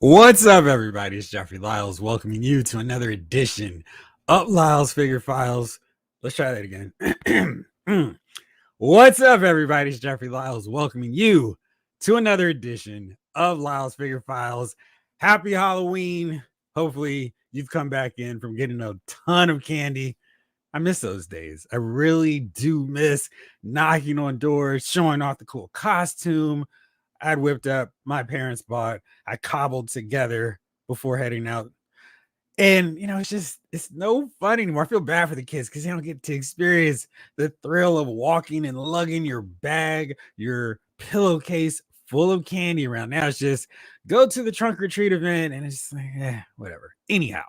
What's up, everybody? It's Jeffrey Lyles welcoming you to another edition of Lyles Figure Files. Let's try that again. What's up, everybody? It's Jeffrey Lyles welcoming you to another edition of Lyles Figure Files. Happy Halloween. Hopefully, you've come back in from getting a ton of candy. I miss those days. I really do miss knocking on doors, showing off the cool costume I'd whipped up, my parents bought, I cobbled together before heading out. And it's no fun anymore. I feel bad for the kids because they don't get to experience the thrill of walking and lugging your bag, your pillowcase full of candy around. Now it's just go to the trunk or treat event, and it's just like, whatever. Anyhow,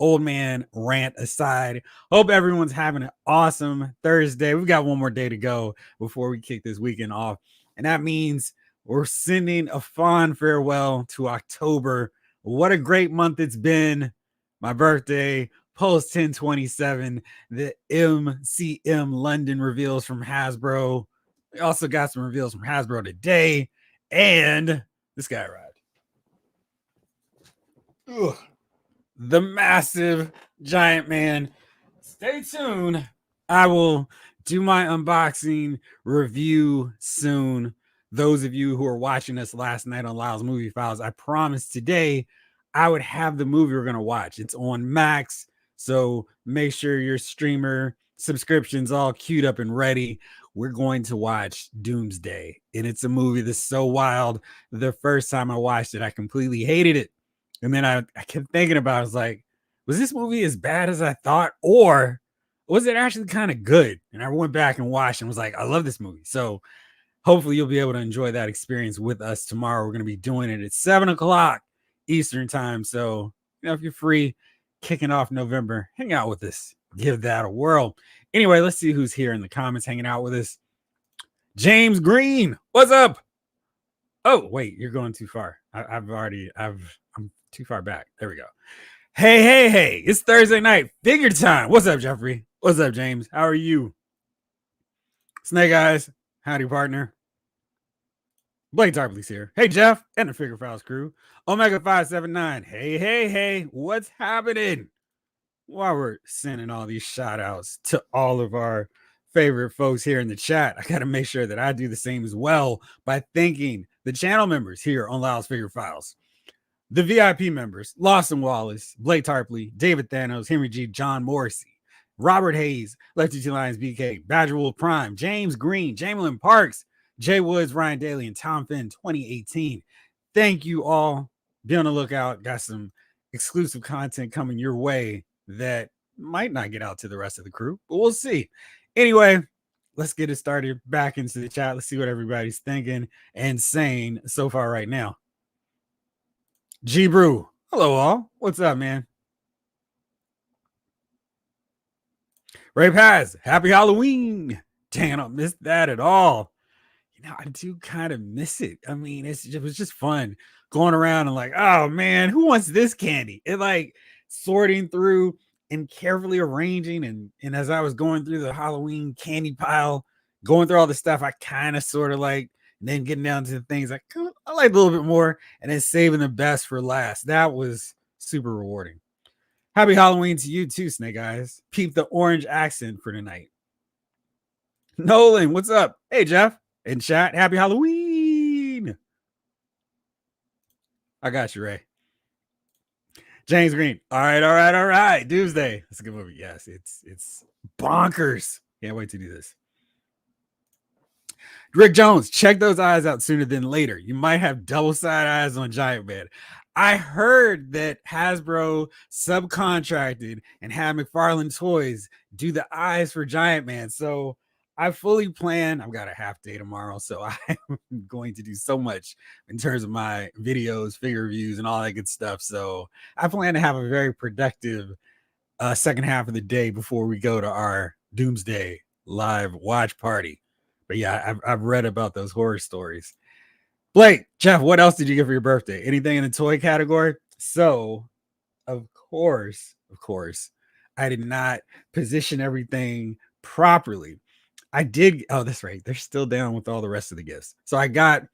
old man rant aside, hope everyone's having an awesome Thursday. We've got one more day to go before we kick this weekend off, and that means we're sending a fond farewell to October. What a great month it's been. My birthday, post 1027, the MCM London reveals from Hasbro. We also got some reveals from Hasbro today, and this guy arrived. Ugh. The massive giant man. Stay tuned. I will do my unboxing review soon. Those of you who are watching us last night on Lyle's Movie Files, I promised today I would have the movie we're going to watch. It's on Max, so make sure your streamer subscription's all queued up and ready. We're going to watch Doomsday, and it's a movie that's so wild. The first time I watched it, I completely hated it. And then I kept thinking about it. I was like, was this movie as bad as I thought, or was it actually kind of good? And I went back and watched and was like, I love this movie. So hopefully you'll be able to enjoy that experience with us tomorrow. We're going to be doing it at 7 o'clock Eastern time. So, if you're free, kicking off November, hang out with us. Give that a whirl. Anyway, let's see who's here in the comments hanging out with us. James Green, what's up? Oh, wait, you're going too far. I'm too far back. There we go. Hey, it's Thursday night. Figure time. What's up, Jeffrey? What's up, James? How are you? Snake Eyes, howdy, partner. Blake Tarpley's here. Hey, Jeff, and the Figure Files crew. Omega 579. Hey, what's happening? While we're sending all these shout outs to all of our favorite folks here in the chat, I got to make sure that I do the same as well by thanking the channel members here on Lyle's Figure Files. The VIP members, Lawson Wallace, Blake Tarpley, David Thanos, Henry G, John Morrissey, Robert Hayes, Lefty Two Lions BK, Badger Wolf Prime, James Green, Jamelin Parks, Jay Woods, Ryan Daly, and Tom Finn 2018. Thank you all. Be on the lookout. Got some exclusive content coming your way that might not get out to the rest of the crew, but we'll see. Anyway, let's get it started. Back into the chat. Let's see what everybody's thinking and saying so far right now. G Brew, hello all. What's up, man? Ray Paz, happy Halloween. Dang, I don't miss that at all. I do kind of miss it. I mean, it was just fun going around and like, oh man, who wants this candy? It like sorting through and carefully arranging. And as I was going through the Halloween candy pile, going through all the stuff, I kind of sort of like, and then getting down to the things I like a little bit more, and then saving the best for last. That was super rewarding. Happy Halloween to you too, Snake Eyes. Peep the orange accent for tonight. Nolan, what's up? Hey, Jeff. In chat, happy Halloween. I got you, Ray. James Green. All right. Doomsday. That's a good movie. Yes, it's bonkers. Can't wait to do this. Rick Jones, check those eyes out sooner than later. You might have double-sided eyes on Giant Man. I heard that Hasbro subcontracted and had McFarlane Toys do the eyes for Giant Man. So I fully plan. I've got a half day tomorrow, so I'm going to do so much in terms of my videos, figure reviews, and all that good stuff. So I plan to have a very productive second half of the day before we go to our Doomsday live watch party. But yeah, I've read about those horror stories. Blake, Jeff, what else did you get for your birthday? Anything in the toy category? So, of course, I did not position everything properly. I did. Oh, that's right. They're still down with all the rest of the gifts. So I got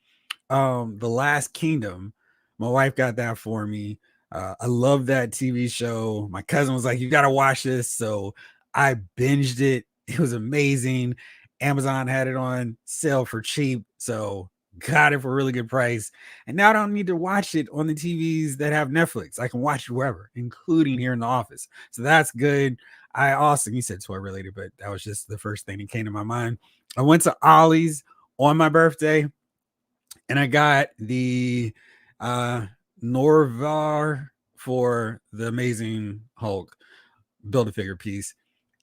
The Last Kingdom My wife got that for me. I love that TV show. My cousin was like, "You got to watch this." So I binged it. It was amazing. Amazon had it on sale for cheap. So got it for a really good price. And now I don't need to watch it on the TVs that have Netflix. I can watch it wherever, including here in the office. So that's good. I also, you said toy related, but that was just the first thing that came to my mind. I went to Ollie's on my birthday and I got the uh Norvar for the Amazing Hulk Build-A-Figure piece.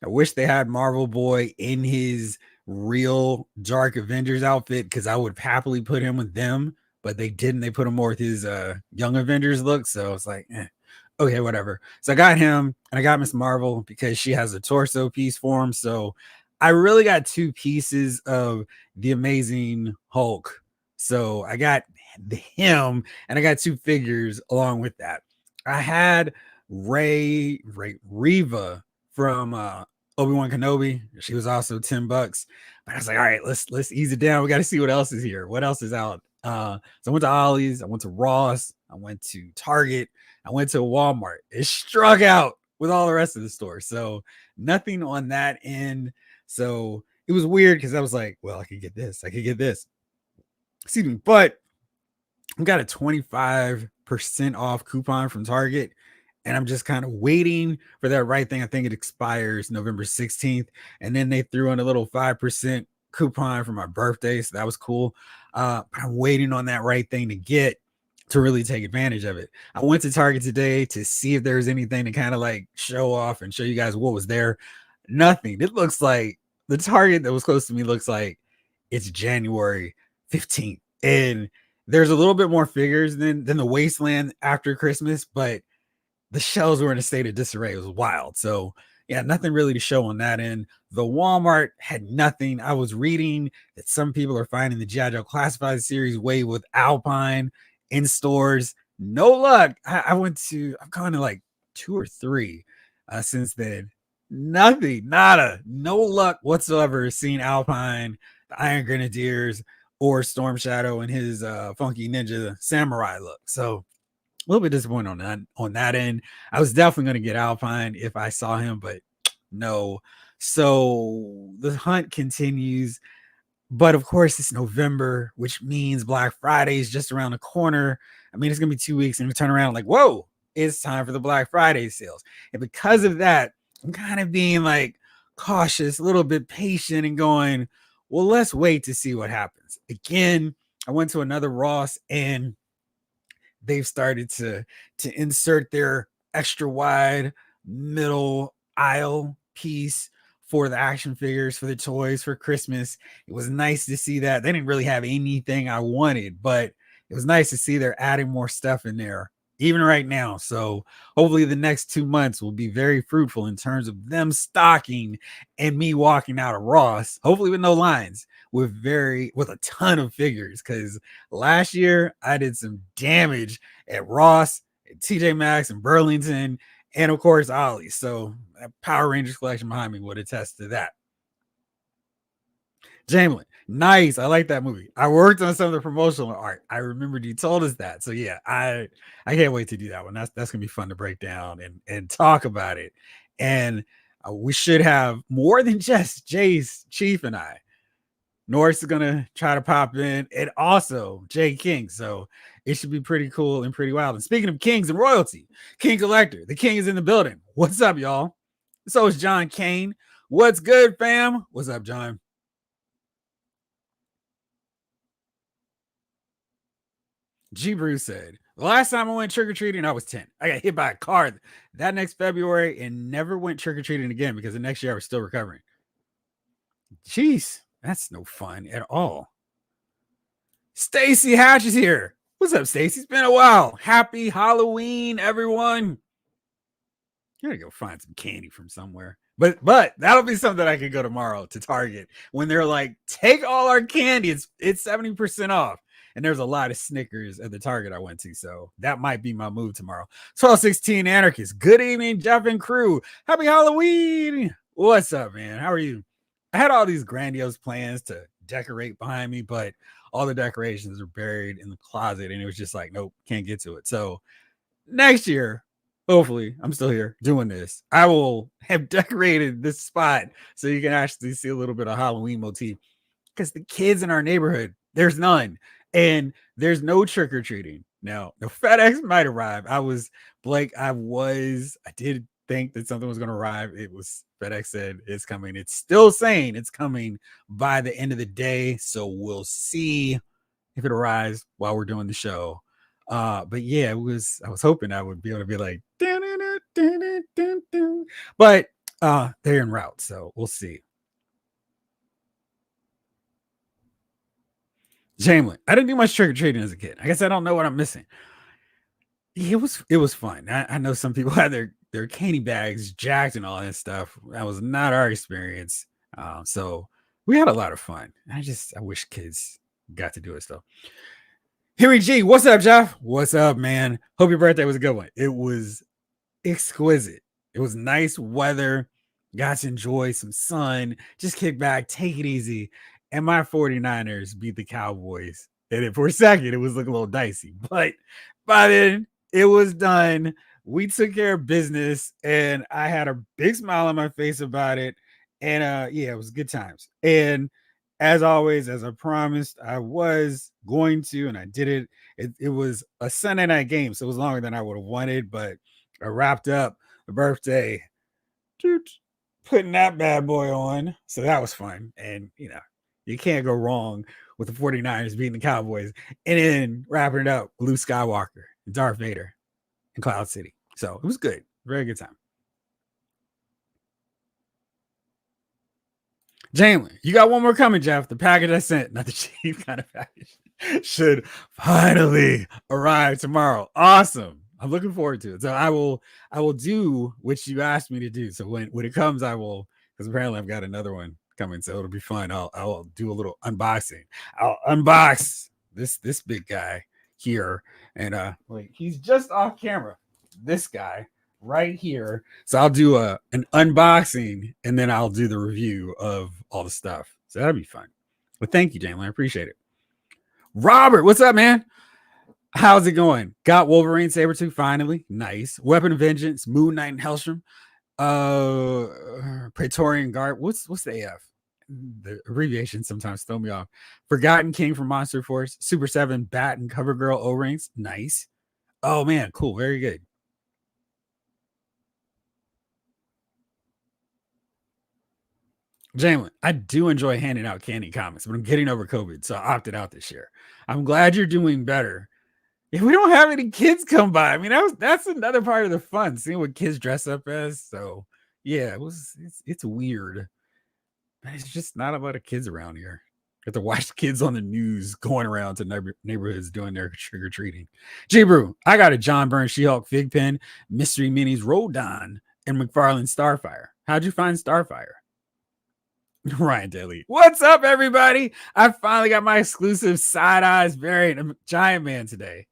I wish they had Marvel Boy in his real Dark Avengers outfit because I would happily put him with them, but they didn't. They put him more with his Young Avengers look. So it's like, okay, whatever. So I got him and I got Miss Marvel because she has a torso piece for him. So I really got two pieces of the Amazing Hulk. So I got him and I got two figures along with that. I had Reva from Obi-Wan Kenobi. She was also $10. But I was like, all right, let's ease it down. We got to see what else is here. What else is out? So I went to Ollie's, I went to Ross, I went to Target, I went to Walmart. It struck out with all the rest of the store. So nothing on that end. So it was weird because I was like, well, I could get this, I could get this. Excuse me, but I got a 25% off coupon from Target. And I'm just kind of waiting for that right thing. I think it expires November 16th. And then they threw in a little 5% coupon for my birthday. So that was cool. But I'm waiting on that right thing to get to really take advantage of it. I went to Target today to see if there's anything to kind of like show off and show you guys what was there. Nothing. It looks like the Target that was close to me looks like it's January 15th. And there's a little bit more figures than the Wasteland after Christmas, but the shelves were in a state of disarray. It was wild. So yeah, nothing really to show on that end. The Walmart had nothing. I was reading that some people are finding the G.I. Joe Classified series way with Alpine in stores. No luck. I've gone to like 2 or 3 since then. Nothing, nada, no luck whatsoever seeing Alpine, the Iron Grenadiers, or Storm Shadow and his funky ninja samurai look. So a little bit disappointed on that end. I was definitely going to get Alpine if I saw him, but no. So the hunt continues. But of course, it's November, which means Black Friday is just around the corner. I mean, it's going to be 2 weeks and we turn around like, whoa, it's time for the Black Friday sales. And because of that, I'm kind of being like cautious, a little bit patient and going, well, let's wait to see what happens. Again, I went to another Ross and they've started to insert their extra wide middle aisle piece for the action figures, for the toys for Christmas. It was nice to see that. They didn't really have anything I wanted, but it was nice to see they're adding more stuff in there even right now. So hopefully the next 2 months will be very fruitful in terms of them stocking and me walking out of Ross, hopefully with no lines, with a ton of figures. Because last year I did some damage at Ross, at TJ Maxx, and Burlington, and of course Ollie. So that Power Rangers collection behind me would attest to that. Jamelin, nice. I like that movie. I worked on some of the promotional art. I remembered you told us that. So yeah, I can't wait to do that one. That's gonna be fun to break down and talk about it. And we should have more than just Jace, Chief, and I. Norris is gonna try to pop in, and also Jay King. So it should be pretty cool and pretty wild. And speaking of kings and royalty, King Collector, the king is in the building. What's up, y'all? So is John Kane. What's good, fam? What's up, John? G. Bruce said, the last time I went trick or treating, I was 10. I got hit by a car that next February and never went trick or treating again because the next year I was still recovering. Jeez, that's no fun at all. Stacy Hatch is here. What's up, Stacy? It's been a while. Happy Halloween, everyone. You gotta go find some candy from somewhere. But that'll be something I could go tomorrow to Target when they're like, take all our candy. It's 70% off. And there's a lot of Snickers at the Target I went to. So that might be my move tomorrow. 1216 Anarchist. Good evening, Jeff and crew. Happy Halloween. What's up, man? How are you? I had all these grandiose plans to decorate behind me, but all the decorations are buried in the closet, and it was just like, nope, can't get to it. So next year, hopefully, I'm still here doing this. I will have decorated this spot so you can actually see a little bit of Halloween motif, because the kids in our neighborhood, there's none, and there's no trick or treating. Now, the FedEx might arrive. I did think that something was going to arrive. It was FedEx said it's coming. It's still saying it's coming by the end of the day. So we'll see if it arrives while we're doing the show. But yeah, I was hoping I would be able to be like, but they're en route. So we'll see. Jamlin, I didn't do much trick or treating as a kid. I guess I don't know what I'm missing. It was fun. I know some people had their candy bags jacked and all that stuff. That was not our experience. So we had a lot of fun. I wish kids got to do it still. Henry G, what's up, Jeff? What's up, man? Hope your birthday was a good one. It was exquisite. It was nice weather. Got to enjoy some sun. Just kick back, take it easy. And my 49ers beat the Cowboys. And for a second, it was looking a little dicey. But by then, it was done. We took care of business, and I had a big smile on my face about it. And yeah, it was good times. And as always, as I promised, I was going to, and I did it. It was a Sunday night game, so it was longer than I would have wanted, but I wrapped up the birthday, putting that bad boy on. So that was fun. And, you can't go wrong with the 49ers beating the Cowboys and then wrapping it up with Luke Skywalker and Darth Vader in Cloud City. So it was good. Very good time. Jamlin, you got one more coming, Jeff. The package I sent, not the cheap kind of package, should finally arrive tomorrow. Awesome. I'm looking forward to it. So I will do what you asked me to do. So when it comes, I will, because apparently I've got another one coming, so it'll be fun. I'll do a little unboxing. I'll unbox this big guy here, and wait, he's just off camera. This guy right here. So I'll do an unboxing, and then I'll do the review of all the stuff. So that'll be fun. But thank you, Jamlin. I appreciate it. Robert, what's up, man? How's it going? Got Wolverine Sabretooth finally. Nice. Weapon of Vengeance, Moon Knight and Hellstrom. Praetorian Guard. What's the AF? The abbreviations sometimes throw me off. Forgotten King from Monster Force. Super 7 Bat and Cover Girl O-rings. Nice. Oh man, cool. Very good. Jamlin, I do enjoy handing out candy comics, but I'm getting over COVID, so I opted out this year. I'm glad you're doing better. If we don't have any kids come by, I mean, that's another part of the fun, seeing what kids dress up as. So yeah, it's weird. But it's just not a lot of kids around here. You have to watch kids on the news going around to neighborhoods doing their trick or treating. J Brew, I got a John Byrne She-Hulk fig pen, Mystery Minis Rodon, and McFarlane Starfire. How'd you find Starfire? Ryan Daly. What's up, everybody? I finally got my exclusive side eyes variant of Giant Man today.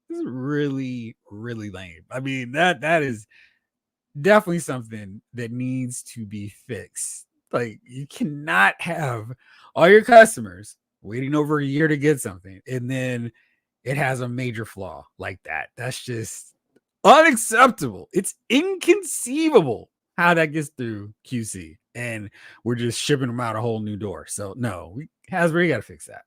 This is really, really lame. I mean, that is definitely something that needs to be fixed. Like, you cannot have all your customers waiting over a year to get something, and then it has a major flaw like that. That's just unacceptable. It's inconceivable how that gets through QC, and we're just shipping them out a whole new door. So no, Hasbro, you got to fix that.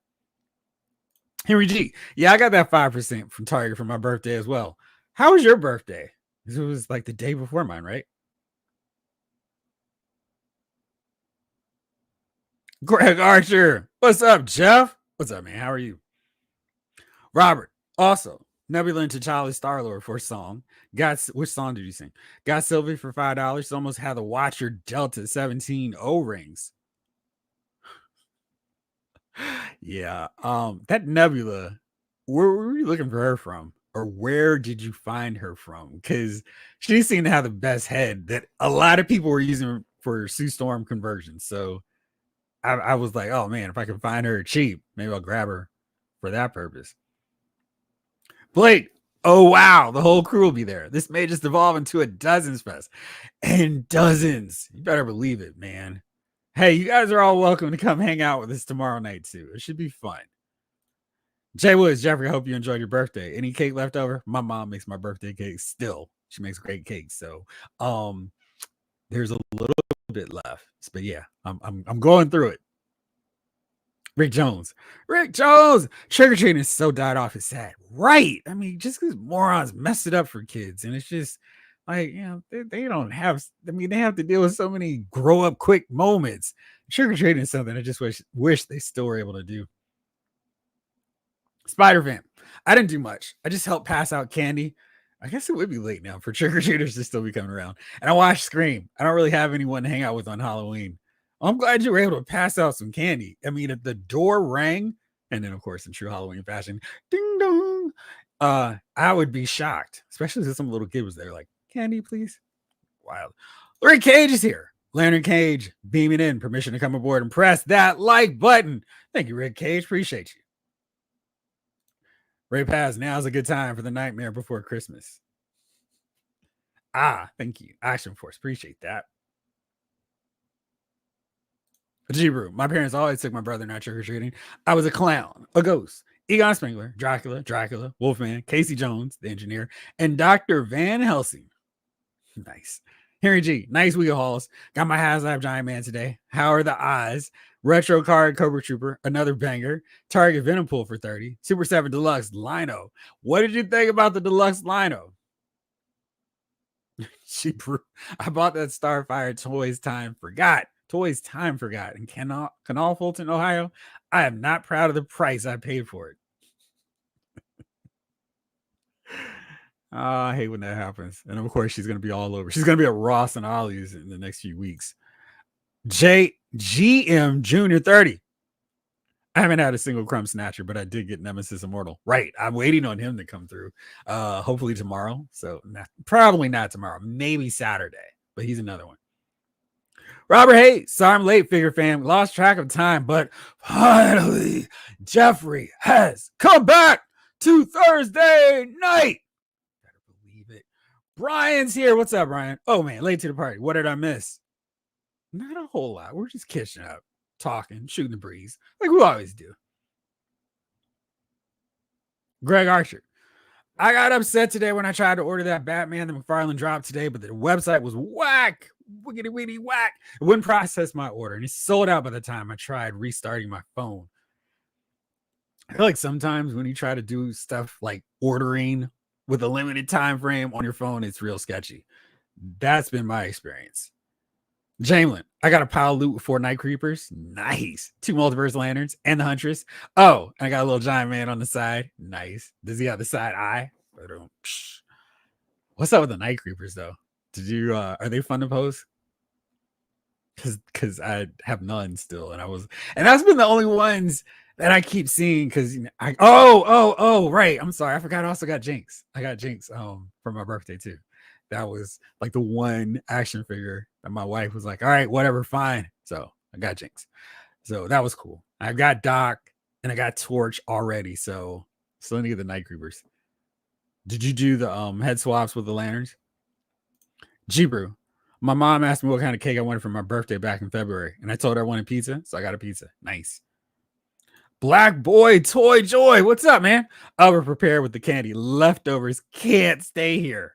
Henry G, yeah, I got that 5% from Target for my birthday as well. How was your birthday? It was like the day before mine, right? Greg Archer, what's up, Jeff? What's up, man? How are you? Robert, also, Nebula and T'Challa Star-Lord for a song. Which song did you sing? Got Sylvie for $5. Almost had the Watcher Delta 17 O-rings. Yeah. That Nebula, where were you looking for her from? Or where did you find her from? Because she seemed to have the best head that a lot of people were using for Sue Storm conversions. So I was like, oh man, if I can find her cheap, maybe I'll grab her for that purpose. Blake, oh wow, the whole crew will be there. This may just evolve into a dozens fest. And dozens. You better believe it, man. Hey, you guys are all welcome to come hang out with us tomorrow night too. It should be fun. Jay Woods, Jeffrey, I hope you enjoyed your birthday. Any cake left over? My mom makes my birthday cake still. She makes great cakes. So there's a little bit left. But yeah, I'm going through it. Rick Jones. Trick or treating is so died off. It's sad. Right. I mean, just because morons mess it up for kids. And it's just like, they don't have, they have to deal with so many grow up quick moments. Trick or treating is something I just wish they still were able to do. Spider Fan. I didn't do much. I just helped pass out candy. I guess it would be late now for trick or treaters to still be coming around. And I watched Scream. I don't really have anyone to hang out with on Halloween. I'm glad you were able to pass out some candy. I mean, if the door rang, and then of course in true Halloween fashion, ding dong, I would be shocked, especially if some little kid was there, like, candy, please. Wild. Rick Cage is here. Lantern Cage beaming in. Permission to come aboard and press that like button. Thank you, Rick Cage. Appreciate you. Ray Paz, now's a good time for the Nightmare Before Christmas. Thank you. Action Force. Appreciate that. G-Brew. My parents always took my brother not trick-or-treating. I was a clown, a ghost, Egon Spengler, Dracula, Wolfman, Casey Jones, the engineer, and Dr. Van Helsing. Nice. Henry G. Nice wheel hauls. Got my HasLab Giant Man today. How are the eyes? Retro card Cobra Trooper, another banger. Target Venom Pool for 30. Super 7 Deluxe Lino. What did you think about the Deluxe Lino? I bought that Starfire Toys Time Forgot in Canal Fulton, Ohio. I am not proud of the price I paid for it. I hate when that happens. And of course, she's going to be all over. She's going to be at Ross and Ollie's in the next few weeks. JGM Junior 30. I haven't had a single crumb snatcher, but I did get Nemesis Immortal. Right. I'm waiting on him to come through. Hopefully tomorrow. So probably not tomorrow. Maybe Saturday. But he's another one. Robert Hayes. Sorry I'm late, Figure Fam. Lost track of time, but finally, Jeffrey has come back to Thursday night. Better believe it. Brian's here. What's up, Brian? Oh, man. Late to the party. What did I miss? Not a whole lot. We're just catching up, talking, shooting the breeze, like we always do. Greg Archer. I got upset today when I tried to order that Batman that McFarlane dropped today, but the website was whack. Wiggity wiggity whack. It wouldn't process my order, and it sold out by the time I tried restarting my phone. I feel like sometimes when you try to do stuff like ordering with a limited time frame on your phone, it's real sketchy. That's been my experience. Jamelin, I got a pile of loot with 4 Night Creepers. Nice. 2 Multiverse Lanterns and the Huntress. Oh, I got a little Giant Man on the side. Nice. Does he have the side eye? What's up with the Night Creepers, though? Did you, are they fun to pose? Because I have none still. And that's been the only ones that I keep seeing because right. I'm sorry. I forgot I also got Jinx. I got Jinx for my birthday, too. That was like the one action figure that my wife was like, all right, whatever, fine. So I got Jinx. So that was cool. I got Doc and I got Torch already. So still need to get the Night Creepers. Did you do the head swaps with the lanterns? G-Brew. My mom asked me what kind of cake I wanted for my birthday back in February. And I told her I wanted pizza. So I got a pizza. Nice. Black Boy Toy Joy. What's up, man? Over prepared with the candy. Leftovers can't stay here.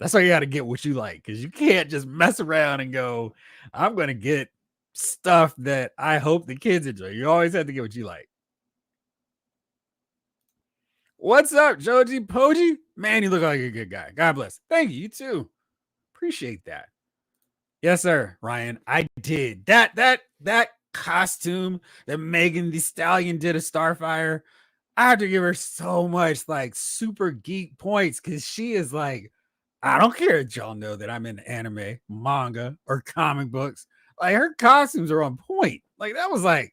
That's why you got to get what you like, because you can't just mess around and go, I'm going to get stuff that I hope the kids enjoy. You always have to get what you like. What's up, Joji Poji? Man, you look like a good guy. God bless. Thank you. You too. Appreciate that. Yes, sir, Ryan. I did. That costume that Megan Thee Stallion did a Starfire, I have to give her so much like super geek points because she is like, I don't care if y'all know that I'm in anime, manga, or comic books. Like, her costumes are on point. Like, that was like,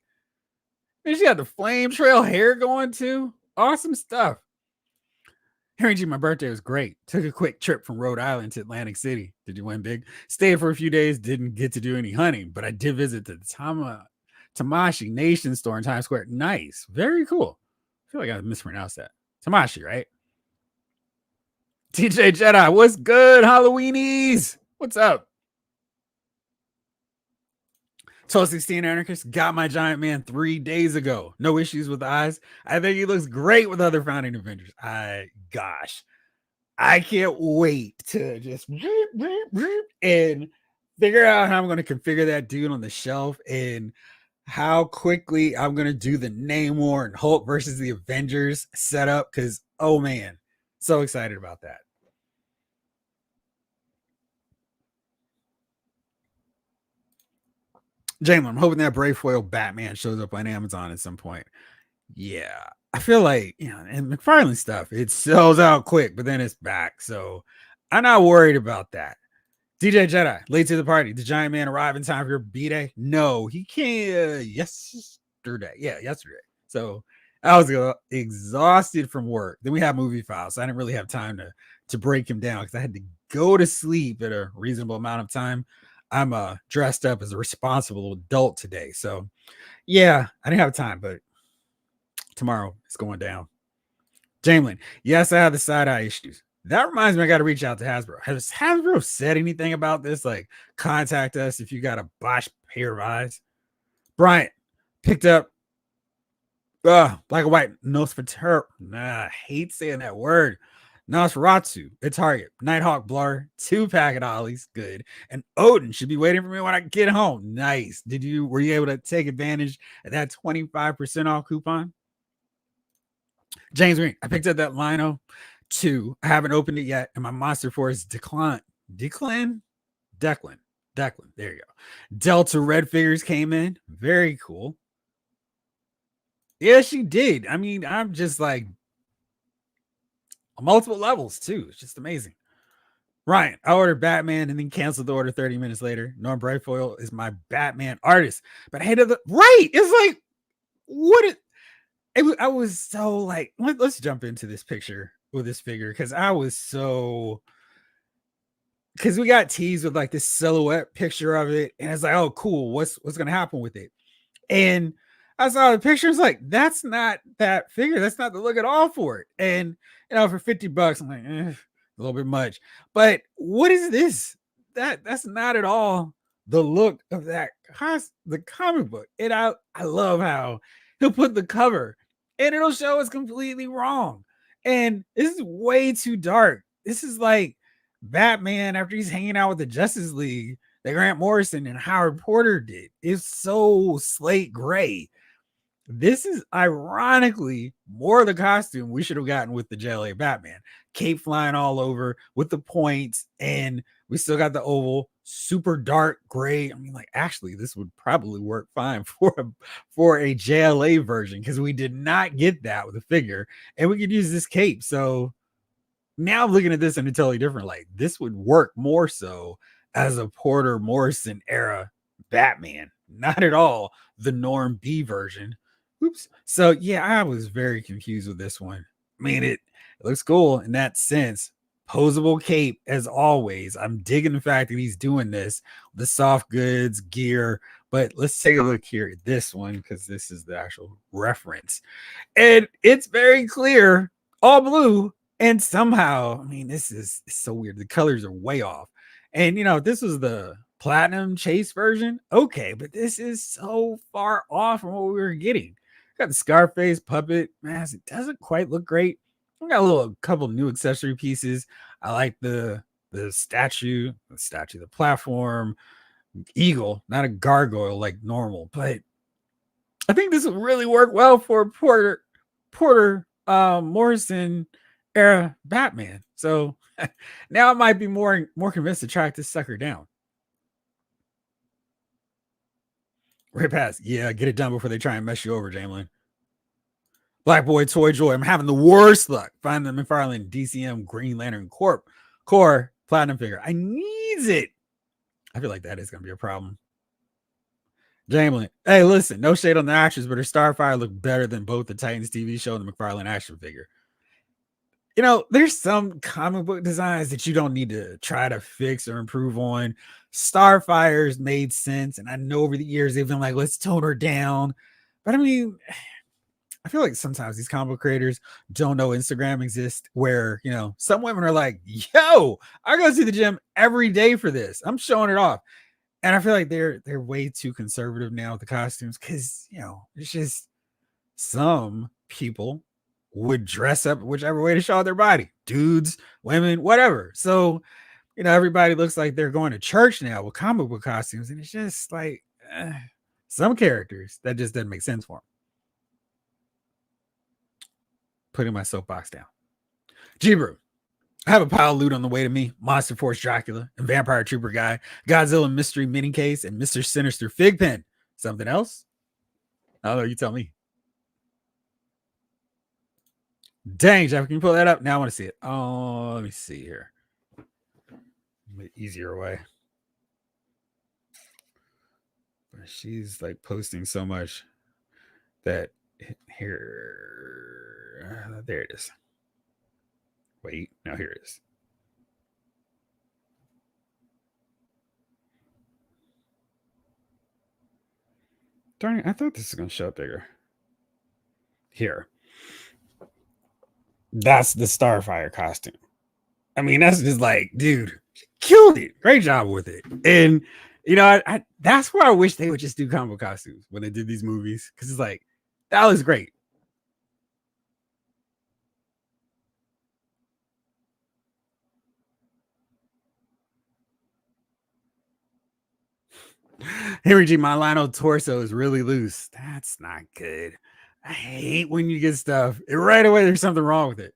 and she had the flame trail hair going too. Awesome stuff. Harry G, my birthday was great. Took a quick trip from Rhode Island to Atlantic City. Did you win big? Stayed for a few days. Didn't get to do any hunting, but I did visit the Tamashi Nation store in Times Square. Nice. Very cool. I feel like I mispronounced that. Tamashi, right? TJ Jedi, what's good, Halloweenies? What's up? 1216 Anarchist got my giant man 3 days ago. No issues with the eyes. I think he looks great with other founding Avengers. Gosh, I can't wait to just and figure out how I'm going to configure that dude on the shelf and how quickly I'm going to do the Namor and Hulk versus the Avengers setup. Because, oh man, so excited about that. Jalen, I'm hoping that Brave Foil Batman shows up on Amazon at some point. Yeah, I feel like, and McFarlane stuff, it sells out quick, but then it's back. So I'm not worried about that. DJ Jedi, late to the party. The giant man arrive in time for your B-Day? No, he came yesterday. Yeah, yesterday. So I was exhausted from work. Then we had movie files. So I didn't really have time to break him down because I had to go to sleep at a reasonable amount of time. I'm dressed up as a responsible adult today. So yeah, I didn't have time, but tomorrow it's going down. Jamelin, yes, I have the side eye issues. That reminds me, I got to reach out to Hasbro. Has Hasbro said anything about this? Like, contact us if you got a botched pair of eyes. Bryant picked up black and white Nosferatu. I hate saying that word. Nosferatu at Target. Nighthawk Blur, 2-pack at Ollie's. Good. And Odin should be waiting for me when I get home. Nice. Were you able to take advantage of that 25% off coupon? James Green, I picked up that Lino 2. I haven't opened it yet, and my Monster Force Declan. There you go. Delta Red figures came in. Very cool. Yeah, she did. I mean, I'm just like on multiple levels too. It's just amazing. Ryan, I ordered Batman and then canceled the order 30 minutes later. Norm Brightfoil is my Batman artist, but I hated it's like what I was so like, let's jump into this picture with this figure because we got teased with like this silhouette picture of it, and it's like, oh, cool, what's gonna happen with it? And I saw the picture, it's like, that's not that figure, that's not the look at all for it. And for $50, I'm like, a little bit much. But what is this? That's not at all the look of the comic book. And I love how he'll put the cover and it'll show it's completely wrong. And this is way too dark. This is like Batman after he's hanging out with the Justice League that Grant Morrison and Howard Porter did. It's so slate gray. This is ironically more of the costume we should have gotten with the JLA Batman. Cape flying all over with the points, and we still got the oval, super dark gray. I mean, like, actually, this would probably work fine for a JLA version because we did not get that with a figure, and we could use this cape. So now I'm looking at this in a totally different light. This would work more so as a Porter Morrison era Batman, not at all the Norm B version. Oops. So yeah, I was very confused with this one. I mean, it looks cool in that sense. Posable cape as always. I'm digging the fact that he's doing this, the soft goods gear. But let's take a look here at this one because this is the actual reference. And it's very clear, all blue. And somehow, I mean, this is so weird. The colors are way off. And this was the platinum chase version. Okay, but this is so far off from what we were getting. Got the Scarface puppet mask. It doesn't quite look great. We got a couple new accessory pieces. I like the statue, the platform, eagle, not a gargoyle like normal, but I think this will really work well for Porter Morrison era Batman. So now I might be more convinced to track this sucker down. Right past. Yeah, get it done before they try and mess you over, Jamelin. Black Boy Toy Joy. I'm having the worst luck finding the McFarlane DCM Green Lantern Core Platinum figure. I needs it. I feel like that is going to be a problem. Jamelin. Hey, listen, no shade on the actions, but her Starfire looked better than both the Titans TV show and the McFarlane action figure. There's some comic book designs that you don't need to try to fix or improve on. Starfire's made sense, and I know over the years they've been like, let's tone her down. But I mean, I feel like sometimes these comic book creators don't know Instagram exists, where some women are like, yo, I go to the gym every day for this. I'm showing it off. And I feel like they're way too conservative now with the costumes because it's just some people would dress up whichever way to show their body, dudes, women, whatever. So everybody looks like they're going to church now with comic book costumes, and it's just like some characters that just doesn't make sense for them. Putting my soapbox down. G-Brew, I have a pile of loot on the way to me. Monster Force Dracula and Vampire Trooper Guy, Godzilla Mystery Mini Case, and Mr. Sinister Fig Pen. Something else? I don't know. You tell me. Dang, Jeff, can you pull that up? Now I want to see it. Oh, let me see here. Easier way. She's like posting so much that here, there it is. Wait, now here it is. Darn it, I thought this was going to show up bigger. Here. That's the Starfire costume. I mean, that's just like, dude, killed it. Great job with it. And, I that's where I wish they would just do combo costumes when they did these movies. Because it's like, that was great. Henry G. Milano torso is really loose. That's not good. I hate when you get stuff right away. There's something wrong with it.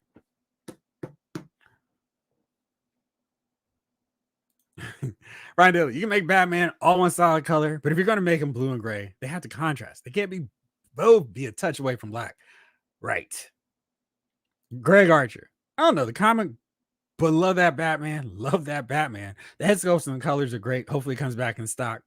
Ryan Daly, you can make Batman all one solid color, but if you're going to make them blue and gray, they have to contrast. They can't be both be a touch away from black. Right. Greg Archer. I don't know the comic, but love that Batman. Love that Batman. The head sculpts and the colors are great. Hopefully it comes back in stock.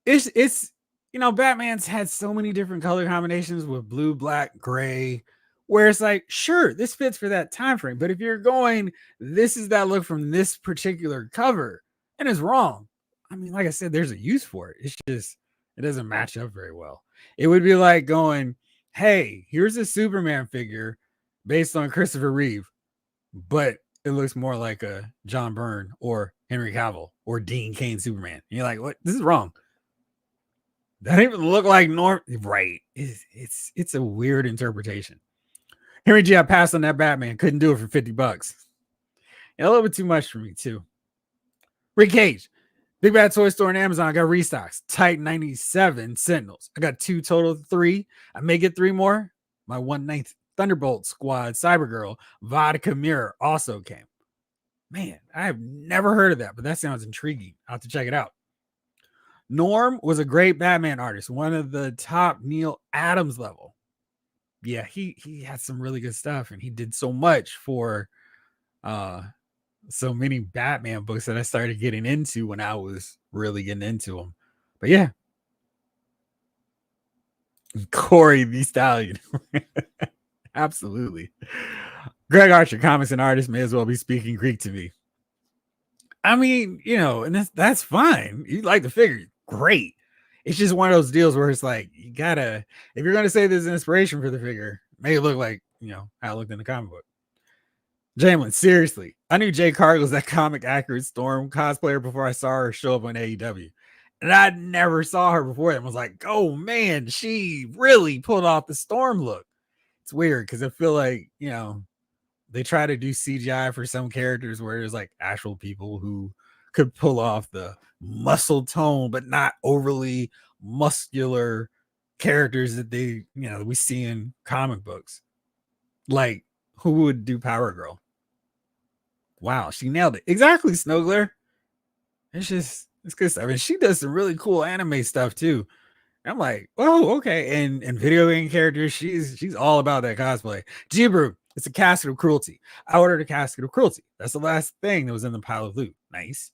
It's Batman's had so many different color combinations with blue, black, gray, where it's like, sure, this fits for that time frame. But if you're going, this is that look from this particular cover, and it's wrong. I mean, like I said, there's a use for it. It's just it doesn't match up very well. It would be like going, hey, here's a Superman figure based on Christopher Reeve, but it looks more like a John Byrne or Henry Cavill or Dean Cain Superman. And you're like, what? This is wrong. That even look like Norm. Right. It's a weird interpretation. Henry G, I passed on that Batman. Couldn't do it for $50. A little bit too much for me, too. Rick Cage. Big Bad Toy Store and Amazon. I got restocks. Titan 97 Sentinels. I got 2 total of 3. I may get 3 more. My 1/9 Thunderbolt Squad Cybergirl Vodka Mirror also came. Man, I have never heard of that, but that sounds intriguing. I'll have to check it out. Norm was a great Batman artist, one of the top Neil Adams level. Yeah, he had some really good stuff, and he did so much for so many Batman books that I started getting into when I was really getting into them. But yeah, Corey the Stallion. Absolutely. Greg Archer, comics and artist, may as well be speaking Greek to me. I mean, and that's fine. You like the figure, great. It's just one of those deals where it's like, you gotta, if you're gonna say there's an inspiration for the figure, make it look like, how it looked in the comic book. Jamelin, seriously, I knew Jay Cargill was that comic accurate Storm cosplayer before I saw her show up on AEW. And I never saw her before that. I was like, oh man, she really pulled off the Storm look. It's weird because I feel like, they try to do CGI for some characters where there's like actual people who could pull off the muscle tone, but not overly muscular characters that we see in comic books. Like, who would do Power Girl? Wow, she nailed it. Exactly, Snowglare. It's good stuff. And she does some really cool anime stuff too. I'm like, oh, okay. And video game characters, she's all about that cosplay. G-Brew, it's a casket of cruelty. I ordered a casket of cruelty. That's the last thing that was in the pile of loot. Nice.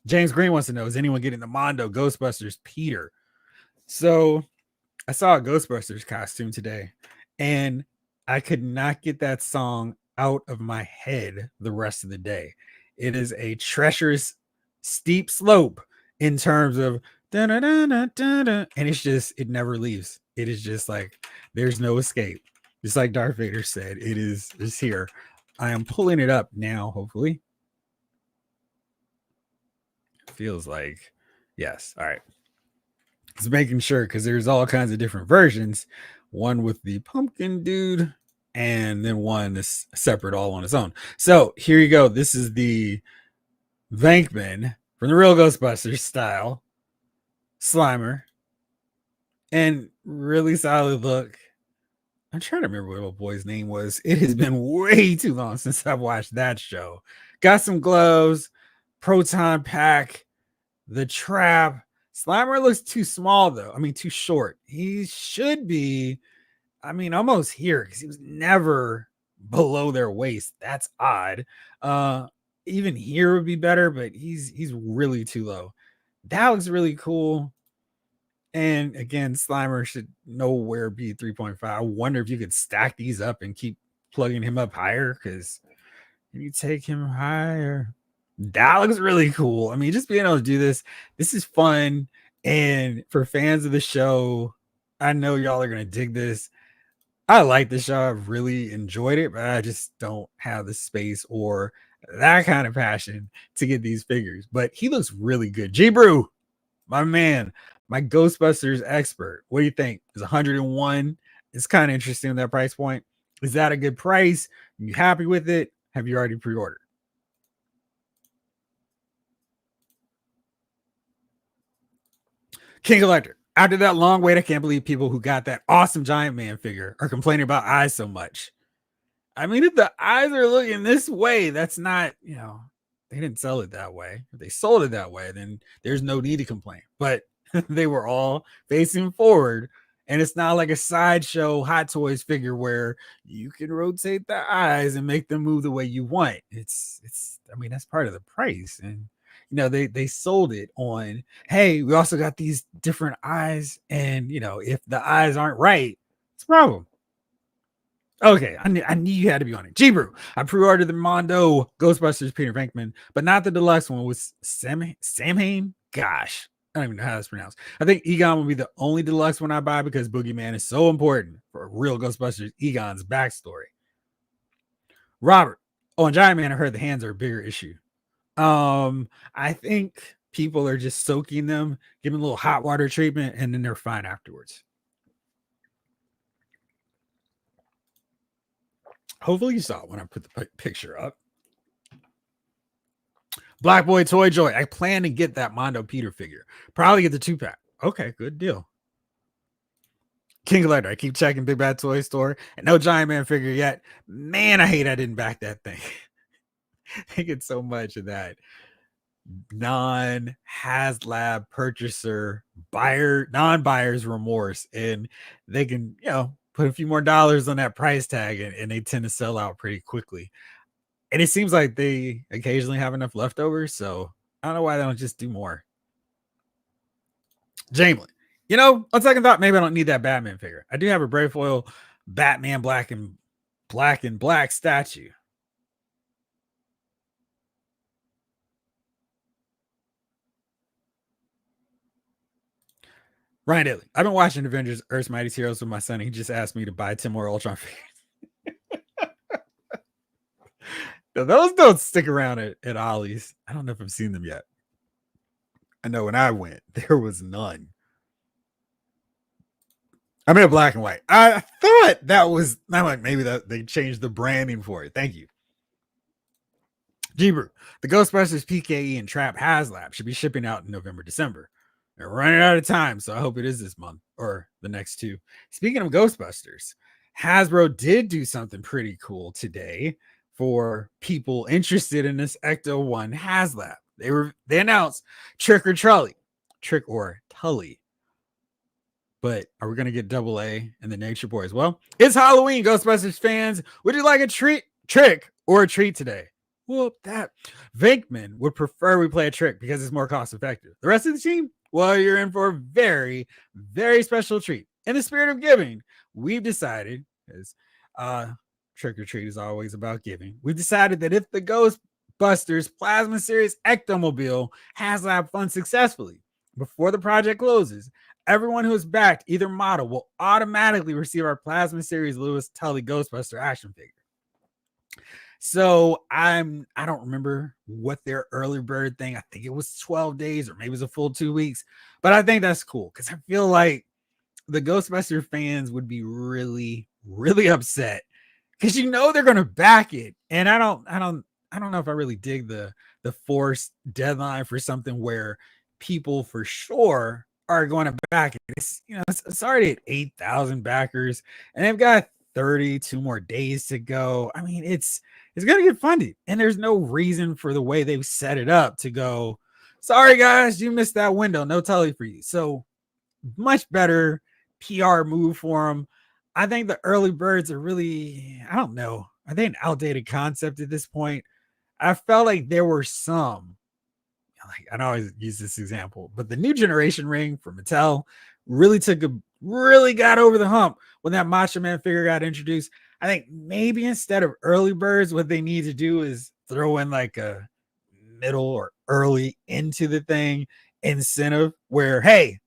James Green wants to know, is anyone getting the Mondo Ghostbusters Peter? So I saw a Ghostbusters costume today, and I could not get that song out of my head the rest of the day. It is a treacherous, steep slope in terms of and it never leaves. It is just like there's no escape. Just like Darth Vader said, it is just here. I am pulling it up now, hopefully. Feels like yes. All right. Just making sure because there's all kinds of different versions. One with the pumpkin dude, and then one is separate all on its own. So here you go. This is the Venkman from the real Ghostbusters style Slimer, and really solid look. I'm trying to remember what old boy's name was. It has been way too long since I've watched that show. Got some gloves, proton pack, the trap. Slimer looks too small though. I mean, too short. He should be, I mean, almost here because he was never below their waist. That's odd. Uh, Even here would be better, but he's really too low. That looks really cool. And again, Slimer should nowhere be 3.5. I wonder if you could stack these up and keep plugging him up higher because if you take him higher, that looks really cool. I mean, just being able to do this is fun. And for fans of the show, I know y'all are going to dig this. I like the show. I've really enjoyed it, but I just don't have the space or that kind of passion to get these figures. But he looks really good. G Brew, my man, my Ghostbusters expert. What do you think? Is 101? It's kind of interesting that price point. Is that a good price? Are you happy with it? Have you already pre-ordered? King Collector. After that long wait, I can't believe people who got that awesome Giant Man figure are complaining about eyes so much. I mean, if the eyes are looking this way, that's not, they didn't sell it that way. If they sold it that way, then there's no need to complain. But they were all facing forward. And it's not like a sideshow Hot Toys figure where you can rotate the eyes and make them move the way you want. I mean, that's part of the price. And they sold it on, hey, we also got these different eyes. And if the eyes aren't right, it's a problem. Okay, I knew you had to be on it. G-Brew. I pre-ordered the Mondo Ghostbusters Peter Venkman, but not the deluxe one with Samhain. Gosh, I don't even know how that's pronounced. I think Egon will be the only deluxe one I buy because Boogeyman is so important for real Ghostbusters Egon's backstory. Robert. Oh, and Giant Man, I heard the hands are a bigger issue. I think people are just soaking them, giving a little hot water treatment, and then they're fine afterwards. Hopefully you saw it when I put the picture up. Black Boy Toy Joy. I plan to get that Mondo Peter figure. Probably get the 2-pack. Okay, good deal. King Collector. I keep checking Big Bad Toy Store and no Giant Man figure yet. Man, I hate I didn't back that thing. I get so much of that non-HasLab purchaser buyer, non-buyer's remorse, and they can put a few more dollars on that price tag, and they tend to sell out pretty quickly. And it seems like they occasionally have enough leftovers, so I don't know why they don't just do more. Jamelin, on second thought, maybe I don't need that Batman figure. I do have a Brave Foil Batman black and black statue. Ryan Daly. I've been watching Avengers Earth's Mightiest Heroes with my son. He just asked me to buy 10 more Ultron figures. No, those don't stick around at Ollie's. I don't know if I've seen them yet. I know when I went, there was none. I'm in a black and white. I thought that was not like maybe that they changed the branding for it. Thank you. G-Brew. The Ghostbusters PKE and Trap HasLab should be shipping out in November, December. They're running out of time, so I hope it is this month or the next two. Speaking of Ghostbusters, Hasbro did do something pretty cool today for people interested in this Ecto 1 HasLab. They announced Trick or Tully. But are we going to get Double A and the Nature Boy as well? It's Halloween, Ghostbusters fans. Would you like a trick or a treat today? Well, that Venkman would prefer we play a trick because it's more cost effective. The rest of the team, well, you're in for a very, very special treat. In the spirit of giving, we've decided, as trick or treat is always about giving, we've decided that if the Ghostbusters Plasma Series Ectomobile HasLab funds successfully before the project closes, everyone who has backed either model will automatically receive our Plasma Series Lewis Tully Ghostbuster action figure. So I don't remember what their early bird thing. I think it was 12 days or maybe it was a full 2 weeks. But I think that's cool because I feel like the Ghostbuster fans would be really, really upset because they're gonna back it. And I don't know if I really dig the forced deadline for something where people for sure are going to back it. It's already at 8,000 backers, and they've got 32 more days to go. I mean, it's gonna get funded, and there's no reason for the way they've set it up to go. Sorry guys, you missed that window. No telly for you. So much better PR move for them. I think the early birds are really, I don't know, are they an outdated concept at this point? I felt like there were some, like I always use this example, but the new generation ring from Mattel really got over the hump when that Macho Man figure got introduced. I think maybe instead of early birds, what they need to do is throw in like a middle or early into the thing incentive where, hey,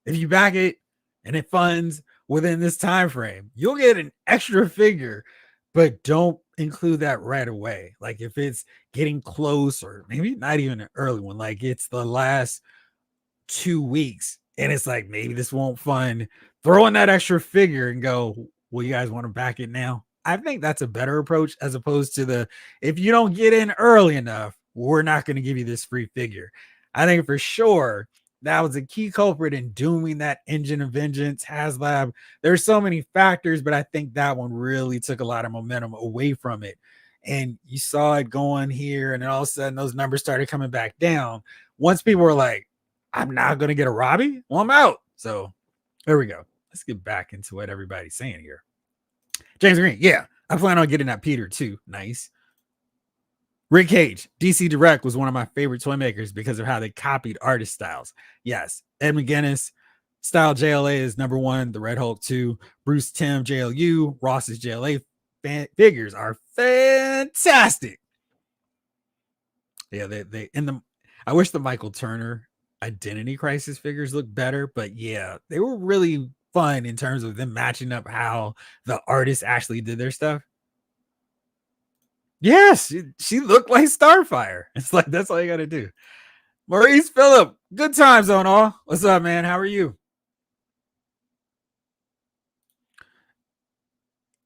if you back it and it funds within this time frame, you'll get an extra figure, but don't include that right away. Like if it's getting close or maybe not even an early one, like it's the last 2 weeks and it's like maybe this won't fund, throw in that extra figure and go, well, you guys want to back it now? I think that's a better approach as opposed to the if you don't get in early enough, we're not going to give you this free figure. I think for sure that was a key culprit in dooming that Engine of Vengeance HasLab. There's so many factors, but I think that one really took a lot of momentum away from it. And you saw it going here, and then all of a sudden those numbers started coming back down. Once people were like, I'm not going to get a Robbie, well, I'm out. So there we go. Let's get back into what everybody's saying here. James Green, yeah, I plan on getting that Peter too. Nice. Rick Cage, DC Direct was one of my favorite toy makers because of how they copied artist styles. Yes, Ed McGuinness style JLA is number one, the Red Hulk 2, Bruce Timm JLU, Ross's JLA figures are fantastic. Yeah, they in the I wish the Michael Turner Identity Crisis figures looked better, but yeah, they were really fun in terms of them matching up how the artists actually did their stuff. Yes, she looked like Starfire. It's like that's all you got to do. Maurice Phillip, good times on all. What's up, man? How are you?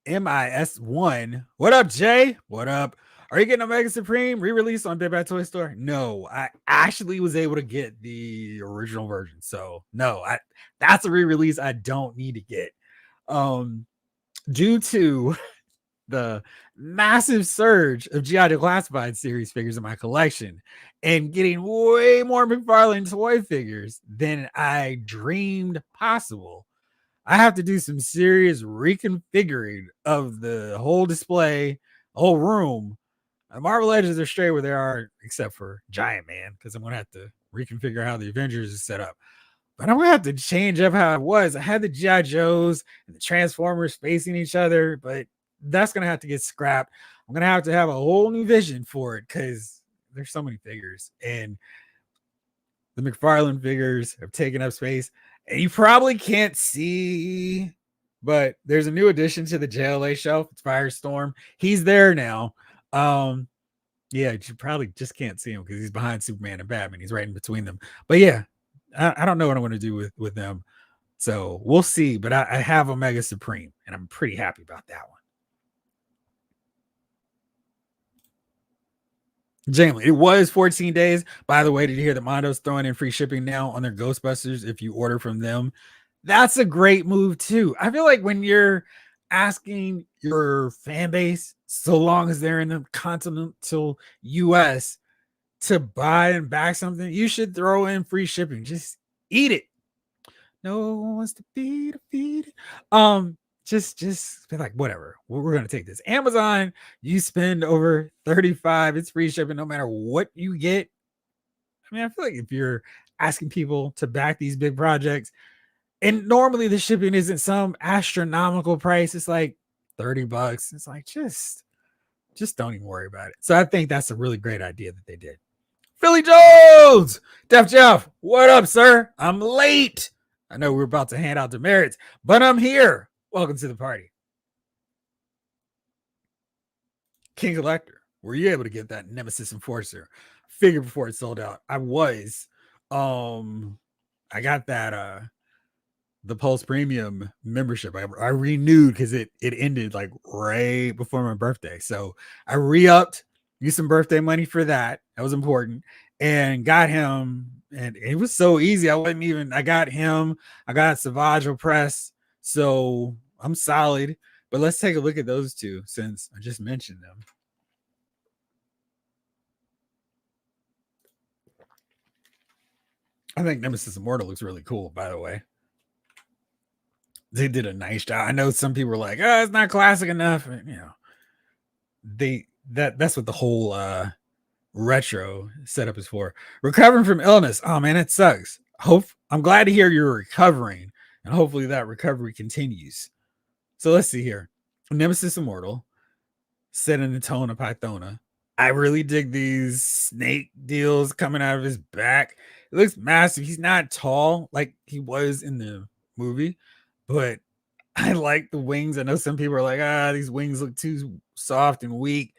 MIS1. What up, Jay? What up? Are you getting Omega Supreme re-release on Big Bad Toy Store? No, I actually was able to get the original version. So no, that's a re-release I don't need to get. Due to the massive surge of GI Declassified series figures in my collection and getting way more McFarlane toy figures than I dreamed possible. I have to do some serious reconfiguring of the whole display, whole room. Marvel Legends are straight where they are, except for Giant Man, because I'm going to have to reconfigure how the Avengers is set up. But I'm going to have to change up how it was. I had the G.I. Joes and the Transformers facing each other, but that's going to have to get scrapped. I'm going to have a whole new vision for it because there's so many figures. And the McFarlane figures have taken up space. And you probably can't see, but there's a new addition to the JLA shelf. It's Firestorm. He's there now. Yeah, you probably just can't see him because he's behind Superman and Batman. He's right in between them. But yeah, I don't know what I'm going to do with them. So we'll see. But I have Omega Supreme, and I'm pretty happy about that one. Jamie, it was 14 days. By the way, did you hear that Mondo's throwing in free shipping now on their Ghostbusters if you order from them? That's a great move too. I feel like when you're asking your fan base, so long as they're in the continental US, to buy and back something, you should throw in free shipping. Just eat it. No one wants to be defeated. Just be like, whatever. We're gonna take this. Amazon, you spend over 35, it's free shipping no matter what you get. I mean, I feel like if you're asking people to back these big projects, and normally the shipping isn't some astronomical price, it's like $30. It's like just don't even worry about it. So I think that's a really great idea that they did. Philly Jones, Def Jeff, what up, sir? I'm late. I know we're about to hand out the merits, but I'm here. Welcome to the party. King Collector, were you able to get that Nemesis Enforcer figure before it sold out? I was. I got that the Pulse Premium membership. I renewed because it ended like right before my birthday. So I re-upped, used some birthday money for that. That was important. And got him. And it was so easy. I got him. I got Savage Press. So I'm solid. But let's take a look at those two since I just mentioned them. I think Nemesis Immortal looks really cool, by the way. They did a nice job. I know some people were like, "Oh, it's not classic enough." And, that's what the whole retro setup is for. Recovering from illness. Oh man, it sucks. I'm glad to hear you're recovering, and hopefully that recovery continues. So let's see here. Nemesis Immortal, set in the tone of Pythona. I really dig these snake deals coming out of his back. It looks massive. He's not tall like he was in the movie, but I like the wings. I know some people are like, these wings look too soft and weak,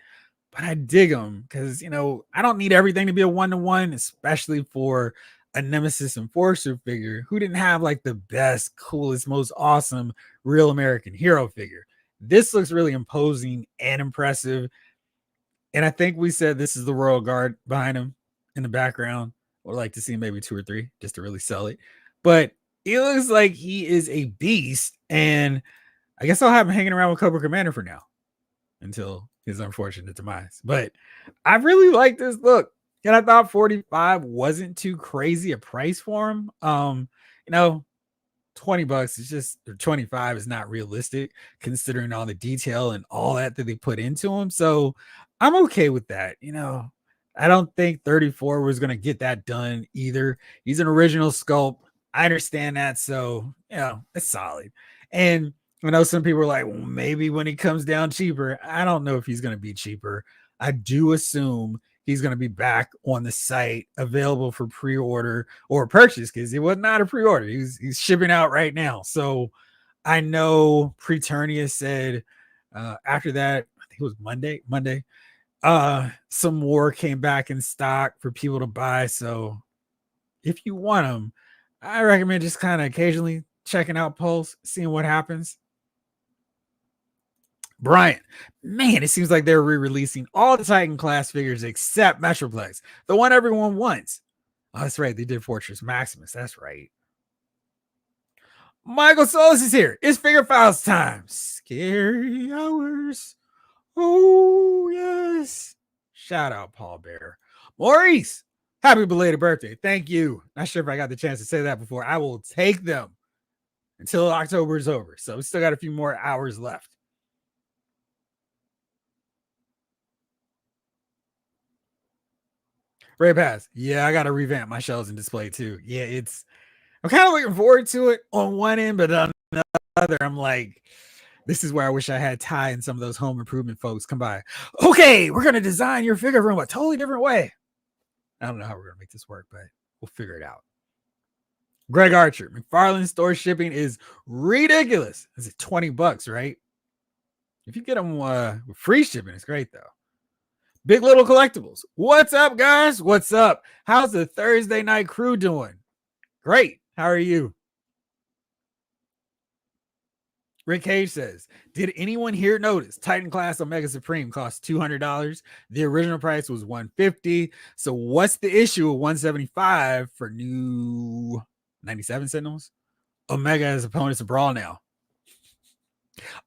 but I dig them because, I don't need everything to be a 1-to-1, especially for a Nemesis Enforcer figure who didn't have like the best, coolest, most awesome real American hero figure. This looks really imposing and impressive. And I think we said this is the Royal Guard behind him in the background. Would like to see maybe 2 or 3 just to really sell it. But it looks like he is a beast. And I guess I'll have him hanging around with Cobra Commander for now until his unfortunate demise. But I really like this look. And I thought 45 wasn't too crazy a price for him. $20 is just, or 25 is not realistic considering all the detail and all that they put into him. So I'm okay with that. I don't think 34 was going to get that done either. He's an original sculpt. I understand that. So, it's solid. And I know some people are like, well, maybe when he comes down cheaper. I don't know if he's going to be cheaper. I do assume he's going to be back on the site available for pre-order or purchase because it was not a pre-order. He's shipping out right now. So I know Preternia said after that, I think it was Monday, some more came back in stock for people to buy. So if you want them, I recommend just kind of occasionally checking out Pulse, seeing what happens. Brian, man, it seems like they're re-releasing all the Titan class figures except Metroplex, the one everyone wants. Oh, that's right. They did Fortress Maximus. That's right. Michael Solis is here. It's Figure Files time. Scary hours. Oh, yes. Shout out, Paul Bear. Maurice, happy belated birthday. Thank you. Not sure if I got the chance to say that before. I will take them until October is over. So we still got a few more hours left. Ray Pass. Yeah, I got to revamp my shelves and display too. Yeah, I'm kind of looking forward to it on one end, but on the other, I'm like, this is where I wish I had Ty and some of those home improvement folks come by. Okay, we're going to design your figure room a totally different way. I don't know how we're going to make this work, but we'll figure it out. Greg Archer, McFarlane store shipping is ridiculous. Is it $20, right? If you get them with free shipping, it's great though. Big Little Collectibles. What's up, guys? What's up? How's the Thursday night crew doing? Great. How are you? Rick Cage says, did anyone here notice Titan Class Omega Supreme cost $200? The original price was $150. So what's the issue with $175 for new 97 Sentinels? Omega has opponents to brawl now.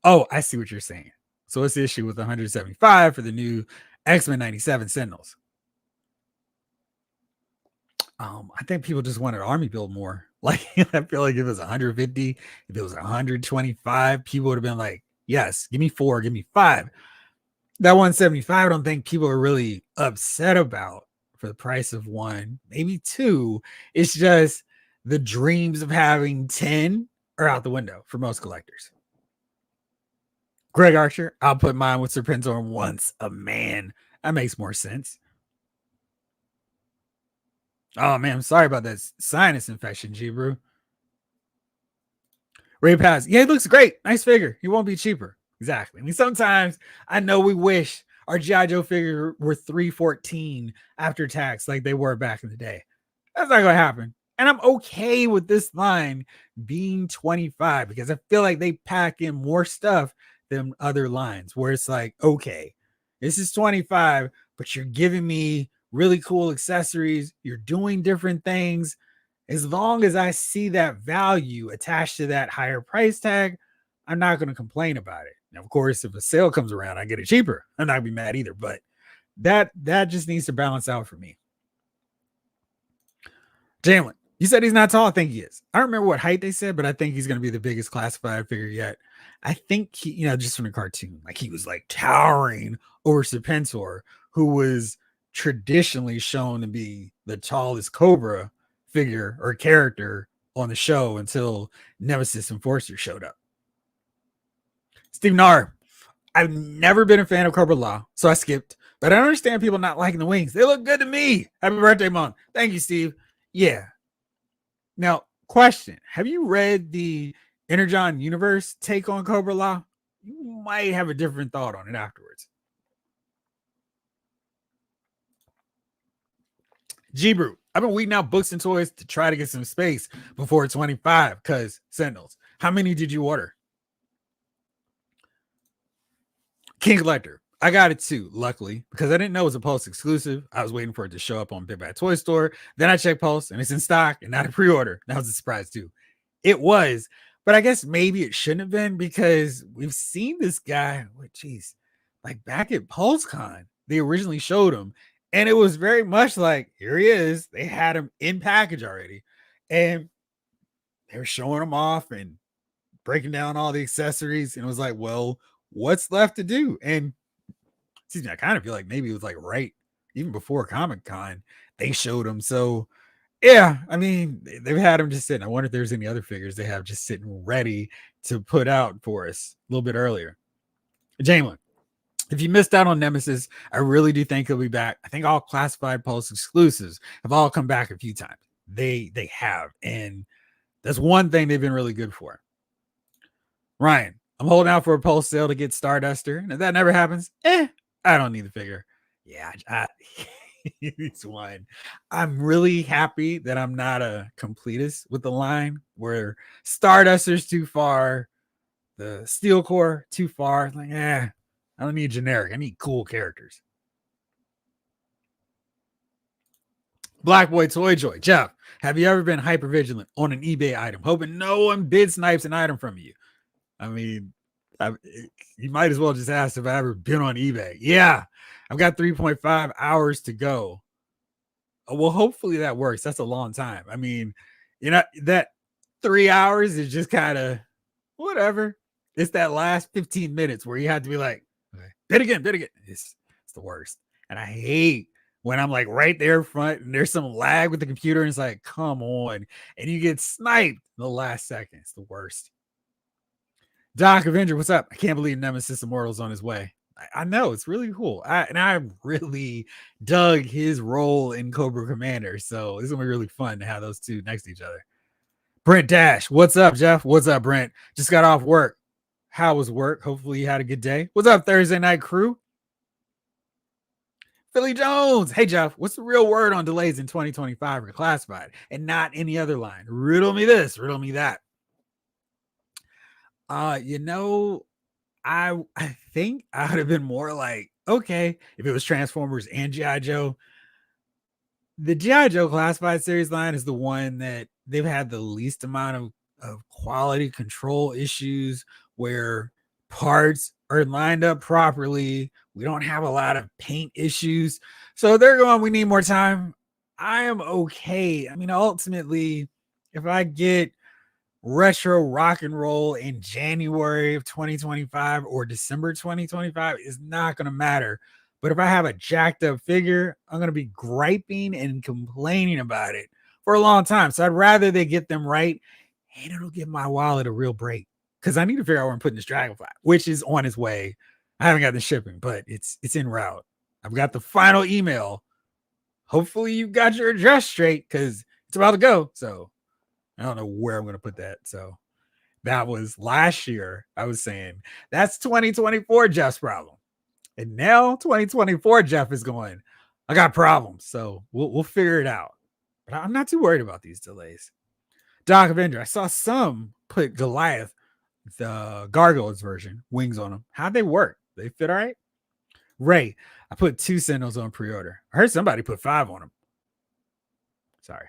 Oh, I see what you're saying. So what's the issue with 175 for the new X-Men 97 Sentinels? I think people just wanted army build more. Like, I feel like if it was 150, if it was 125, people would have been like, yes, give me 4, give me 5. That 175, I don't think people are really upset about for the price of 1, maybe 2. It's just the dreams of having 10 are out the window for most collectors. Greg Archer, I'll put mine with Serpentor once a man. That makes more sense. Oh man, I'm sorry about that sinus infection, G-Brew. Ray Pass. Yeah, it looks great. Nice figure. He won't be cheaper. Exactly. I mean, sometimes I know we wish our G.I. Joe figure were 314 after tax like they were back in the day. That's not gonna happen. And I'm okay with this line being 25 because I feel like they pack in more stuff than other lines where it's like, okay, this is 25, but you're giving me really cool accessories, you're doing different things. As long as I see that value attached to that higher price tag, I'm not going to complain about it. Now, of course, if a sale comes around, I get it cheaper. I'm not gonna be mad either, but that just needs to balance out for me. Jalen, you said he's not tall. I think he is. I don't remember what height they said, but I think he's going to be the biggest classified figure yet. I think he, just from the cartoon, like he was like towering over Serpentor, who was traditionally shown to be the tallest Cobra figure or character on the show until Nemesis Enforcer showed up. Steve Nahr, I've never been a fan of Cobra Law, so I skipped. But I understand people not liking the wings. They look good to me. Happy birthday, Mom. Thank you, Steve. Yeah. Now, question. Have you read the Energon Universe take on Cobra Law? You might have a different thought on it afterwards. G-Brew, I've been weeding out books and toys to try to get some space before 25 because Sentinels. How many did you order? King Collector. I got it too, luckily, because I didn't know it was a Pulse exclusive. I was waiting for it to show up on Big Bad Toy Store. Then I checked Pulse and it's in stock and not a pre-order. That was a surprise too. It was, but I guess maybe it shouldn't have been because we've seen this guy. Geez, like back at PulseCon, they originally showed him, and it was very much like, here he is. They had him in package already, and they were showing him off and breaking down all the accessories, and it was like, well, what's left to do? And excuse me, I kind of feel like maybe it was like right even before Comic-Con, they showed him. So yeah, I mean, they've had him just sitting. I wonder if there's any other figures they have just sitting ready to put out for us a little bit earlier. Jalen, if you missed out on Nemesis, I really do think he'll be back. I think all classified Pulse exclusives have all come back a few times. They have, and that's one thing they've been really good for. Ryan, I'm holding out for a Pulse sale to get Starduster, and if that never happens, I don't need the figure. Yeah, it's one. I'm really happy that I'm not a completist with the line where Starduster's too far, the Steel Core too far. Like, I don't need generic. I need cool characters. Black Boy Toy Joy. Jeff, have you ever been hyper vigilant on an eBay item, hoping no one bid snipes an item from you? I mean, you might as well just ask if I ever been on eBay. Yeah, I've got 3.5 hours to go. Well, hopefully that works. That's a long time. I mean, that 3 hours is just kind of whatever. It's that last 15 minutes where you have to be like, okay, bid again. It's the worst. And I hate when I'm like right there front and there's some lag with the computer and it's like, come on. And you get sniped the last second. It's the worst. Doc Avenger, what's up? I can't believe Nemesis Immortal's on his way. I know, it's really cool. I really dug his role in Cobra Commander. So this is gonna be really fun to have those two next to each other. Brent Dash, what's up, Jeff? What's up, Brent? Just got off work. How was work? Hopefully you had a good day. What's up, Thursday night crew? Philly Jones. Hey, Jeff, what's the real word on delays in 2025 for classified and not any other line? Riddle me this, riddle me that. I think I would have been more like, okay, if it was Transformers and G.I. Joe. The G.I. Joe classified series line is the one that they've had the least amount of quality control issues where parts are lined up properly. We don't have a lot of paint issues. So they're going, we need more time. I am okay. I mean, ultimately, if I get retro rock and roll in January of 2025 or December 2025 is not going to matter. But if I have a jacked up figure, I'm going to be griping and complaining about it for a long time. So I'd rather they get them right, and it'll give my wallet a real break because I need to figure out where I'm putting this Dragonfly, which is on its way. I haven't got the shipping, but it's en route. I've got the final email. Hopefully you got your address straight because it's about to go. So I don't know where I'm going to put that. So that was last year. I was saying that's 2024 Jeff's problem. And now 2024, Jeff is going, I got problems. So we'll figure it out. But I'm not too worried about these delays. Doc Avenger, I saw some put Goliath, the Gargoyles version, wings on them. How'd they work? They fit all right? Ray, I put 2 Sentinels on pre-order. I heard somebody put 5 on them. Sorry.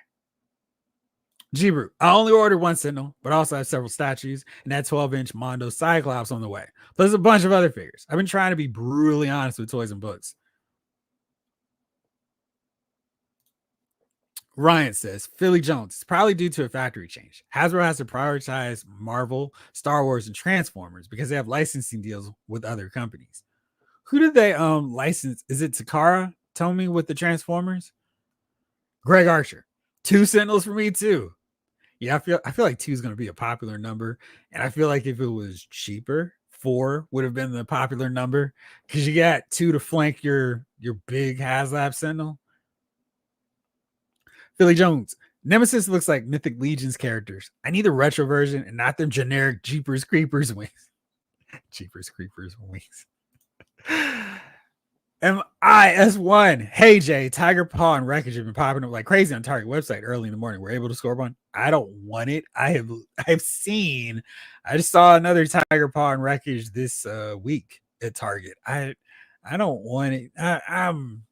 G-Brew, I only ordered 1 Sentinel, but I also have several statues and that 12-inch Mondo Cyclops on the way. Plus a bunch of other figures. I've been trying to be brutally honest with toys and books. Ryan says, Philly Jones, it's probably due to a factory change. Hasbro has to prioritize Marvel, Star Wars, and Transformers because they have licensing deals with other companies. Who did they license? Is it Takara Tomy with the Transformers? Greg Archer, 2 Sentinels for me too. Yeah, I feel like 2 is going to be a popular number, and I feel like if it was cheaper, 4 would have been the popular number because you got 2 to flank your big HasLab Sentinel. Philly Jones, Nemesis looks like Mythic Legion's characters. I need the retro version and not them generic Jeepers Creepers wings. Jeepers Creepers wings. MIS1. Hey Jay, Tiger Paw and Wreckage have been popping up like crazy on Target website early in the morning. We're able to score one. I don't want it. I just saw another Tiger Paw and Wreckage this week at Target. I don't want it. I'm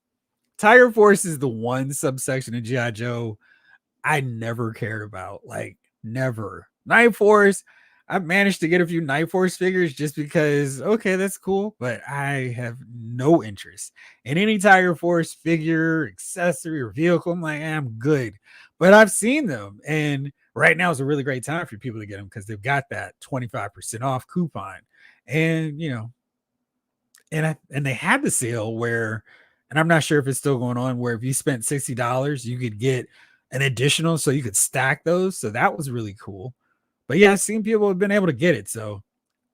Tiger Force is the one subsection of G.I. Joe I never cared about. Like, never. Night Force, I've managed to get a few Night Force figures just because, okay, that's cool, but I have no interest in any Tiger Force figure, accessory, or vehicle. I'm like, I'm good. But I've seen them, and right now is a really great time for people to get them because they've got that 25% off coupon. And, and they had the sale where, and I'm not sure if it's still going on, where if you spent $60, you could get an additional, so you could stack those. So that was really cool. But yeah, I've seen people have been able to get it. So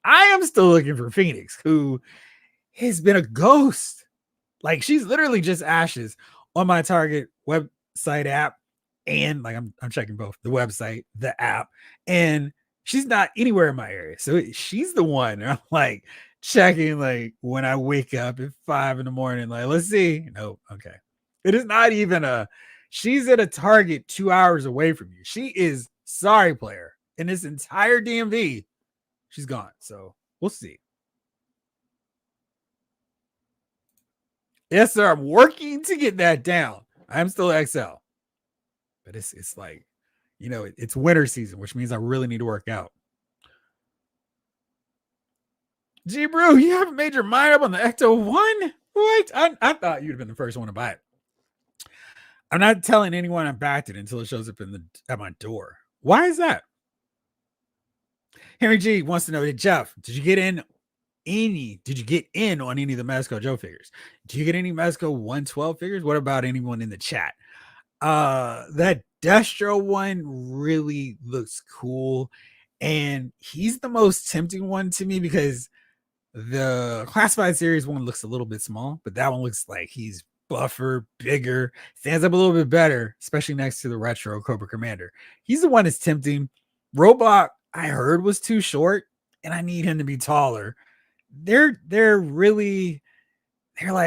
I am still looking for Phoenix, who has been a ghost. Like, she's literally just ashes on my Target website app. And like, I'm checking both the website, the app, and she's not anywhere in my area. So she's the one. I'm like checking, like when I wake up at 5 a.m, like, let's see. No, okay. It is not even she's at a Target 2 hours away from you. She is sorry player in this entire DMV. She's gone. So we'll see. Yes, sir. I'm working to get that down. I'm still XL. But it's like, it's winter season, which means I really need to work out. G Brew, you haven't made your mind up on the Ecto 1? What? I thought you'd have been the first one to buy it. I'm not telling anyone I backed it until it shows up at my door. Why is that? Henry G wants to know, Jeff, did you get in on any of the Mezco Joe figures? Do you get any Mezco 112 figures? What about anyone in the chat? That Destro one really looks cool, and he's the most tempting one to me because the classified series one looks a little bit small, but that one looks like he's buffer, bigger, stands up a little bit better, especially next to the retro Cobra Commander. He's the one that's tempting. Robot, I heard, was too short, and I need him to be taller. They're like,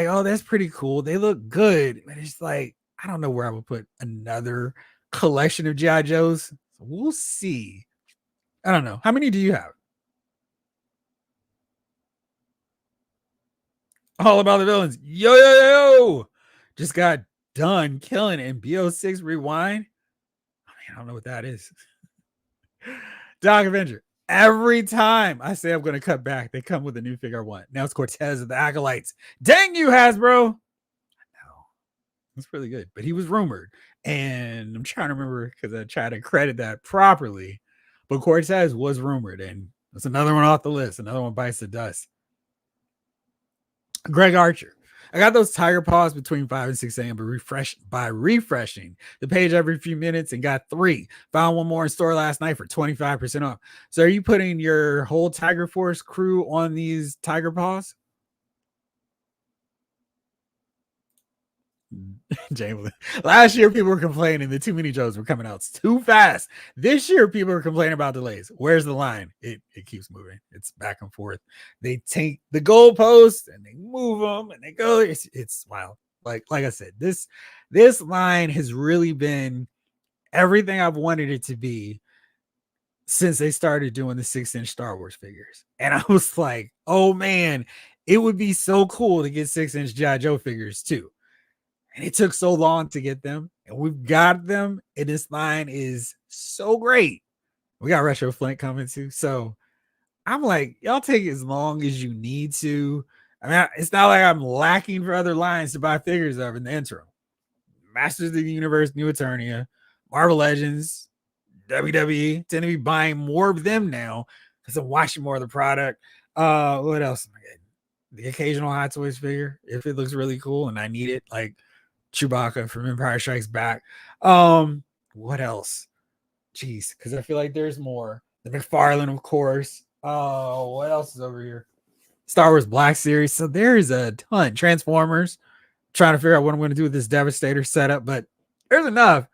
oh, that's pretty cool. They look good, but it's like, I don't know where I would put another collection of G.I. Joes. So we'll see. I don't know. How many do you have? All about the villains. Yo. Just got done killing it in BO6 Rewind. I don't know what that is. Doc Avenger. Every time I say I'm going to cut back, they come with a new figure I want. Now it's Cortez of the Acolytes. Dang you, Hasbro. That's really good. But he was rumored. And I'm trying to remember because I tried to credit that properly. But Cortez was rumored. And that's another one off the list. Another one bites the dust. Greg Archer. I got those tiger paws between 5 and 6 a.m. by refreshing the page every few minutes and got 3. Found one more in store last night for 25% off. So are you putting your whole Tiger Force crew on these tiger paws? James, last year people were complaining the too many Joes were coming out too fast. This year people are complaining about delays. Where's the line? It keeps moving. It's back and forth. They take the goalposts and they move them and they go. It's wild. Like I said, this line has really been everything I've wanted it to be since they started doing the 6-inch Star Wars figures. And I was like, oh man, it would be so cool to get 6-inch G.I. Joe figures too. And it took so long to get them, and we've got them. And this line is so great. We got Retro Flint coming too. So I'm like, y'all take as long as you need to. I mean, it's not like I'm lacking for other lines to buy figures of in the interim. Masters of the Universe, New Eternia, Marvel Legends, WWE, tend to be buying more of them now because I'm watching more of the product. What else am I getting? The occasional Hot Toys figure, if it looks really cool and I need it, like Chewbacca from Empire Strikes Back. What else? Jeez, because I feel like there's more. The McFarlane, of course. Oh, what else is over here? Star Wars Black Series. So there's a ton. Transformers. Trying to figure out what I'm going to do with this Devastator setup, but there's enough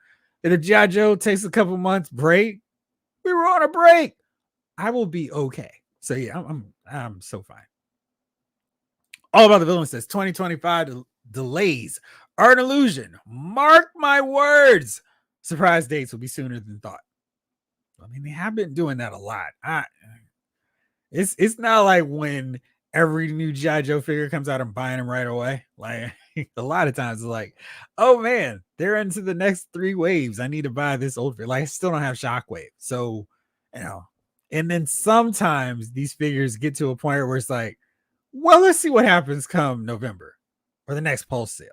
that if G.I. Joe takes a couple months break, we were on a break, I will be okay. So yeah, I'm so fine. All About the Villain says 2025 delays are an illusion. Mark my words. Surprise dates will be sooner than thought. I mean, they have been doing that a lot. It's not like when every new G.I. Joe figure comes out, I'm buying them right away. Like a lot of times it's like, oh man, they're into the next 3 waves. I need to buy this old figure. Like I still don't have Shockwave. So, and then sometimes these figures get to a point where it's like, well, let's see what happens come November or the next Pulse sale.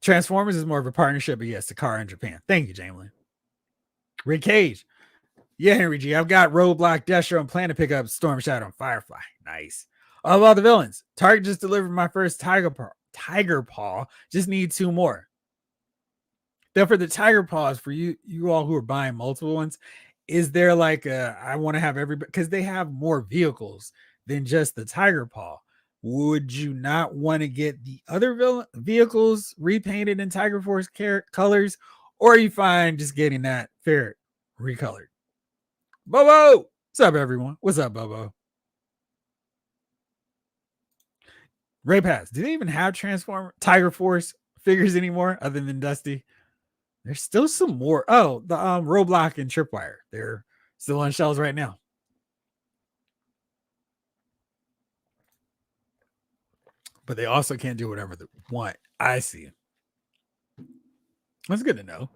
Transformers is more of a partnership, but yes, Takara in Japan. Thank you, Jamelin. Rick Cage. Yeah, Henry G. I've got Roadblock, Destro, and plan to pick up Storm Shadow and Firefly. Nice. All About the Villains. Target just delivered my first Tiger Paw. Just need 2 more. Then for the Tiger Paws, for you all who are buying multiple ones, is there like I want to have everybody, because they have more vehicles than just the Tiger Paw. Would you not want to get the other vehicles repainted in Tiger Force colors, or are you fine just getting that ferret recolored? Bobo, what's up, everyone? What's up, Bobo? Ray Pass, do they even have Transformer Tiger Force figures anymore other than Dusty? There's still some more. Oh, the Roblox and Tripwire. They're still on shelves right now. But they also can't do whatever they want. I see. That's good to know.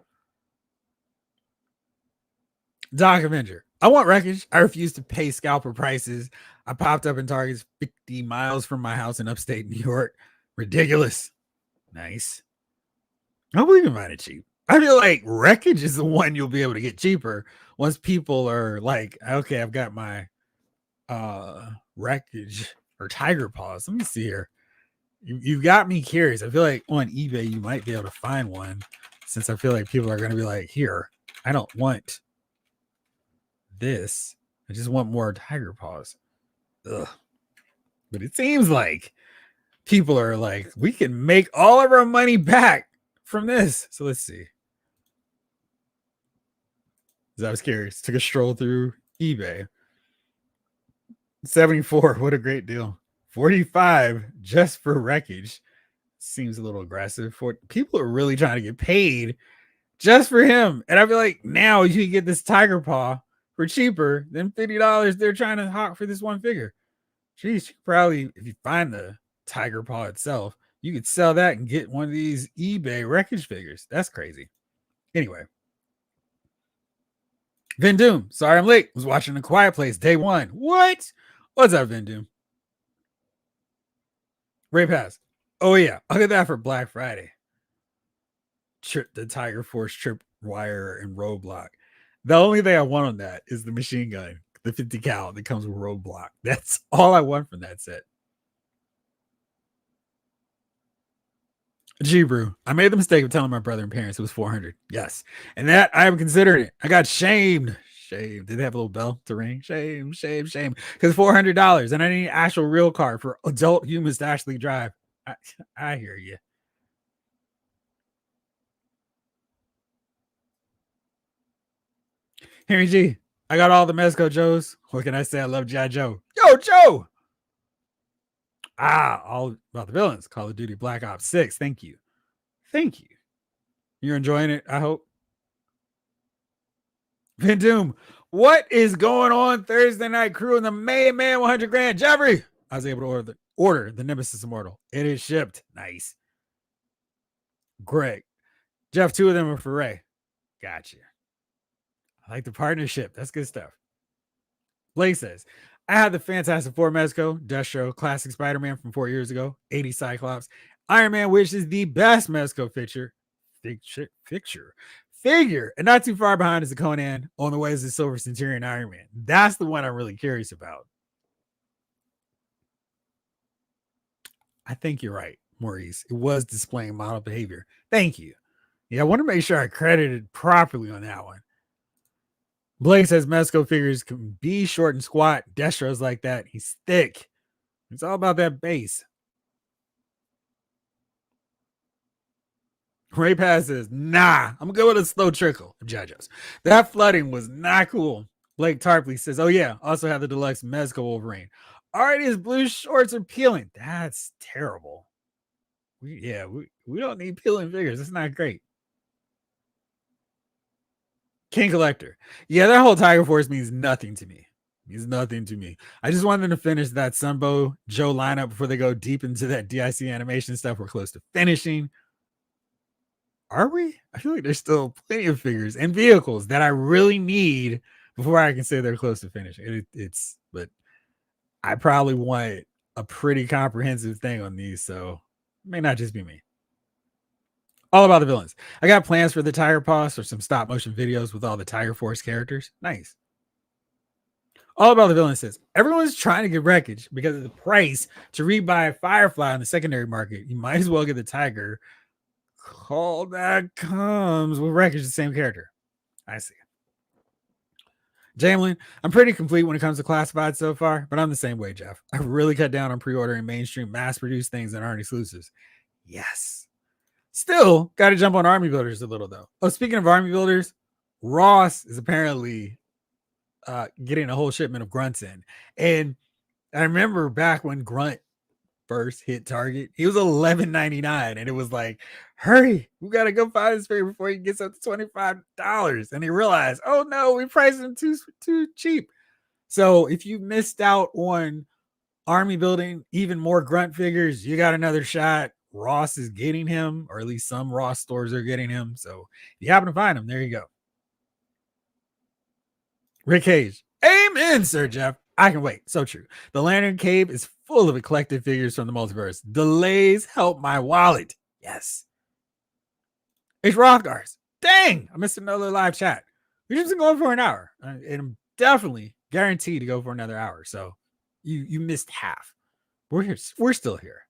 Doc Avenger. I want wreckage. I refuse to pay scalper prices. I popped up in Targets 50 miles from my house in upstate New York. Ridiculous. Nice. I believe you can find it cheap. I feel like wreckage is the one you'll be able to get cheaper once people are like, okay, I've got my wreckage or Tiger Paws. Let me see here. You've got me curious. I feel like on eBay you might be able to find one, since I feel like people are going to be like, here, I don't want this. I just want more Tiger Paws. Ugh. But it seems like people are like, we can make all of our money back from this. So let's see. I was curious. Took a stroll through eBay. 74. What a great deal. 45 just for wreckage. Seems a little aggressive. For people are really trying to get paid just for him. And I feel like now you can get this Tiger Paw for cheaper than $50 they're trying to hawk for this one figure. Jeez, you probably, if you find the Tiger Paw itself, you could sell that and get one of these eBay wreckage figures. That's crazy. Anyway. Vin Doom. Sorry I'm late. Was watching A Quiet Place day 1. What? What's up, Vin Doom? Ray Pass. Oh, yeah. I'll get that for Black Friday. The Tiger Force Trip Wire and Roadblock. The only thing I want on that is the machine gun, the 50 cal that comes with Roadblock. That's all I want from that set. G Brew. I made the mistake of telling my brother and parents it was 400. Yes. And that I am considering it. I got shamed Shame. Did they have a little bell to ring? Shame, shame, shame. Because $400 and I need an actual real car for adult humans to actually drive. I hear you. Henry G, I got all the Mezco Joes. What can I say? I love G.I. Joe. Yo, Joe. All about the villains. Call of Duty Black Ops 6. Thank you. Thank you. You're enjoying it, I hope. Vin Doom, what is going on Thursday Night Crew in the May Man 100 grand? Jeffrey, I was able to order the Nemesis Immortal. It is shipped. Nice. Greg, Jeff, 2 of them are for Ray. Gotcha. I like the partnership. That's good stuff. Blake says, I had the Fantastic Four Mezco, Destro, Classic Spider-Man from 4 years ago, 80 Cyclops, Iron Man, which is the best Mezco figure, and not too far behind is the Conan. On the way is the Silver Centurion Iron Man. That's the one I'm really curious about. I think you're right, Maurice. It was displaying model behavior. Thank you. Yeah, I want to make sure I credited properly on that one. Blake says Mezco figures can be short and squat. Destro's like that. He's thick. It's all about that base. Ray Pass says, nah, I'm good with a slow trickle of JoJo's. That flooding was not cool. Blake Tarpley says, oh yeah, also have the deluxe Mezco Wolverine. Already his blue shorts are peeling. That's terrible. We don't need peeling figures. It's not great. King Collector. Yeah, that whole Tiger Force means nothing to me. I just want them to finish that Sunbow Joe lineup before they go deep into that DIC animation stuff. We're close to finishing. Are we? I feel like there's still plenty of figures and vehicles that I really need before I can say they're close to finishing. But I probably want a pretty comprehensive thing on these, so it may not just be me. All about the villains. I got plans for the Tiger Paws or some stop motion videos with all the Tiger Force characters. Nice. All about the villain says everyone's trying to get wreckage because of the price to rebuy a Firefly on the secondary market. You might as well get the Tiger. Call that comes with wreckage, the same character. I see. Jamlin, I'm pretty complete when it comes to classified so far, but I'm the same way, Jeff. I really cut down on pre-ordering mainstream mass-produced things that aren't exclusives. Yes. Still, got to jump on army builders a little, though. Oh, speaking of army builders, Ross is apparently getting a whole shipment of grunts in. And I remember back when Grunt first hit Target, he was $11.99, and it was like, hurry, we got to go find this figure before he gets up to $25. And he realized, oh no, we priced him too cheap. So if you missed out on army building even more Grunt figures, you got another shot. Ross is getting him, or at least some Ross stores are getting him. So if you happen to find him, there you go. Rick Cage. Amen, Sir Jeff. I can wait. So true. The Lantern Cave is full of eclectic figures from the multiverse. Delays help my wallet. Yes. It's Rockars. Dang, I missed another live chat. We've just been going for an hour, and I'm definitely guaranteed to go for another hour. So you missed half. We're here. We're still here.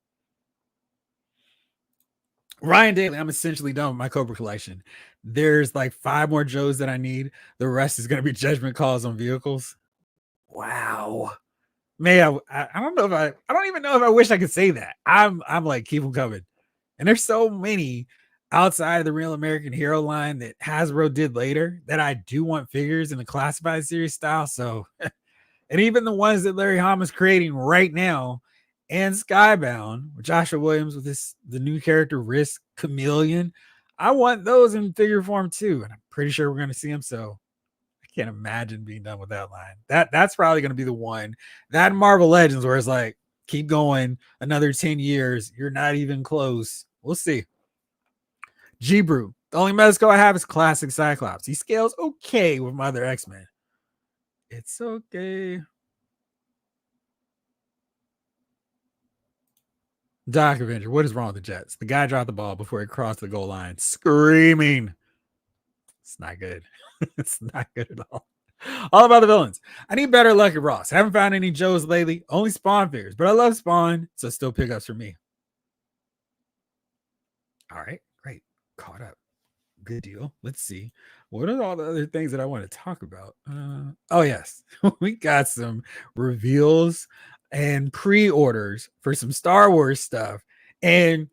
Ryan Daly, I'm essentially done with my Cobra collection. There's like 5 more Joes that I need. The rest is going to be judgment calls on vehicles. Wow. Man, I don't know if I don't even know if I wish I could say that. I'm like, keep them coming. And there's so many outside of the Real American Hero line that Hasbro did later that I do want figures in the classified series style. So, and even the ones that Larry Hama's creating right now, and Skybound with Joshua Williams with the new character Risk Chameleon. I want those in figure form too, and I'm pretty sure we're going to see them. So I can't imagine being done with that line. That's probably going to be the one. That Marvel Legends where it's like, keep going another 10 years. You're not even close. We'll see. G-Brew. The only Mezco I have is Classic Cyclops. He scales okay with my other X-Men. It's okay. Doc Avenger, what is wrong with the Jets? The guy dropped the ball before he crossed the goal line, screaming. It's not good. It's not good at all. All about the villains. I need better luck at Ross. Haven't found any Joes lately. Only Spawn figures, but I love Spawn, so still pickups for me. All right, great. Caught up. Good deal. Let's see. What are all the other things that I want to talk about? Oh, yes. We got some reveals and pre orders for some Star Wars stuff. And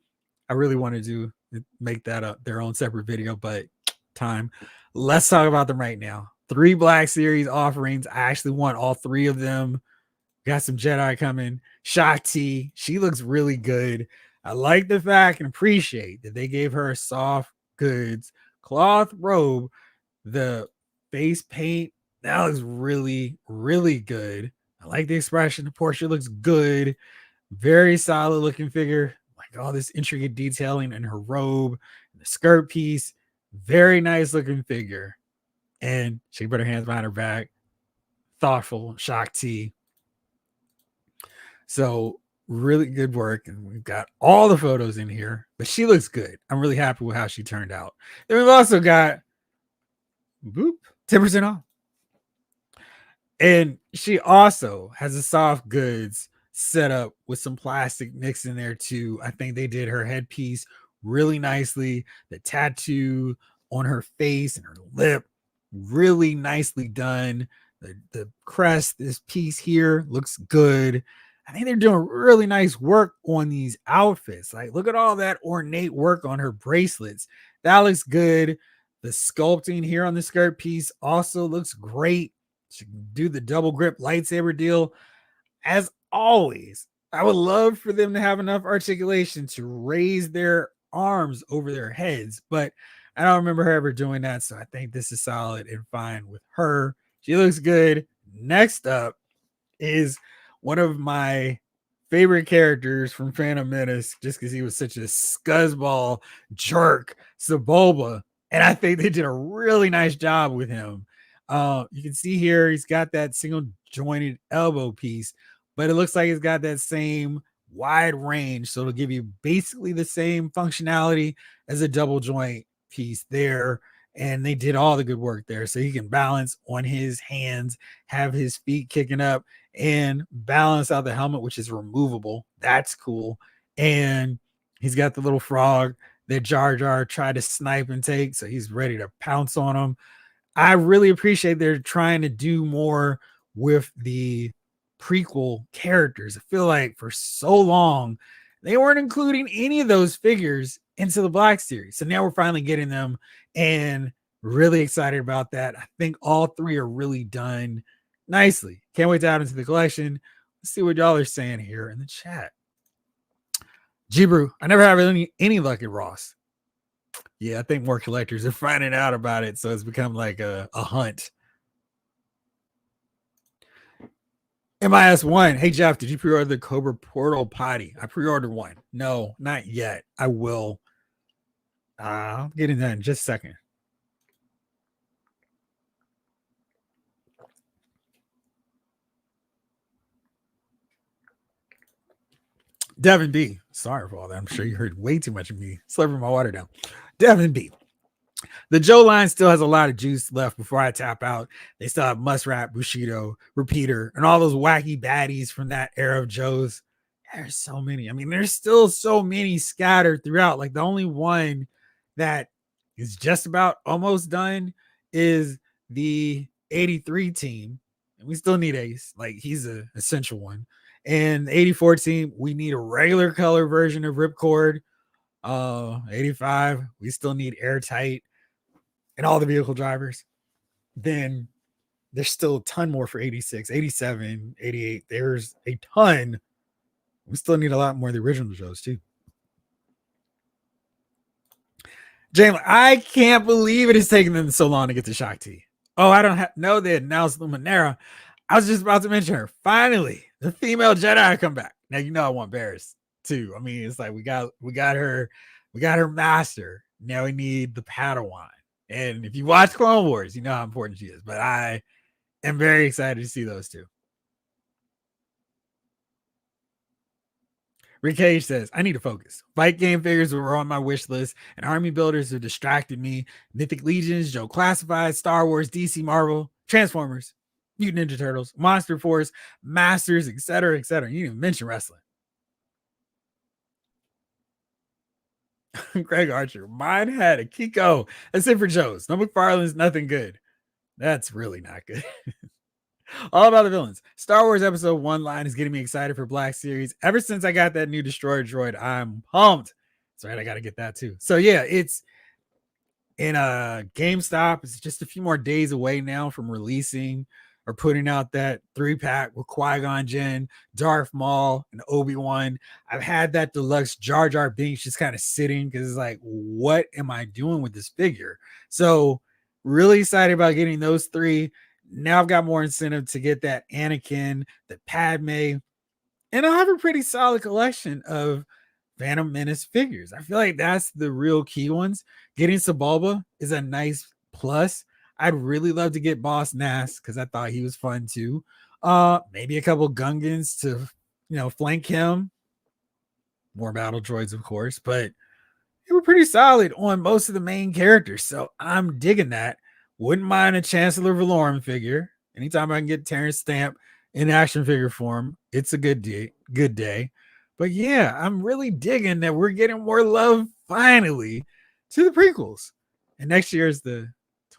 I really want to make that their own separate video, but time. Let's talk about them right now. 3 Black Series offerings. I actually want all 3 of them. Got some Jedi coming. Shakti, she looks really good. I like the fact and appreciate that they gave her a soft goods cloth robe. The face paint, that looks really, really good. I like the expression. The portrait looks good. Very solid looking figure. Like all this intricate detailing in her robe, the skirt piece. Very nice looking figure. And she put her hands behind her back. Thoughtful, Shakti. So really good work. And we've got all the photos in here, but she looks good. I'm really happy with how she turned out. Then we've also got 10% off. And she also has a soft goods set up with some plastic mixed in there too. I think they did her headpiece really nicely. The tattoo on her face and her lip, really nicely done. The crest, this piece here looks good. I think they're doing really nice work on these outfits. Like, look at all that ornate work on her bracelets. That looks good. The sculpting here on the skirt piece also looks great. She can do the double grip lightsaber deal. As always, I would love for them to have enough articulation to raise their arms over their heads, but I don't remember her ever doing that. So I think this is solid and fine with her. She looks good. Next up is one of my favorite characters from Phantom Menace, just because he was such a scuzzball jerk, Sebulba. And I think they did a really nice job with him. You can see here he's got that single jointed elbow piece, but it looks like it's got that same wide range. So it'll give you basically the same functionality as a double joint piece there. And they did all the good work there. So he can balance on his hands, have his feet kicking up, and balance out the helmet, which is removable. That's cool. And he's got the little frog that Jar Jar tried to snipe and take. So he's ready to pounce on him. I really appreciate they're trying to do more with the prequel characters. I feel like for so long, they weren't including any of those figures into the Black Series. So now we're finally getting them and really excited about that. I think all 3 are really done nicely. Can't wait to add into the collection. Let's see what y'all are saying here in the chat. Jibru, I never have any luck at Ross. Yeah, I think more collectors are finding out about it, so it's become like a hunt. MIS1, hey Jeff, did you pre-order the Cobra Portal Potty? I pre-ordered one. No, not yet. I will. I'll get into that in just a second. Devin B. Sorry for all that. I'm sure you heard way too much of me slurping my water down. Devin B. The Joe line still has a lot of juice left before I tap out. They still have Muskrat, Bushido, Repeater, and all those wacky baddies from that era of Joes. There's so many. I mean, there's still so many scattered throughout. Like the only one that is just about almost done is the 83 team. And we still need Ace. Like he's an essential one. And the 84 team, we need a regular color version of Ripcord. 85, we still need Airtight and all the vehicle drivers. Then there's still a ton more for 86, 87, 88. There's a ton. We still need a lot more of the original shows too. Jalen, I can't believe it is taking them so long to get to Shakti. Oh, I don't know they announced Luminara. I was just about to mention her. Finally, the female Jedi come back. Now you know I want Barris too. I mean, it's like we got her master. Now we need the Padawan. And if you watch Clone Wars, you know how important she is. But I am very excited to see those two. Rick Cage says, I need to focus. Fight game figures were on my wish list, and army builders have distracted me. Mythic Legions, Joe Classified, Star Wars, DC Marvel, Transformers, Mutant Ninja Turtles, Monster Force, Masters, etc., etc. You didn't even mention wrestling. Greg Archer. Mine had a Kiko. That's it for Joe's. No McFarlane's nothing good. That's really not good. All about the villains. Star Wars Episode 1 line is getting me excited for Black Series. Ever since I got that new Destroyer droid, I'm pumped. That's right, I got to get that too. So yeah, it's in GameStop. It's just a few more days away now from releasing or putting out that 3-pack with Qui-Gon Jinn, Darth Maul, and Obi-Wan. I've had that deluxe Jar Jar Binks just kind of sitting because it's like, what am I doing with this figure? So really excited about getting those 3. Now I've got more incentive to get that Anakin, the Padme, and I'll have a pretty solid collection of Phantom Menace figures. I feel like that's the real key ones. Getting Sebulba is a nice plus. I'd really love to get Boss Nass because I thought he was fun too. Maybe a couple Gungans to flank him. More battle droids, of course, but they were pretty solid on most of the main characters. So I'm digging that. Wouldn't mind a Chancellor Valorum figure. Anytime I can get Terrence Stamp in action figure form, it's a good day. But yeah, I'm really digging that we're getting more love finally to the prequels. And next year is the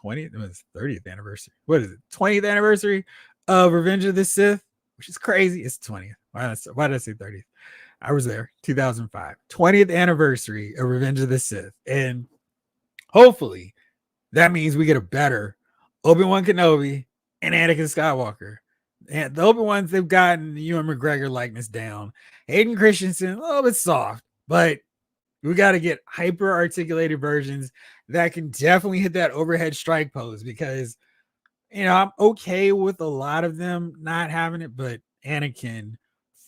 30th anniversary. What is it? 20th anniversary of Revenge of the Sith, which is crazy. It's 20th. Why did I say 30th? I was there, 2005. 20th anniversary of Revenge of the Sith. And hopefully that means we get a better Obi-Wan Kenobi and Anakin Skywalker. And the Obi-Wans, they've gotten the Ewan McGregor likeness down. Hayden Christensen, a little bit soft, but we got to get hyper articulated versions that can definitely hit that overhead strike pose because, I'm okay with a lot of them not having it, but Anakin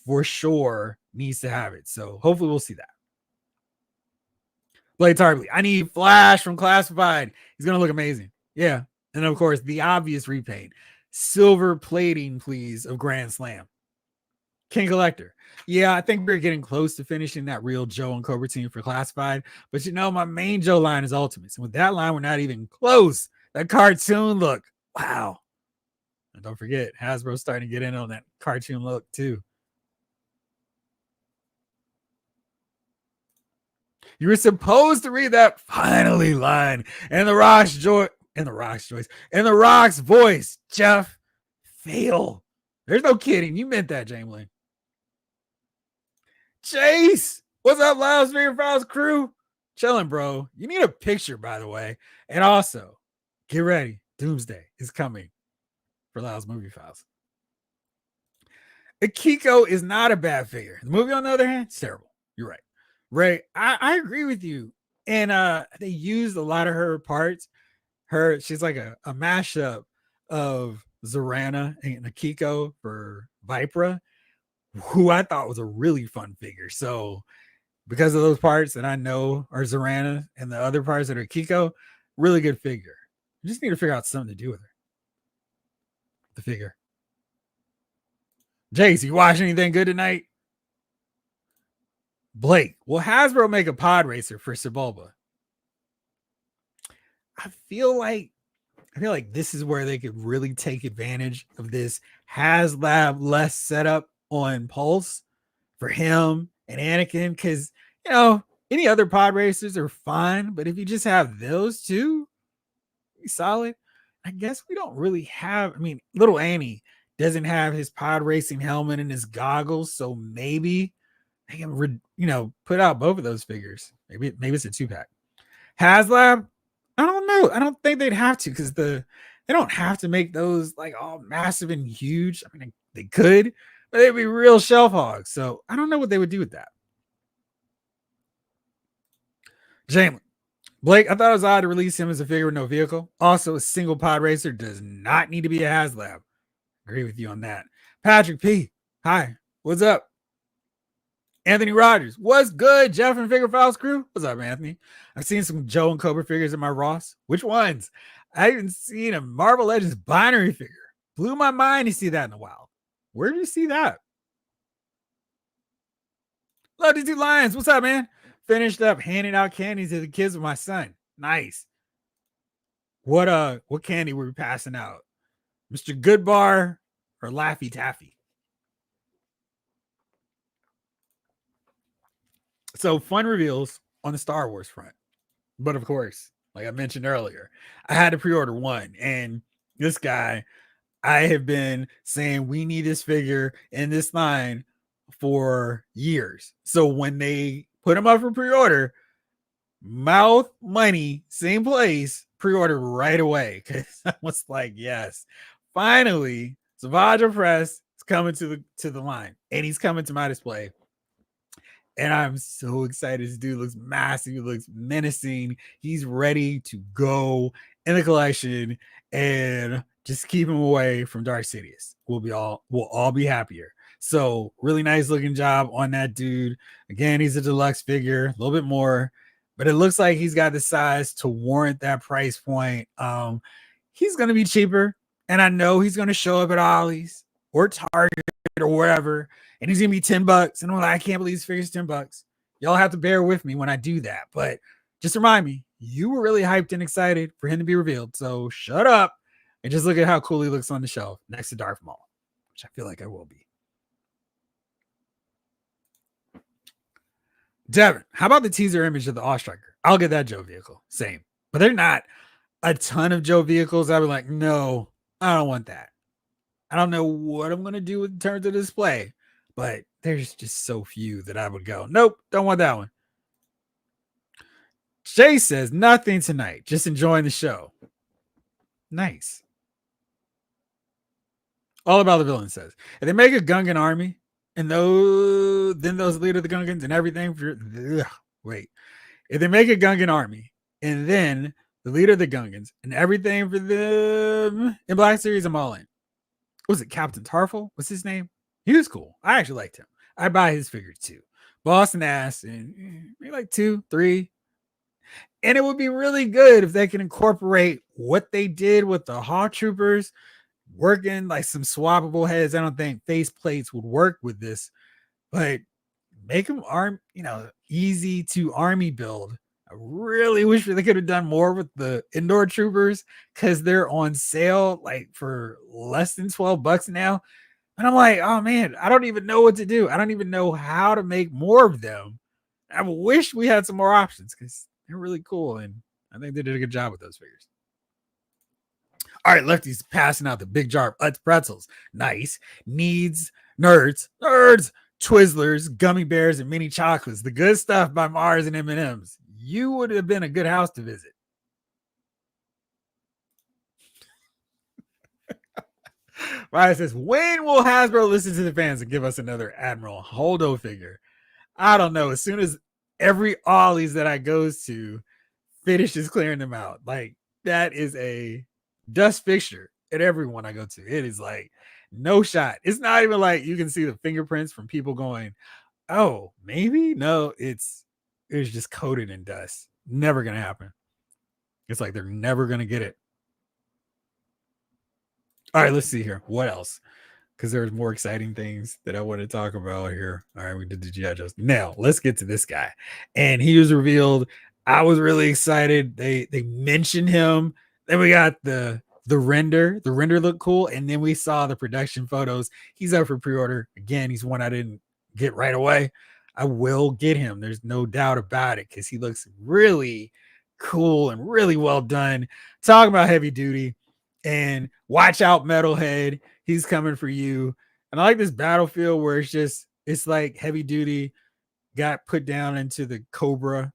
for sure needs to have it. So hopefully we'll see that. Blade Tarpley, I need Flash from Classified. He's going to look amazing. Yeah. And of course, the obvious repaint. Silver plating, please, of Grand Slam. King Collector. Yeah, I think we're getting close to finishing that real Joe and Cobra team for Classified. But my main Joe line is Ultimates. And with that line, we're not even close. That cartoon look. Wow. And don't forget, Hasbro's starting to get in on that cartoon look too. You were supposed to read that finally line. And the Rock's voice, Jeff. Fail. There's no kidding. You meant that, Jamelin. Chase, what's up, Loud's Figure Files crew? Chilling, bro. You need a picture, by the way. And also, get ready. Doomsday is coming for Loud's Movie Files. Akiko is not a bad figure. The movie, on the other hand, it's terrible. You're right. Ray, I agree with you. And they used a lot of her parts. She's like a mashup of Zorana and Akiko for Vipra, who I thought was a really fun figure. So because of those parts that I know are Zorana and the other parts that are Akiko, really good figure. You just need to figure out something to do with her. The figure. Jace, you watch anything good tonight? Blake, will Hasbro make a pod racer for Sebulba? I feel like this is where they could really take advantage of this HasLab less setup on Pulse for him and Anakin, because any other pod racers are fine, but if you just have those two, be solid. I guess we don't really have. Little Annie doesn't have his pod racing helmet and his goggles, so maybe they can put out both of those figures. Maybe it's a 2-pack. HasLab, I don't know. I don't think they'd have to because they don't have to make those like all massive and huge. They could, but they'd be real shelf hogs. So I don't know what they would do with that. Jamelin, Blake, I thought it was odd to release him as a figure with no vehicle. Also, a single pod racer does not need to be a HasLab. Agree with you on that. Patrick P, hi, what's up? Anthony Rogers, what's good? Jeff and Figure Files crew, what's up, Anthony? I've seen some Joe and Cobra figures in my Ross. Which ones? I haven't seen a Marvel Legends binary figure. Blew my mind to see that in the wild. Where did you see that? Love these two lions. What's up, man? Finished up handing out candy to the kids with my son. Nice. What candy were we passing out? Mr. Goodbar or Laffy Taffy? So fun reveals on the Star Wars front. But of course, like I mentioned earlier, I had to pre-order one, and this guy, I have been saying we need this figure in this line for years. So when they put him up for pre-order, mouth money, same place, pre-order right away. Cause I was like, yes, finally, Savage Press is coming to the line, and he's coming to my display. And I'm so excited. This dude looks massive. He looks menacing. He's ready to go in the collection, and just keep him away from Dark Sidious. We'll all be happier. So really nice looking job on that dude. Again, he's a deluxe figure, a little bit more, but it looks like he's got the size to warrant that price point. He's gonna be cheaper, and I know he's gonna show up at Ollie's or Target or wherever, and he's gonna be $10. And I'm like, I can't believe this figure's $10. Y'all have to bear with me when I do that. But just remind me, you were really hyped and excited for him to be revealed. So shut up and just look at how cool he looks on the shelf next to Darth Maul, which I feel like I will be. Devin, how about the teaser image of the All-Striker? I'll get that Joe vehicle. Same. But they're not a ton of Joe vehicles. I'd be like, no, I don't want that. I don't know what I'm going to do in terms of display, but there's just so few that I would go, nope, don't want that one. Jay says, nothing tonight, just enjoying the show. Nice. All About the Villain says, if they make a Gungan army, and then those leader the Gungans and everything for, wait, if they make a Gungan army, and then the leader of the Gungans and everything for them in Black Series, I'm all in. Was it Captain Tarful? What's his name? He was cool. I actually liked him. I buy his figures too. Boston ass, and maybe like 2, 3. And it would be really good if they can incorporate what they did with the Hawk Troopers, working like some swappable heads. I don't think face plates would work with this, but make them easy to army build. I really wish they could have done more with the indoor troopers, because they're on sale like for less than $12 now. And I'm like, oh man, I don't even know what to do. I don't even know how to make more of them. I wish we had some more options, because they're really cool, and I think they did a good job with those figures. All right, Lefty's passing out the big jar of Utz pretzels. Nice. Needs nerds, Twizzlers, gummy bears, and mini chocolates. The good stuff by Mars and M&M's. You would have been a good house to visit. Ryan says, when will Hasbro listen to the fans and give us another Admiral Holdo figure? I don't know. As soon as every Ollie's that I goes to finishes clearing them out, like that is a dust fixture at everyone I go to. It is like no shot. It's not even like you can see the fingerprints from people going, oh, maybe. No, it's just coated in dust. Never gonna happen. It's like they're never gonna get it. All right, let's see here. What else? Because there's more exciting things that I want to talk about here. All right, we did the G.I. Joes. Now let's get to this guy. And he was revealed. I was really excited. They mentioned him. Then we got the render. The render looked cool. And then we saw the production photos. He's up for pre-order. Again, he's one I didn't get right away. I will get him. There's no doubt about it, because he looks really cool and really well done. Talking about heavy duty. And watch out, Metalhead. He's coming for you. And I like this battlefield where it's like heavy duty got put down into the Cobra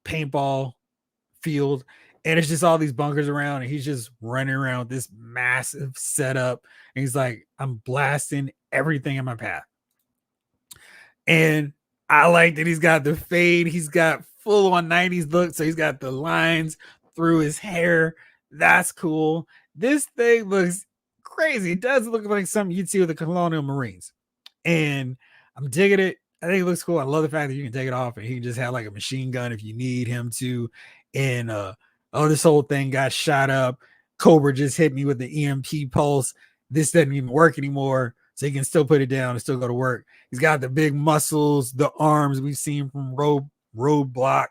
paintball field. And it's just all these bunkers around. And he's just running around with this massive setup. And he's like, I'm blasting everything in my path. And I like that he's got the fade. He's got full on 90s look. So he's got the lines through his hair. That's cool. This thing looks crazy. It does look like something you'd see with the Colonial Marines. And I'm digging it. I think it looks cool. I love the fact that you can take it off and he can just have like a machine gun if you need him to. And this whole thing got shot up. Cobra just hit me with the EMP pulse. This doesn't even work anymore. So he can still put it down and still go to work. He's got the big muscles, the arms we've seen from Roadblock,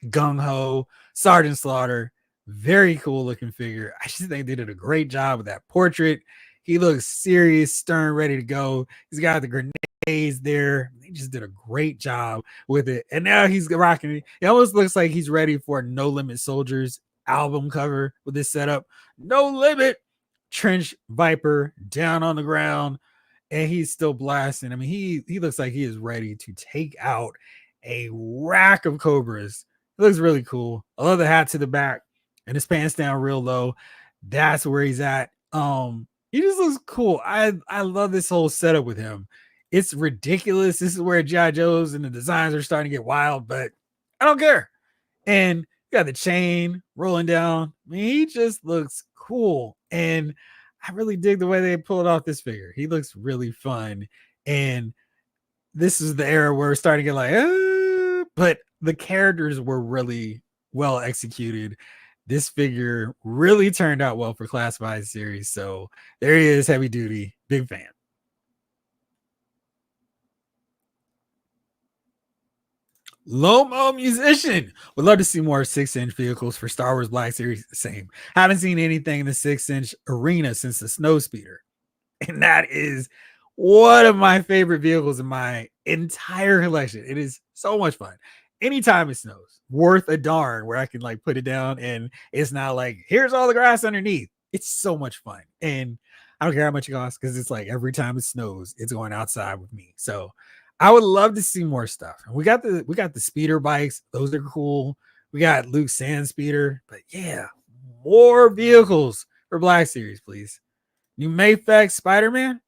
Gung Ho, Sergeant Slaughter. Very cool looking figure. I just think they did a great job with that portrait. He looks serious, stern, ready to go. He's got the grenades there. They just did a great job with it. And now he's rocking it. It almost looks like he's ready for a No Limit Soldiers album cover with this setup. No Limit, trench viper down on the ground, and he's still blasting. I mean, he looks like he is ready to take out a rack of Cobras. It looks really cool. I love the hat to the back and his pants down real low. That's where he's at. He just looks cool. I love this whole setup with him. It's ridiculous. This is where G.I. Joe's and the designs are starting to get wild, but I don't care. And you got the chain rolling down. I mean, he just looks cool. And I really dig the way they pulled off this figure. He looks really fun. And this is the era where we're starting to get like, but the characters were really well executed. This figure really turned out well for Classified series. So there he is, Heavy Duty, big fan. Lomo Musician would love to see more 6-inch vehicles for Star Wars Black Series. Same. Haven't seen anything in the 6-inch arena since the Snow Speeder. And that is one of my favorite vehicles in my entire collection. It is so much fun. Anytime it snows, worth a darn where I can like put it down and it's not like, here's all the grass underneath. It's so much fun. And I don't care how much it costs because it's like every time it snows, it's going outside with me. So I would love to see more stuff. We got the speeder bikes. Those are cool. We got Luke Sand Speeder. But yeah, more vehicles for Black Series, please. New Mayflex Spider-Man.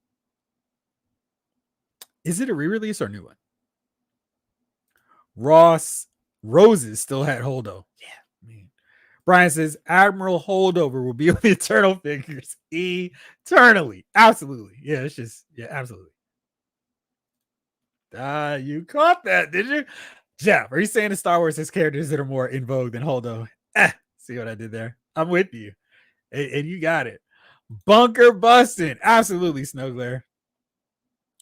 Is it a re-release or a new one? Roses still had Holdo. Yeah, man. Brian says Admiral Holdover will be on the Eternal figures eternally. Absolutely. Yeah, it's just, yeah, absolutely. You caught that, did you? Jeff, are you saying the Star Wars has characters that are more in vogue than Holdo? See what I did there? I'm with you. And you got it. Bunker busting. Absolutely, Snowglare.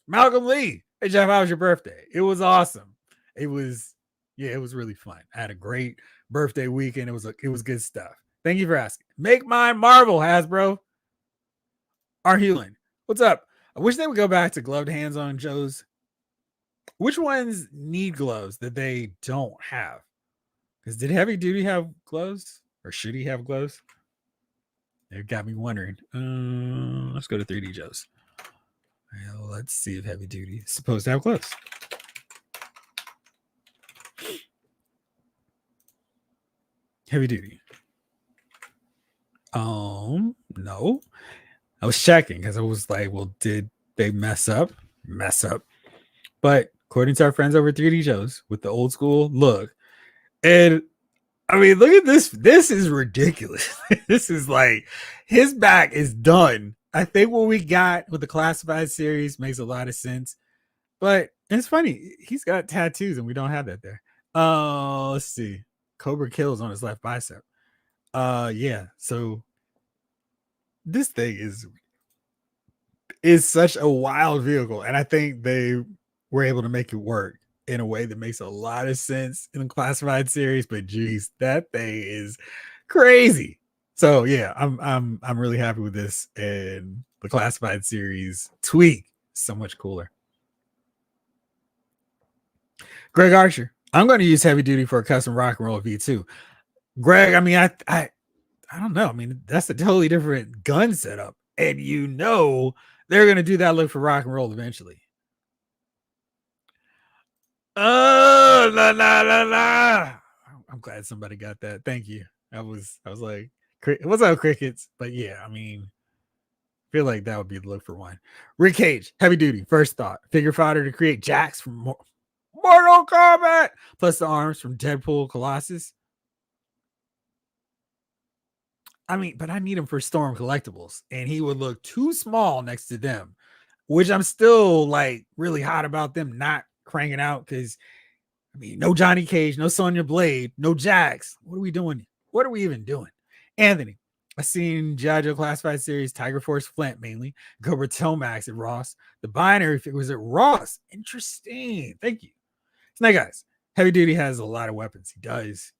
Malcolm Lee. Hey, Jeff, how was your birthday? It was awesome. It was really fun. I had a great birthday weekend. It was good stuff. Thank you for asking. Make mine Marvel, Hasbro. Arhulin. What's up? I wish they would go back to gloved hands on Joe's. Which ones need gloves that they don't have? Because did Heavy Duty have gloves? Or should he have gloves? It got me wondering. Let's go to 3D Joe's. Well, let's see if Heavy Duty is supposed to have gloves. Heavy Duty. No. I was checking because I was like, well, did they mess up? But according to our friends over 3D Joe's with the old school look, and I mean, look at this. This is ridiculous. This is like his back is done. I think what we got with the Classified series makes a lot of sense. But it's funny. He's got tattoos and we don't have that there. Let's see. Cobra kills on his left bicep. Yeah. So this thing is such a wild vehicle. And I think they were able to make it work in a way that makes a lot of sense in the Classified series. But geez, that thing is crazy. So yeah, I'm really happy with this, and the Classified series tweak so much cooler. Greg Archer, I'm going to use Heavy Duty for a custom rock and roll V2. Greg, I mean, I don't know. I mean, that's a totally different gun setup, and you know they're going to do that look for rock and roll eventually. Oh, la. I'm glad somebody got that. Thank you. I was like, what's up, crickets? But yeah, I mean, I feel like that would be the look for one. Rick Cage, Heavy Duty. First thought, figure fodder to create Jax from Mortal Kombat, plus the arms from Deadpool Colossus. I mean, but I need him for Storm Collectibles, and he would look too small next to them, which I'm still like really hot about them not cranking out because, I mean, no Johnny Cage, no Sonya Blade, no Jax. What are we doing? What are we even doing? Anthony, I've seen G.I. Joe Classified series, Tiger Force Flint mainly, Cobra Tomax at Ross. The binary was at Ross. Interesting. Thank you. Snake Eyes. Heavy Duty has a lot of weapons. He does.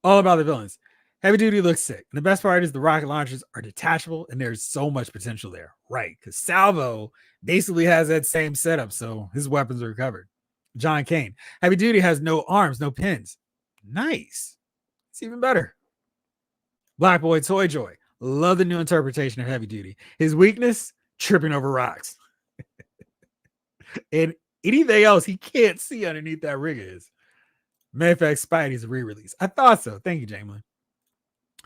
All about the villains. Heavy Duty looks sick. And the best part is the rocket launchers are detachable and there's so much potential there. Right. Because Salvo basically has that same setup. So his weapons are covered. John Kane. Heavy Duty has no arms, no pins. Nice. It's even better. Black Boy Toy Joy. Love the new interpretation of Heavy Duty. His weakness, tripping over rocks. And anything else he can't see underneath that rig is. Matter of fact, Spidey's a re-release. I thought so. Thank you, Jamelin.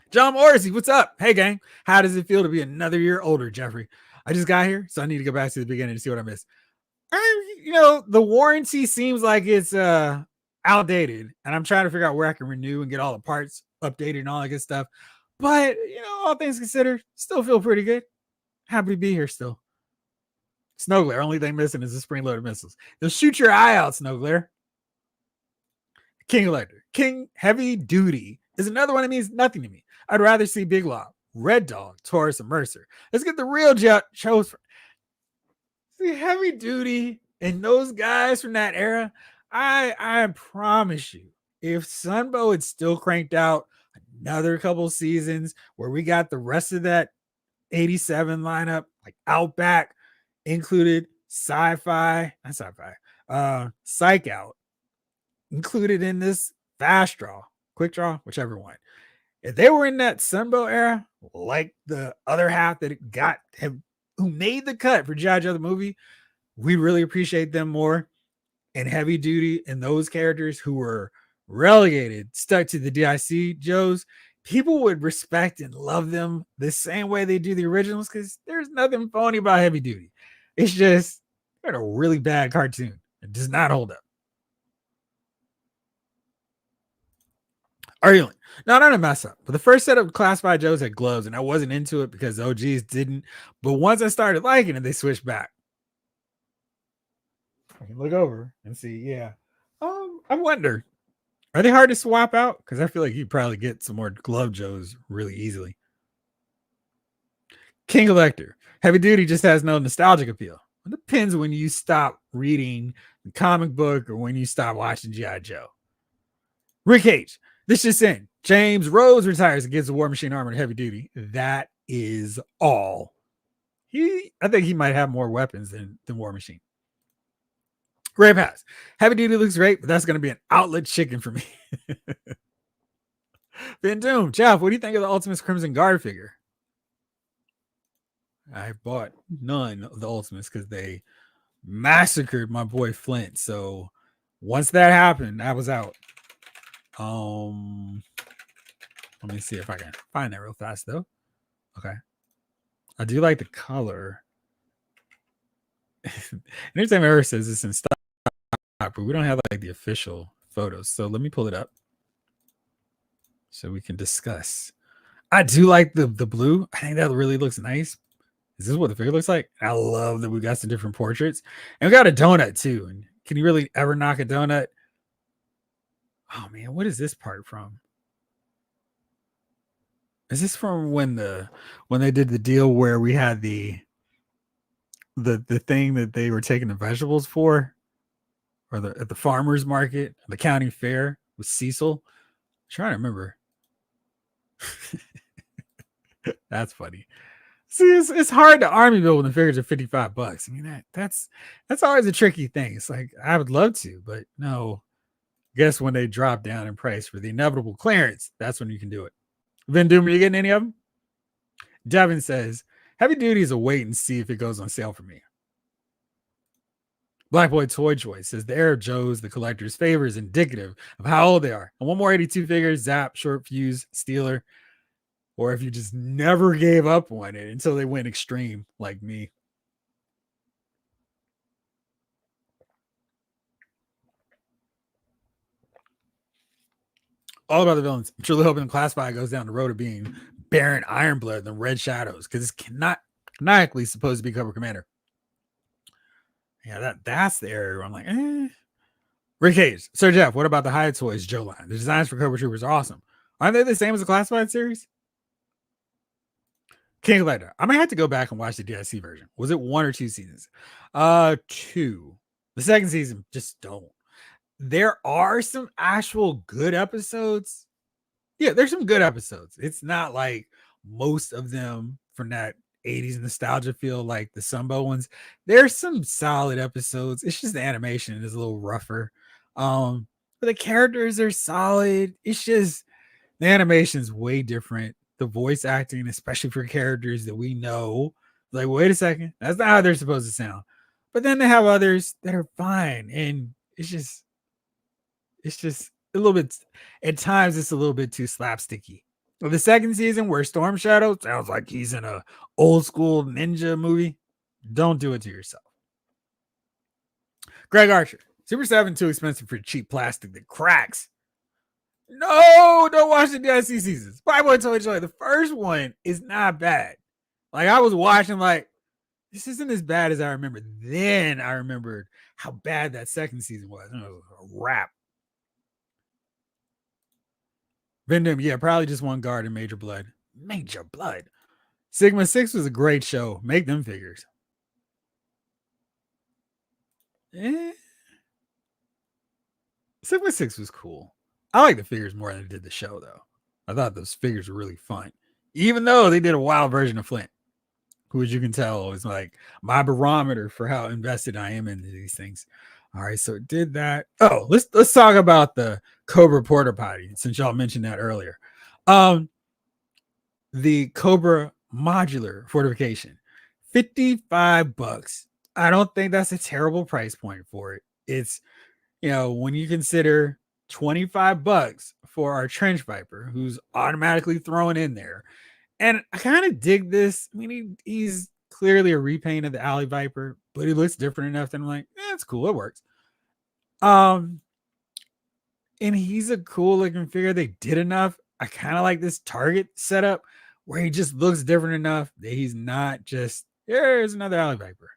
John Morrissey, what's up? Hey, gang. How does it feel to be another year older, Jeffrey? I just got here, so I need to go back to the beginning to see what I missed. The warranty seems like it's outdated, and I'm trying to figure out where I can renew and get all the parts updated and all that good stuff. But all things considered, still feel pretty good. Happy to be here still. Snowglare, only thing missing is the spring-loaded missiles. They'll shoot your eye out, Snowglare. King Elector. King Heavy Duty is another one that means nothing to me. I'd rather see Big Lob, Red Dog, Taurus, and Mercer. Let's get the real shows. See, Heavy Duty and those guys from that era, I promise you, if Sunbow had still cranked out another couple seasons where we got the rest of that 87 lineup, like Outback included, Psych Out included in this fast draw, quick draw, whichever one. If they were in that Sunbow era, like the other half that who made the cut for G.I. Joe the movie, we really appreciate them more. And Heavy Duty and those characters who were relegated, stuck to the DIC Joes, people would respect and love them the same way they do the originals, because there's nothing phony about Heavy Duty. It's just they're a really bad cartoon. It does not hold up. Arguing. No, not a mess up. But the first set of classified Joes had gloves, and I wasn't into it because OGs didn't. But once I started liking it, they switched back. I can look over and see. Yeah. I wonder, are they hard to swap out? Because I feel like you probably get some more glove Joes really easily. King Elector. Heavy Duty just has no nostalgic appeal. It depends when you stop reading the comic book or when you stop watching G.I. Joe. Rick H. This just in. James Rhodes retires and gives the War Machine armor to Heavy Duty. That is all. I think he might have more weapons than War Machine. Ray Pass. Heavy Duty looks great, but that's going to be an outlet chicken for me. Ben Doom. Jeff, what do you think of the Ultimates Crimson Guard figure? I bought none of the Ultimates because they massacred my boy Flint. So once that happened, I was out. Let me see if I can find that real fast though. Okay. I do like the color. Anytime ever says it's in stock, but we don't have like the official photos. So let me pull it up so we can discuss. I do like the blue. I think that really looks nice. Is this what the figure looks like? I love that we got some different portraits. And we got a donut too. And can you really ever knock a donut? Oh man, what is this part from? Is this from when they did the deal where we had the thing that they were taking the vegetables for, or at the farmers market, the county fair with Cecil? I'm trying to remember. That's funny. See, it's hard to army build when the figures are $55. I mean, that's always a tricky thing. It's like I would love to, but no. Guess when they drop down in price for the inevitable clearance, that's when you can do it. Vin Doom, are you getting any of them? Devin says, Heavy Duty is a wait and see if it goes on sale for me. Black Boy Toy Choice says the era of Joe's, the collector's favor, is indicative of how old they are. And one more 82 figures, Zap, Short Fuse, Steeler, or if you just never gave up on it until they went extreme like me. All about the villains. I'm truly hoping Classified goes down the road of being Baron Ironblood and the Red Shadows, because it's canonically supposed to be Cobra Commander. Yeah, that's the area where I'm like, Rick Hayes. Sir Jeff, what about the High Toys Joe line? The designs for Cobra Troopers are awesome. Aren't they the same as the Classified series? King Elector. I might have to go back and watch the DIC version. Was it 1 or 2 seasons? 2. The second season, just don't. There are some actual good episodes. Yeah, there's some good episodes. It's not like most of them from that 80s nostalgia feel like the Sunbow ones. There's some solid episodes. It's just the animation is a little rougher. But the characters are solid. It's just the animation is way different. The voice acting, especially for characters that we know, like, wait a second, that's not how they're supposed to sound. But then they have others that are fine. And it's just a little bit, at times, it's a little bit too slapsticky. The second season, where Storm Shadow sounds like he's in a old school ninja movie, don't do it to yourself. Greg Archer, Super 7 too expensive for cheap plastic that cracks. No, don't watch the DLC seasons. Bible Toy Joy, the first one is not bad. Like, I was watching, like, this isn't as bad as I remember. Then I remembered how bad that second season was. It was a wrap. Vendom, yeah, probably just one guard in Major Blood. Major Blood. Sigma 6 was a great show. Make them figures. Sigma 6 was cool. I like the figures more than I did the show, though. I thought those figures were really fun. Even though they did a wild version of Flint, who, as you can tell, is like my barometer for how invested I am into these things. All right, so it did that. Oh, let's talk about the Cobra porta potty, since y'all mentioned that earlier. The Cobra modular fortification, $55. I don't think that's a terrible price point for it. It's, when you consider $25 for our trench viper, who's automatically thrown in there. And I kind of dig this. I mean, he's clearly a repaint of the Alley Viper, but he looks different enough that I'm like, it's cool. It works. And he's a cool looking figure. They did enough. I kind of like this target setup where he just looks different enough that he's not just, here's another Alley Viper.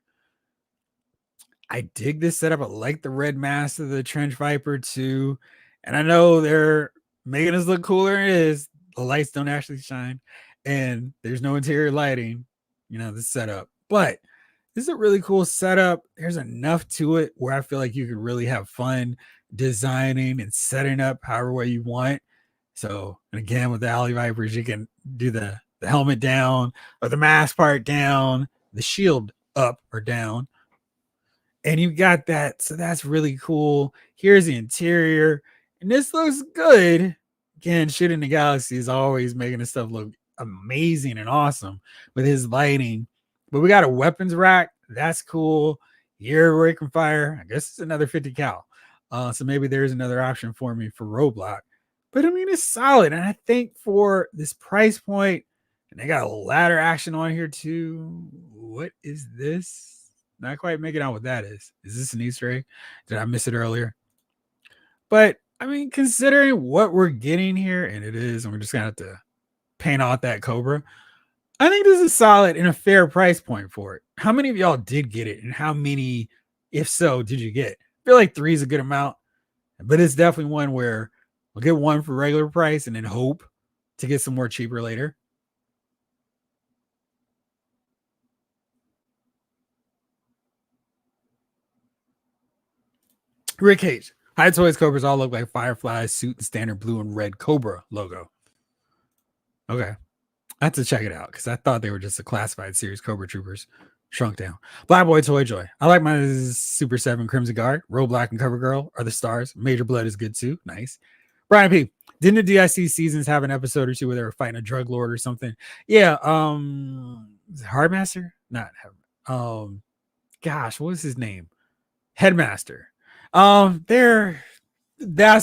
I dig this setup. I like the red mask of the Trench Viper too. And I know they're making us look cooler than it is. The lights don't actually shine. And there's no interior lighting, the setup. But this is a really cool setup. There's enough to it where I feel like you could really have fun designing and setting up however way you want. So, and again, with the Alley Vipers, you can do the helmet down or the mask part down, the shield up or down. And you got that. So that's really cool. Here's the interior. And this looks good. Again, Shooting the Galaxy is always making this stuff look amazing and awesome with his lighting. But we got a weapons rack. That's cool. Here where it can fire. I guess it's another 50 cal. So maybe there's another option for me for roadblock. But I mean, it's solid. And I think for this price point, and they got a ladder action on here too. What is this? Not quite making out what that is. Is this an Easter egg? Did I miss it earlier? But I mean, considering what we're getting here, and it is, and we're just gonna have to paint out that Cobra. I think this is solid and a fair price point for it. How many of y'all did get it, and how many, if so, did you get? I feel like 3 is a good amount, but it's definitely one where we'll get one for regular price and then hope to get some more cheaper later. Rick H. High Toys Cobras all look like Firefly's suit and standard blue and red Cobra logo. Okay. I have to check it out because I thought they were just a classified series Cobra Troopers shrunk down. Black Boy Toy Joy. I like my Super 7 Crimson Guard. Roll Black and Cover Girl are the stars. Major Blood is good too. Nice. Brian P. Didn't the DIC seasons have an episode or two where they were fighting a drug lord or something? Yeah. Hardmaster? Not gosh, what was his name? Headmaster. That's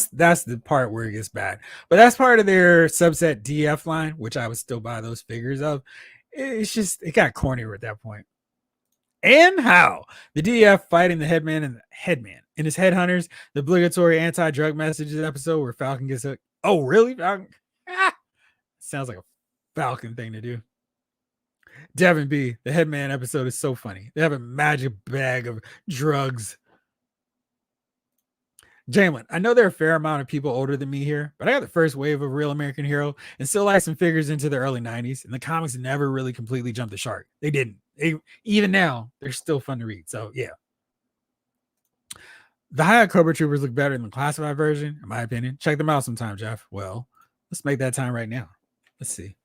the part where it gets bad, but that's part of their subset DF line, which I would still buy those figures of. It's just, it got cornier at that point. And how the DF fighting the headman and his headhunters, the obligatory anti-drug messages episode where Falcon gets hooked. Oh, really? Falcon? Sounds like a Falcon thing to do. Devin B, the headman episode is so funny. They have a magic bag of drugs. Jalen, I know there are a fair amount of people older than me here, but I got the first wave of Real American Hero and still like some figures into the early 90s. And the comics never really completely jumped the shark. They didn't. Even now, they're still fun to read. So, yeah. The High Cobra Troopers look better than the classified version, in my opinion. Check them out sometime, Jeff. Well, let's make that time right now. Let's see.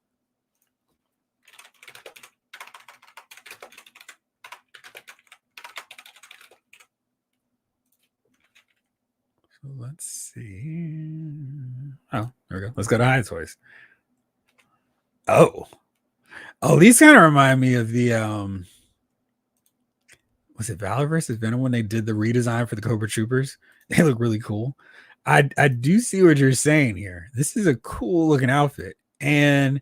let's see. Oh, there we go. Let's go to High Toys. Oh, these kind of remind me of the was it Valor versus Venom when they did the redesign for the Cobra Troopers? They look really cool. I do see what you're saying here. This is a cool looking outfit, and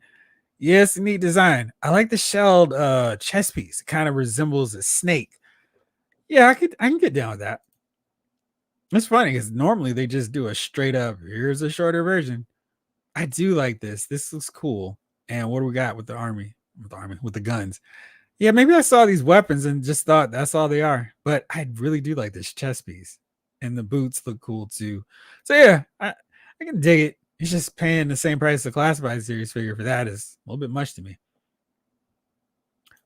yes, neat design. I like the shelled chest piece. It kind of resembles a snake. Yeah, I can get down with that. It's funny because normally they just do a straight up. Here's a shorter version. I do like this. This looks cool. And what do we got with the army? With the guns. Yeah, maybe I saw these weapons and just thought that's all they are. But I really do like this chest piece. And the boots look cool too. So yeah, I can dig it. It's just paying the same price the classified series figure for that is a little bit much to me.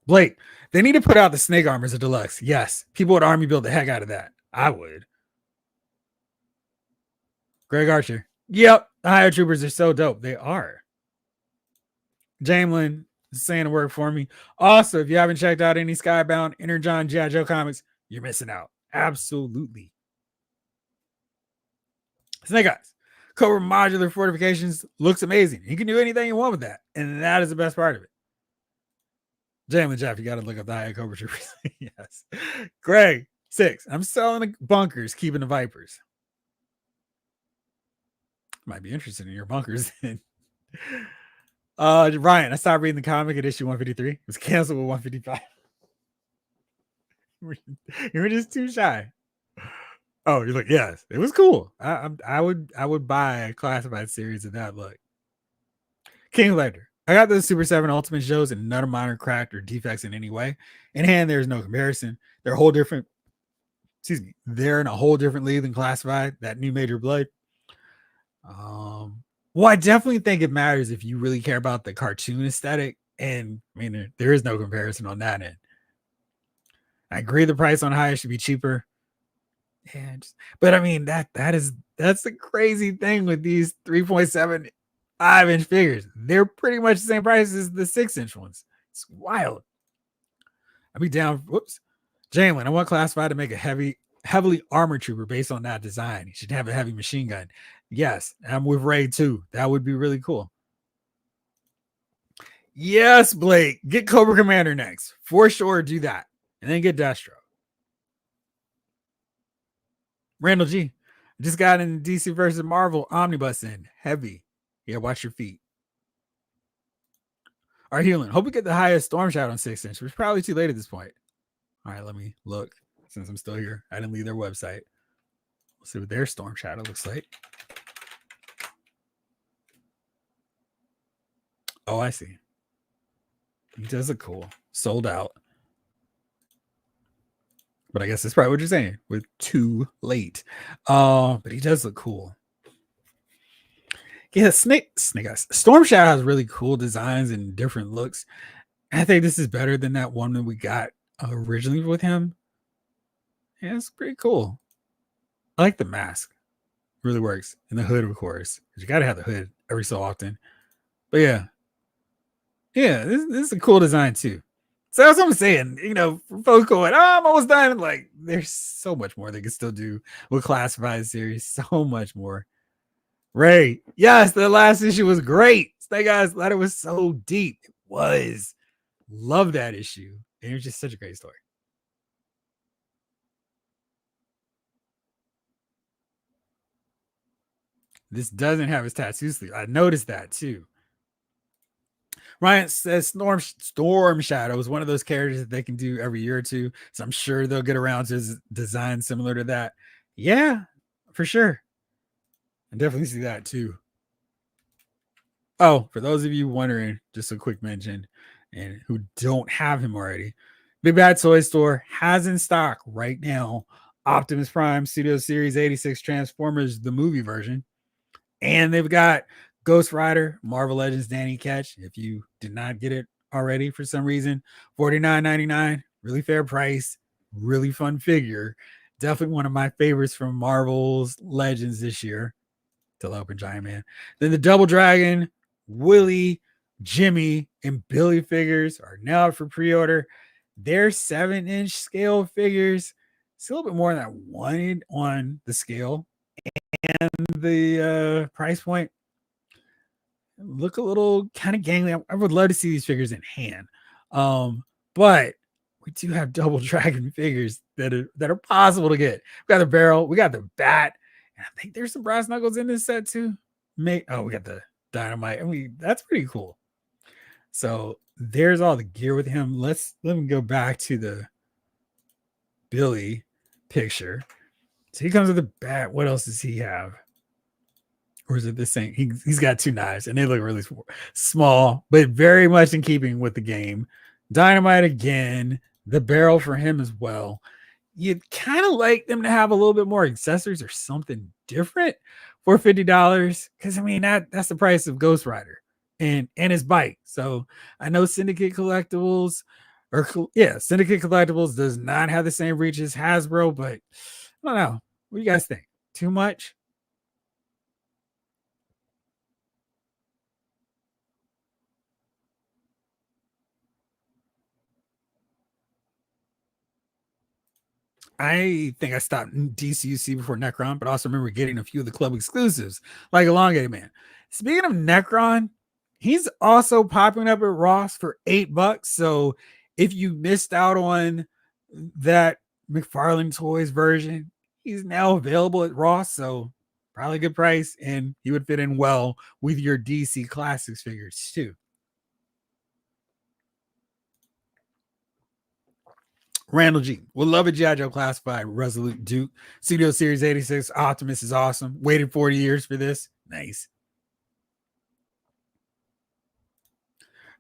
Blake, they need to put out the snake armor as a deluxe. Yes, people would army build the heck out of that. I would. Greg Archer. Yep, the higher troopers are so dope. They are. Jamelin is saying the word for me. Also, if you haven't checked out any Skybound, Energon, G.I. Joe comics, you're missing out. Absolutely. Snake Eyes. Cobra modular fortifications looks amazing. You can do anything you want with that. And that is the best part of it. Jamelin Jeff, you got to look up the higher Cobra troopers. Yes. Greg, 6. I'm selling the bunkers, keeping the Vipers. Might be interested in your bunkers then. Ryan, I stopped reading the comic at issue 153. It was canceled with 155. You were just too shy. Oh, you're like, yes, it was cool. I would buy a classified series of that look. King Ledger. I got the Super 7 Ultimate shows and none of mine are cracked or defects in any way. In hand, there's no comparison. They're a whole different, they're in a whole different league than classified, that new Major Blood. Well, I definitely think it matters if you really care about the cartoon aesthetic. And I mean, there is no comparison on that end. I agree the price on higher should be cheaper. And but I mean that's the crazy thing with these 3.75 inch figures. They're pretty much the same price as the 6-inch ones. It's wild. I'd be down. Whoops. Jalen, I want classified to make a heavily armored trooper based on that design. He should have a heavy machine gun. Yes, I'm with Ray too. That would be really cool. Yes, Blake. Get Cobra Commander next. For sure, do that. And then get Destro. Randall G. Just got in DC versus Marvel Omnibus in. Heavy. Yeah, watch your feet. All right, Hewlin. Hope we get the highest Storm Shadow on 6-inch. It's probably too late at this point. All right, let me look since I'm still here. I didn't leave their website. We'll see what their Storm Shadow looks like. Oh, I see. He does look cool. Sold out. But I guess that's probably what you're saying. We're too late. But he does look cool. Yeah, Snake Eyes. Storm Shadow has really cool designs and different looks. I think this is better than that one that we got originally with him. Yeah, it's pretty cool. I like the mask. Really works. And the hood, of course. You got to have the hood every so often. But yeah. Yeah, this is a cool design too. So that's what I'm saying. You know, for folks going, oh, I'm almost done. Like, there's so much more they can still do with classified series. So much more. Ray, yes, the last issue was great. Snake Eyes Letter was so deep. It was. Love that issue. And it was just such a great story. This doesn't have his tattoo sleeve. I noticed that too. Ryan says Storm Shadow is one of those characters that they can do every year or two. So I'm sure they'll get around to design similar to that. Yeah, for sure. I definitely see that too. Oh, for those of you wondering, just a quick mention and who don't have him already, Big Bad Toy Store has in stock right now Optimus Prime Studio Series 86 Transformers, the movie version. And they've got Ghost Rider, Marvel Legends Danny Ketch. If you did not get it already for some reason, $49.99, really fair price, really fun figure. Definitely one of my favorites from Marvel's Legends this year. Till Open Giant Man. Then the Double Dragon, Willie, Jimmy, and Billy figures are now up for pre-order. They're 7-inch scale figures. It's a little bit more than I wanted on the scale. and the price point look a little kind of gangly. I would love to see these figures in hand. But we do have double dragon figures that are possible to get. We got the barrel, we got the bat, and I think there's some brass knuckles in this set too. We got the dynamite. I mean, that's pretty cool. So there's all the gear with him. Let me go back to the Billy picture. So he comes with the bat. What else does he have? Or is it the same? He's got two knives and they look really small, but very much in keeping with the game. Dynamite again, the barrel for him as well. You'd kind of like them to have a little bit more accessories or something different for $50. Because I mean that's the price of Ghost Rider and his bike. So I know Syndicate Collectibles Syndicate Collectibles does not have the same reach as Hasbro, but I don't know. What do you guys think? Too much? I think I stopped DCUC before Necron, but also remember getting a few of the club exclusives, like Elongated Man. Speaking of Necron, he's also popping up at Ross for $8. So if you missed out on that McFarlane Toys version, he's now available at Ross. So probably a good price, and he would fit in well with your DC Classics figures too. Randall G. Would love a G.I. Joe Classified Resolute Duke. Studio Series 86. Optimus is awesome. Waited 40 years for this. Nice.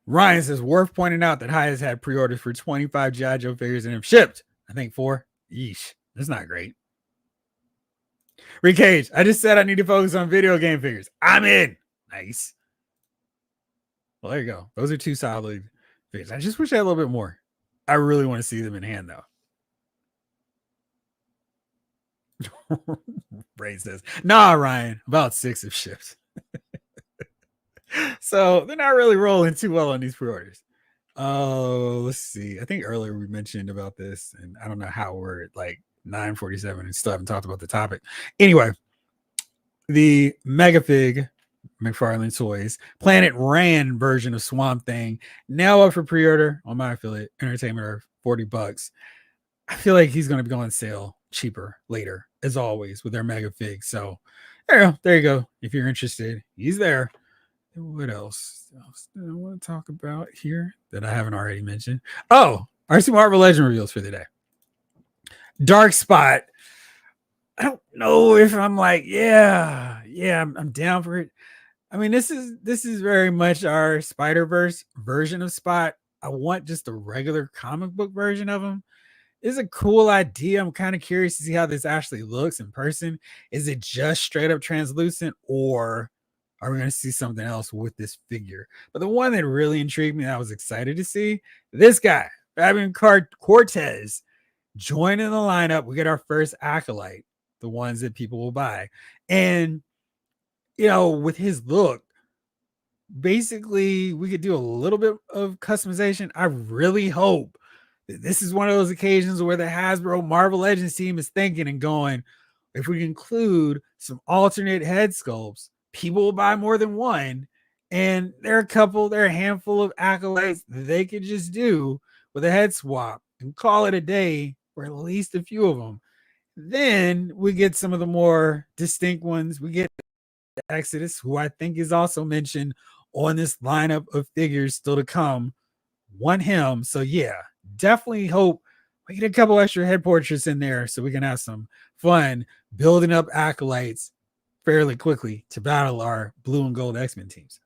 Ryan says, worth pointing out that High has had pre-orders for 25 G.I. Joe figures and have shipped, I think, 4. Yeesh. That's not great. Rick Cage, I just said I need to focus on video game figures. I'm in. Nice. Well, there you go. Those are 2 solid figures. I just wish I had a little bit more. I really want to see them in hand, though. Ray says, nah, Ryan, about 6 have shipped. So they're not really rolling too well on these pre-orders. Oh, let's see. I think earlier we mentioned about this, and I don't know how we're at like 9:47 and still haven't talked about the topic. Anyway, the Megafig McFarlane Toys Planet Ran version of Swamp Thing now up for pre-order on my affiliate Entertainment or $40. I feel like he's going to be going on sale cheaper later, as always, with their Megafig. So there you go. If you're interested, he's there. What else do I want to talk about here that I haven't already mentioned? Oh, RC Marvel Legend reveals for the day. Dark Spot. I don't know if I'm like, I'm down for it. I mean, this is very much our Spider-Verse version of Spot. I want just a regular comic book version of him. It's a cool idea. I'm kind of curious to see how this actually looks in person. Is it just straight up translucent, or are we going to see something else with this figure? But the one that really intrigued me, I was excited to see, this guy, Fabian Cortez, joining the lineup. We get our first Acolyte, the ones that people will buy. And, with his look, basically, we could do a little bit of customization. I really hope that this is one of those occasions where the Hasbro Marvel Legends team is thinking and going, if we include some alternate head sculpts, people will buy more than one. And there are a handful of Acolytes that they could just do with a head swap and call it a day for at least a few of them. Then we get some of the more distinct ones. We get Exodus, who I think is also mentioned on this lineup of figures still to come. Want him. So definitely hope we get a couple extra head portraits in there so we can have some fun building up Acolytes fairly quickly to battle our blue and gold X-Men teams.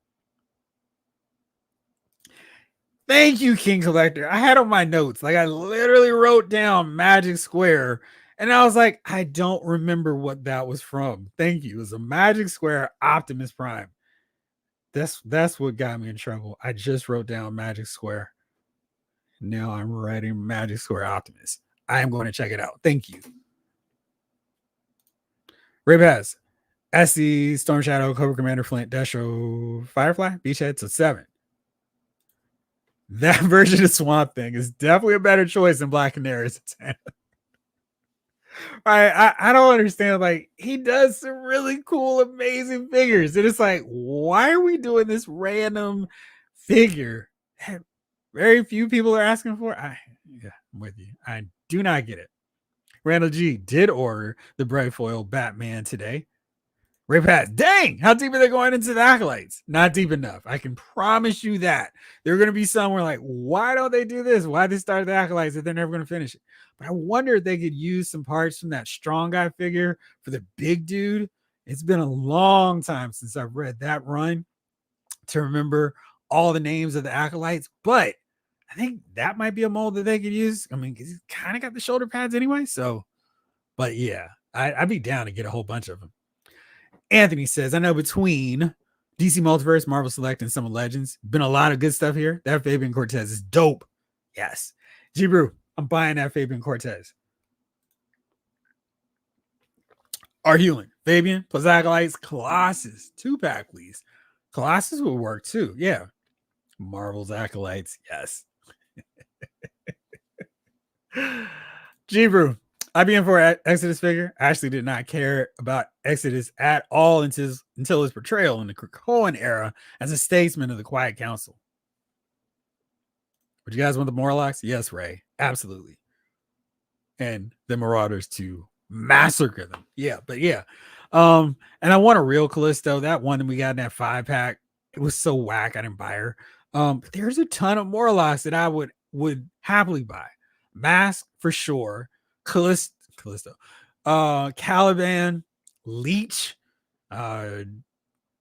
Thank you, King Collector. I had on my notes, like I literally wrote down Magic Square, and I was like, I don't remember what that was from. Thank you. It was a Magic Square Optimus Prime. That's what got me in trouble. I just wrote down Magic Square. Now I'm writing Magic Square Optimus. I am going to check it out. Thank you. Ray Paz, SC, Storm Shadow, Cobra Commander, Flint, Destro, Firefly, Beachhead, so 7. That version of Swamp Thing is definitely a better choice than Black Canary's. I don't understand. Like, he does some really cool, amazing figures. And it's like, why are we doing this random figure that very few people are asking for? Yeah, I'm with you. I do not get it. Randall G did order the bright foil Batman today. Ray Pass, dang, how deep are they going into the acolytes? Not deep enough. I can promise you that. They're going to be somewhere like, why don't they do this? Why they start the acolytes if they're never going to finish it? But I wonder if they could use some parts from that strong guy figure for the big dude. It's been a long time since I've read that run to remember all the names of the acolytes, but I think that might be a mold that they could use. I mean, he's kind of got the shoulder pads anyway. So, but yeah, I'd be down to get a whole bunch of them. Anthony says, I know between DC Multiverse, Marvel Select, and Some of Legends, been a lot of good stuff here. That Fabian Cortez is dope. Yes. G Brew, I'm buying that Fabian Cortez. R. Hewlin, Fabian, plus Acolytes, Colossus, 2-pack, please. Colossus will work too. Yeah. Marvel's Acolytes. Yes. G Brew, I'd be in for an Exodus figure. I actually did not care about Exodus at all until his portrayal in the Krakoan era as a statesman of the Quiet Council. Would you guys want the Morlocks? Yes, Ray. Absolutely. And the Marauders to massacre them. Yeah, but yeah. And I want a real Callisto. That one that we got in that 5-pack, it was so whack. I didn't buy her. There's a ton of Morlocks that I would happily buy. Mask for sure. Callisto, Caliban, Leech,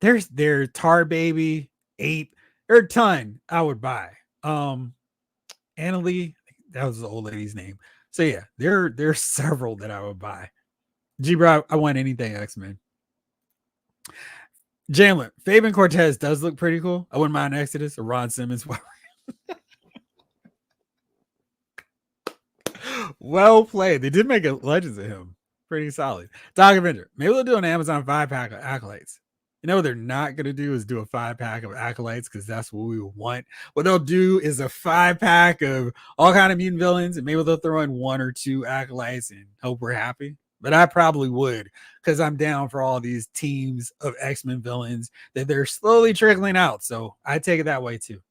there's their Tar Baby, Ape, there are a ton I would buy. Annalie, that was the old lady's name. So yeah, there's several that I would buy. G-Bro, I want anything X-Men. Jalen, Fabian Cortez does look pretty cool. I wouldn't mind Exodus or Ron Simmons. Well played. They did make a Legends of him. Pretty solid. Dog Avenger. Maybe they'll do an Amazon 5-pack of Acolytes. You know what they're not going to do is do a 5-pack of Acolytes because that's what we want. What they'll do is a 5-pack of all kind of mutant villains, and maybe they'll throw in 1 or 2 Acolytes and hope we're happy. But I probably would because I'm down for all these teams of X-Men villains that they're slowly trickling out. So I take it that way too.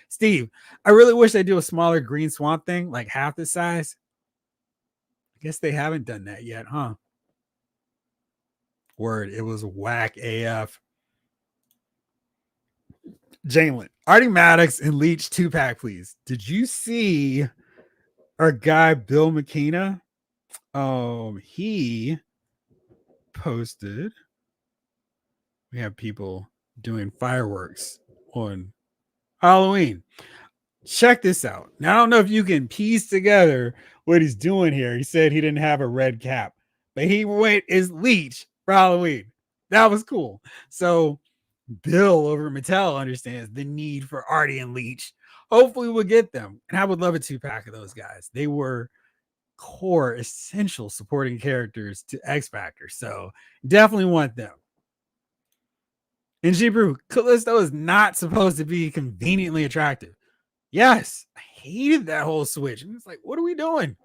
Steve, I really wish they do a smaller Green Swamp thing, like half the size. I guess they haven't done that yet, huh? Word, it was whack AF. Jalen, Artie Maddox and Leech 2-pack, please. Did you see our guy Bill McKenna? He posted. We have people doing fireworks on Halloween. Check this out. Now, I don't know if you can piece together what he's doing here. He said he didn't have a red cap, but he went as Leech for Halloween. That was cool. So Bill over at Mattel understands the need for Artie and Leech. Hopefully we'll get them. And I would love a 2-pack of those guys. They were core, essential supporting characters to X Factor. So definitely want them. And G-Brew, Callisto is not supposed to be conveniently attractive. Yes, I hated that whole switch. And it's like, what are we doing?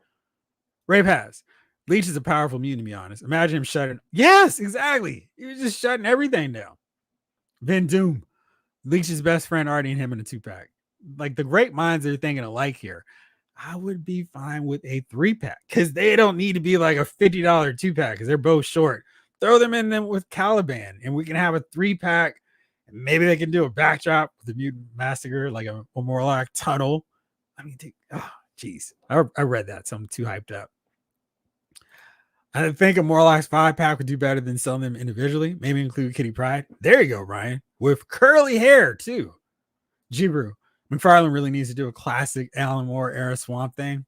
Ray Pass. Leech is a powerful mutant, to be honest. Imagine him shutting. Yes, exactly. He was just shutting everything down. Then Doom. Leech's best friend Artie and him in a 2-pack. Like the great minds are thinking alike here. I would be fine with a 3-pack because they don't need to be like a $50 2-pack because they're both short. Throw them in them with Caliban and we can have a 3-pack. And maybe they can do a backdrop with the Mutant Massacre, like a Morlock tunnel. I mean, geez. I read that, so I'm too hyped up. I think a Morlock's 5-pack would do better than selling them individually. Maybe include Kitty Pryde. There you go, Ryan. With curly hair, too. G-Brew. McFarlane really needs to do a classic Alan Moore era Swamp Thing.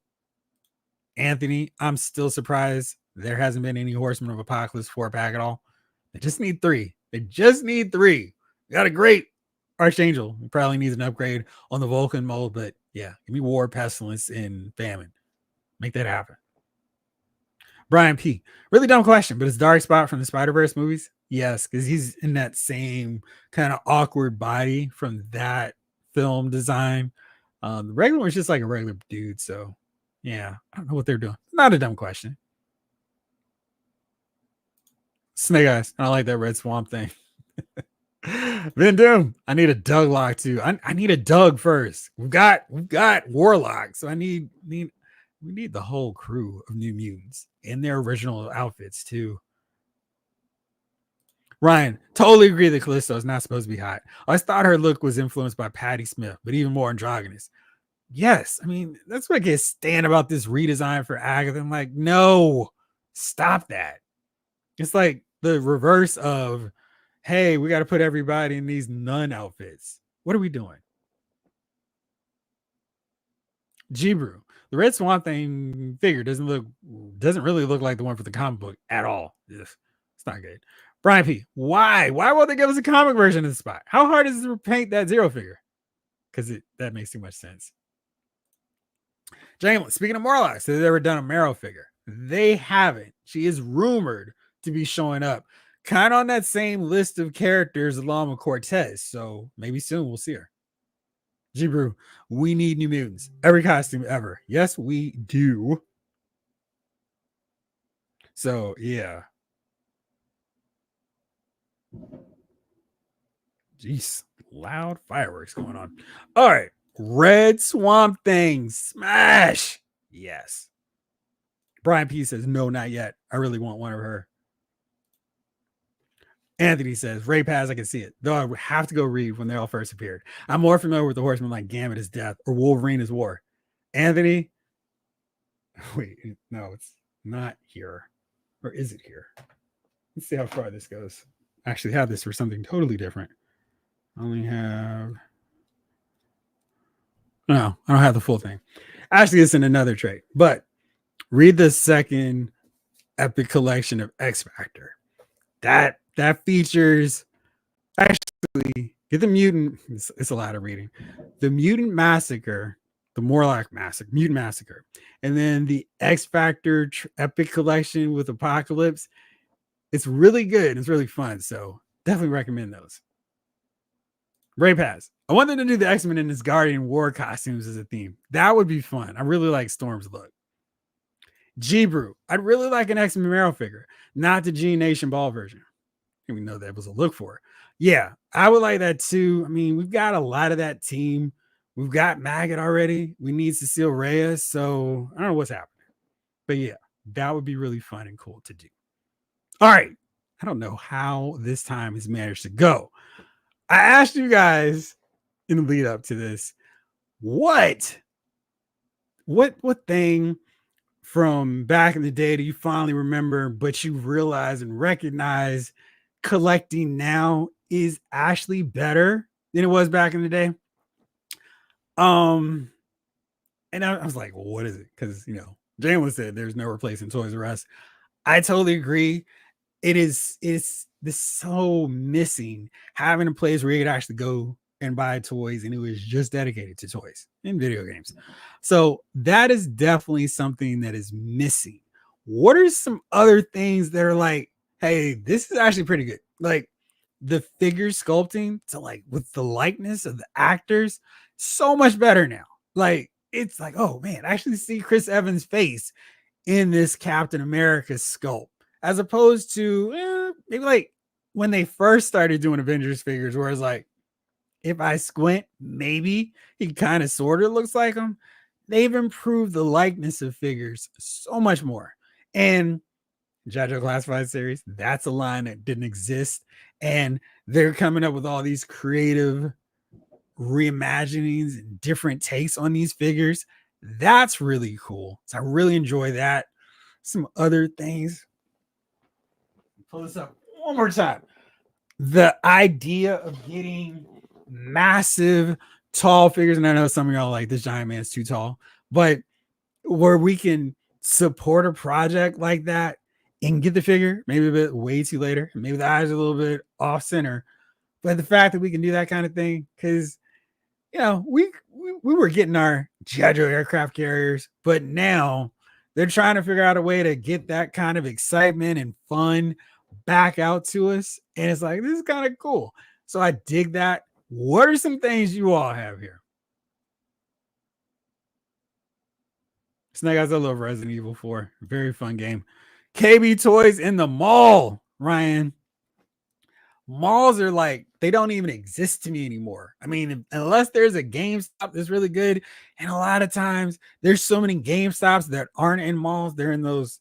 Anthony, I'm still surprised there hasn't been any Horsemen of Apocalypse 4-pack at all. They just need 3. They just need 3. We got a great Archangel. He probably needs an upgrade on the Vulcan mold, but yeah, give me War, Pestilence, and Famine. Make that happen. Brian P. Really dumb question, but it's Dark Spot from the Spider-Verse movies. Yes, because he's in that same kind of awkward body from that film design. The regular one's just like a regular dude. So yeah, I don't know what they're doing. Not a dumb question. Snake Eyes. I don't like that red swamp thing. Vin Doom. I need a Doug lock too. I need a Doug first. We've got Warlock, so we need the whole crew of New Mutants in their original outfits too. Ryan, totally agree that Callisto is not supposed to be hot. I thought her look was influenced by Patti Smith, but even more androgynous. Yes, I mean, that's what I can't stand about this redesign for Agatha. I'm like, no, stop that. It's like the reverse of, hey, we got to put everybody in these nun outfits. What are we doing? Jibru, the Red Swan thing figure doesn't really look like the one for the comic book at all. It's not good. Brian P, why won't they give us a comic version of the spot? How hard is it to paint that Zero figure? Because that makes too much sense. James, speaking of Morlocks, have they ever done a Marrow figure? They haven't. She is rumored to be showing up, kind of on that same list of characters along with Cortez. So maybe soon we'll see her. Jibru, we need New Mutants. Every costume ever. Yes, we do. So yeah. Jeez, loud fireworks going on. All right. Red Swamp Thing. Smash. Yes. Brian P says, no, not yet. I really want one of her. Anthony says, Ray Paz, I can see it. Though I would have to go read when they all first appeared. I'm more familiar with the Horseman like Gambit is Death or Wolverine is War. Anthony, wait, no, it's not here. Or is it here? Let's see how far this goes. I actually have this for something totally different. I only have... No, I don't have the full thing. Actually, it's in another trait. But read the second epic collection of X Factor. That features... Actually, get the mutant. It's a lot of reading. The Mutant Massacre, the Morlock Massacre, Mutant Massacre, and then the X Factor Epic Collection with Apocalypse. It's really good. It's really fun. So definitely recommend those. Ray Pass. I want them to do the X-Men in his Guardian War costumes as a theme. That would be fun. I really like Storm's look. G-Brew. I'd really like an X-Men Marrow figure, not the G Nation Ball version. We know that was a look for. Yeah, I would like that too. I mean, we've got a lot of that team. We've got Maggot already. We need Cecile Reyes. So I don't know what's happening. But yeah, that would be really fun and cool to do. All right. I don't know how this time has managed to go. I asked you guys in the lead up to this, what thing from back in the day do you finally remember, but you realize and recognize collecting now is actually better than it was back in the day? And I was like, well, what is it? Because Jalen said there's no replacing Toys R Us. I totally agree. It's this so missing having a place where you could actually go and buy toys, and it was just dedicated to toys and video games. So that is definitely something that is missing. What are some other things that are like, hey, this is actually pretty good? Like the figure sculpting to like with the likeness of the actors, so much better now. Like it's like, oh man, I actually see Chris Evans' face in this Captain America sculpt, as opposed to maybe like when they first started doing Avengers figures, where it's like, if I squint, maybe he kind of sort of looks like him. They've improved the likeness of figures so much more. And JoJo Classified series, that's a line that didn't exist. And they're coming up with all these creative reimaginings and different takes on these figures. That's really cool. So I really enjoy that. Some other things. Pull this up one more time. The idea of getting massive, tall figures, and I know some of y'all like this giant man's too tall, but where we can support a project like that and get the figure maybe a bit way too later, maybe the eyes are a little bit off center, but the fact that we can do that kind of thing, because we were getting our G.I. Joe aircraft carriers, but now they're trying to figure out a way to get that kind of excitement and fun back out to us. And it's like, this is kind of cool. So I dig that. What are some things you all have here? Snake Eyes, I love Resident Evil 4. Very fun game. KB Toys in the mall. Ryan, malls are like, they don't even exist to me anymore. I mean, unless there's a GameStop that's really good, and a lot of times there's so many GameStops that aren't in malls, they're in those,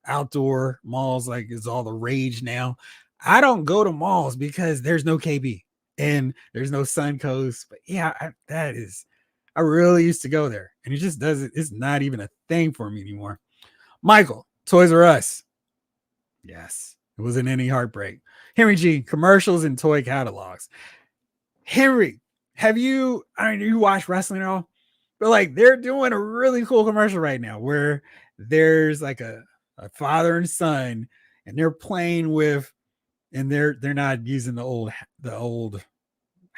outdoor malls, like is all the rage now. I don't go to malls because there's no KB and there's no Suncoast. But yeah, I really used to go there, and it just doesn't, it's not even a thing for me anymore. Michael, Toys R Us. Yes, it wasn't any heartbreak. Henry G, commercials and toy catalogs. Henry, I mean, you watch wrestling at all? But like, they're doing a really cool commercial right now where there's like a father and son, and they're playing with, and they're not using the old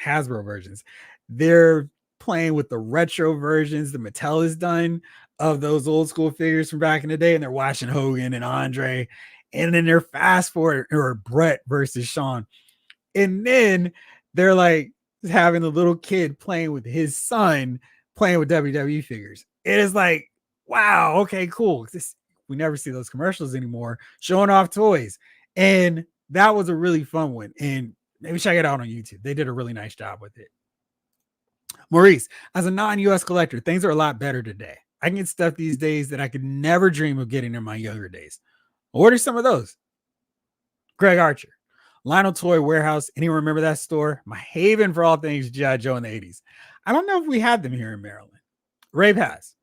Hasbro versions. They're playing with the retro versions the Mattel has done of those old school figures from back in the day, and they're watching Hogan and Andre, and then they're fast forward, or Brett versus Sean, and then they're like having a little kid playing with his son playing with WWE figures. It is like, wow, okay, cool. We never see those commercials anymore showing off toys, and that was a really fun one. And maybe check it out on YouTube. They did a really nice job with it. Maurice, as a non-US collector, things are a lot better today. I can get stuff these days that I could never dream of getting in my younger days. What are some of those? Greg Archer, Lionel Toy Warehouse. Anyone remember that store? My haven for all things G.I. Joe in the 80s. I don't know if we had them here in Maryland. Ray Pass,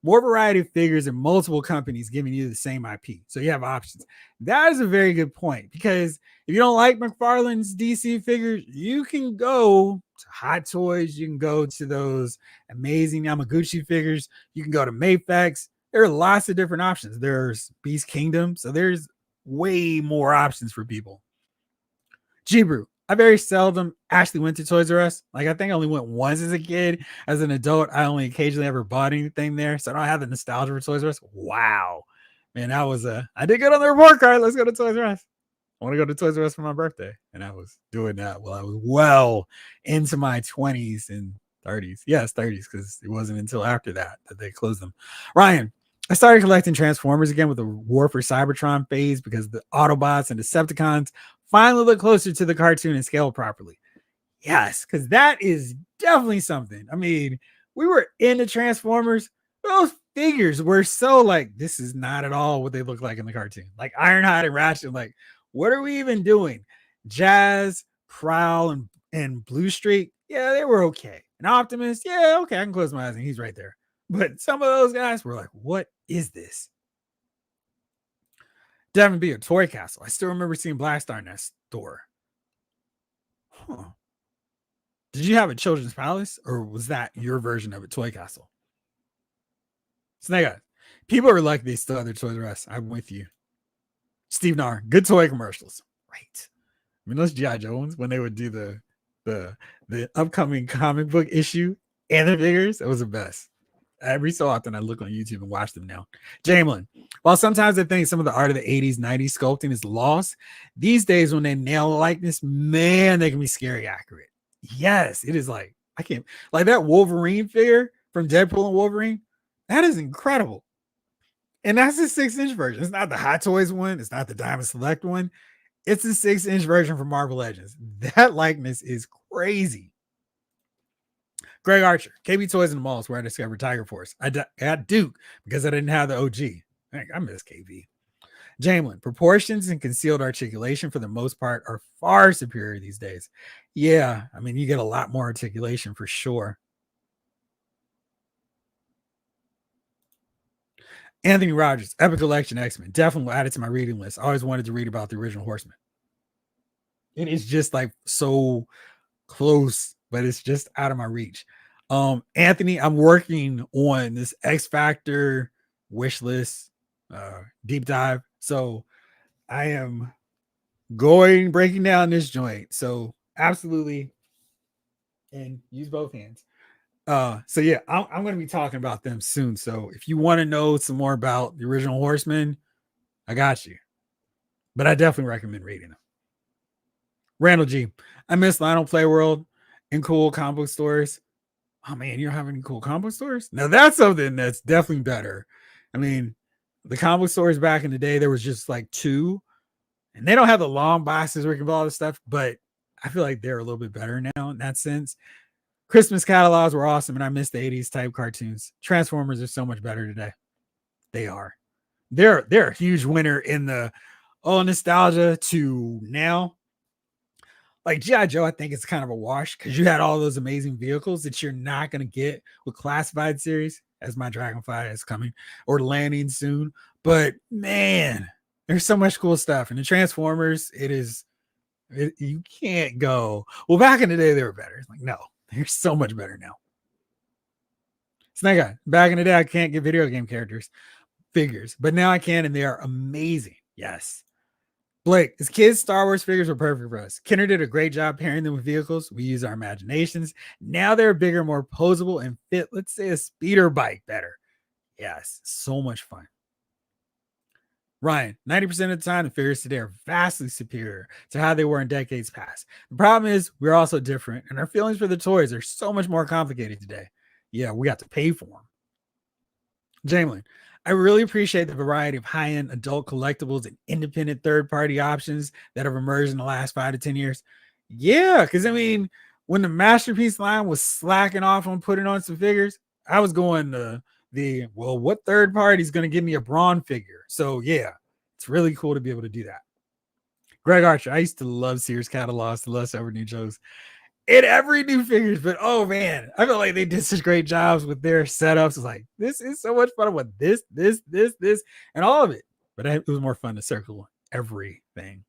more variety of figures and multiple companies giving you the same IP. So you have options. That is a very good point, because if you don't like McFarlane's DC figures, you can go to Hot Toys. You can go to those amazing Yamaguchi figures. You can go to Mayfax. There are lots of different options. There's Beast Kingdom. So there's way more options for people. G-Brew, I very seldom actually went to Toys R Us. Like, I think I only went once as a kid. As an adult, I only occasionally ever bought anything there. So I don't have the nostalgia for Toys R Us. Wow. Man, I did get on the report card. Let's go to Toys R Us. I want to go to Toys R Us for my birthday. And I was doing that while I was well into my 20s and 30s. Yes, 30s, because it wasn't until after that they closed them. Ryan, I started collecting Transformers again with the War for Cybertron phase, because the Autobots and Decepticons finally look closer to the cartoon and scale properly. Yes, because that is definitely something. I mean, we were into Transformers. Those figures were so like, this is not at all what they look like in the cartoon. Like Ironhide and Ratchet, like, what are we even doing? Jazz, Prowl, and Blue Streak, yeah, they were okay. And Optimus, yeah, okay, I can close my eyes and he's right there. But some of those guys were like, what is this? Devin B, a Toy Castle. I still remember seeing Black Star in that store. Huh. Did you have a Children's Palace, or was that your version of a Toy Castle? Snake Eyes. People are like, they still have their Toys R Us. I'm with you. Steve Nahr, good toy commercials. Right. I mean, those G.I. Joe ones, when they would do the upcoming comic book issue and the figures, it was the best. Every so often I look on YouTube and watch them now. Jamelin, while sometimes I think some of the art of the 80s, 90s sculpting is lost, these days when they nail a likeness, man, they can be scary accurate. Yes, it is like, I can't, like that Wolverine figure from Deadpool and Wolverine, that is incredible. And that's the 6-inch version. It's not the Hot Toys one. It's not the Diamond Select one. It's the 6-inch version from Marvel Legends. That likeness is crazy. Greg Archer, KB Toys in the malls where I discovered Tiger Force. I got Duke because I didn't have the OG. I miss KB. Jamelin, proportions and concealed articulation for the most part are far superior these days. Yeah, I mean, you get a lot more articulation for sure. Anthony Rogers, Epic Collection X-Men. Definitely added to my reading list. I always wanted to read about the original Horsemen. It is just like so close, but it's just out of my reach. Anthony, I'm working on this X Factor wish list deep dive. So I am breaking down this joint. So absolutely, and use both hands. So yeah, I'm going to be talking about them soon. So if you want to know some more about the original Horsemen, I got you. But I definitely recommend reading them. Randall G, I miss Lionel Play World and cool comic book stores. Oh man, you don't have any cool comic book stores? Now that's something that's definitely better. I mean, the comic book stores back in the day, there was just like two. And they don't have the long boxes where you can buy all this stuff, but I feel like they're a little bit better now in that sense. Christmas catalogs were awesome, and I miss the 80s type cartoons. Transformers are so much better today. They are. They're a huge winner in the nostalgia to now. Like G.I. Joe, I think it's kind of a wash because you had all those amazing vehicles that you're not going to get with classified series, as my Dragonfly is coming or landing soon. But man, there's so much cool stuff. And the Transformers, you can't go. Well, back in the day, they were better. It's like, no, they're so much better now. Snake Eye. Back in the day, I can't get video game figures, but now I can, and they are amazing. Yes. Blake, as kids, Star Wars figures were perfect for us. Kenner did a great job pairing them with vehicles. We use our imaginations. Now they're bigger, more posable, and fit, let's say, a speeder bike better. Yes, so much fun. Ryan, 90% of the time, the figures today are vastly superior to how they were in decades past. The problem is we're also different, and our feelings for the toys are so much more complicated today. Yeah, we got to pay for them. Jamelin, I really appreciate the variety of high-end adult collectibles and independent third-party options that have emerged in the last 5 to 10 years. Yeah, because I mean, when the Masterpiece line was slacking off on putting on some figures, I was going to what third party is going to give me a Braun figure? So yeah, it's really cool to be able to do that. Greg Archer, I used to love Sears catalogs, to love several new shows in every new figures, but oh man, I feel like they did such great jobs with their setups. It's like, this is so much fun with this, and all of it. But it was more fun to circle everything.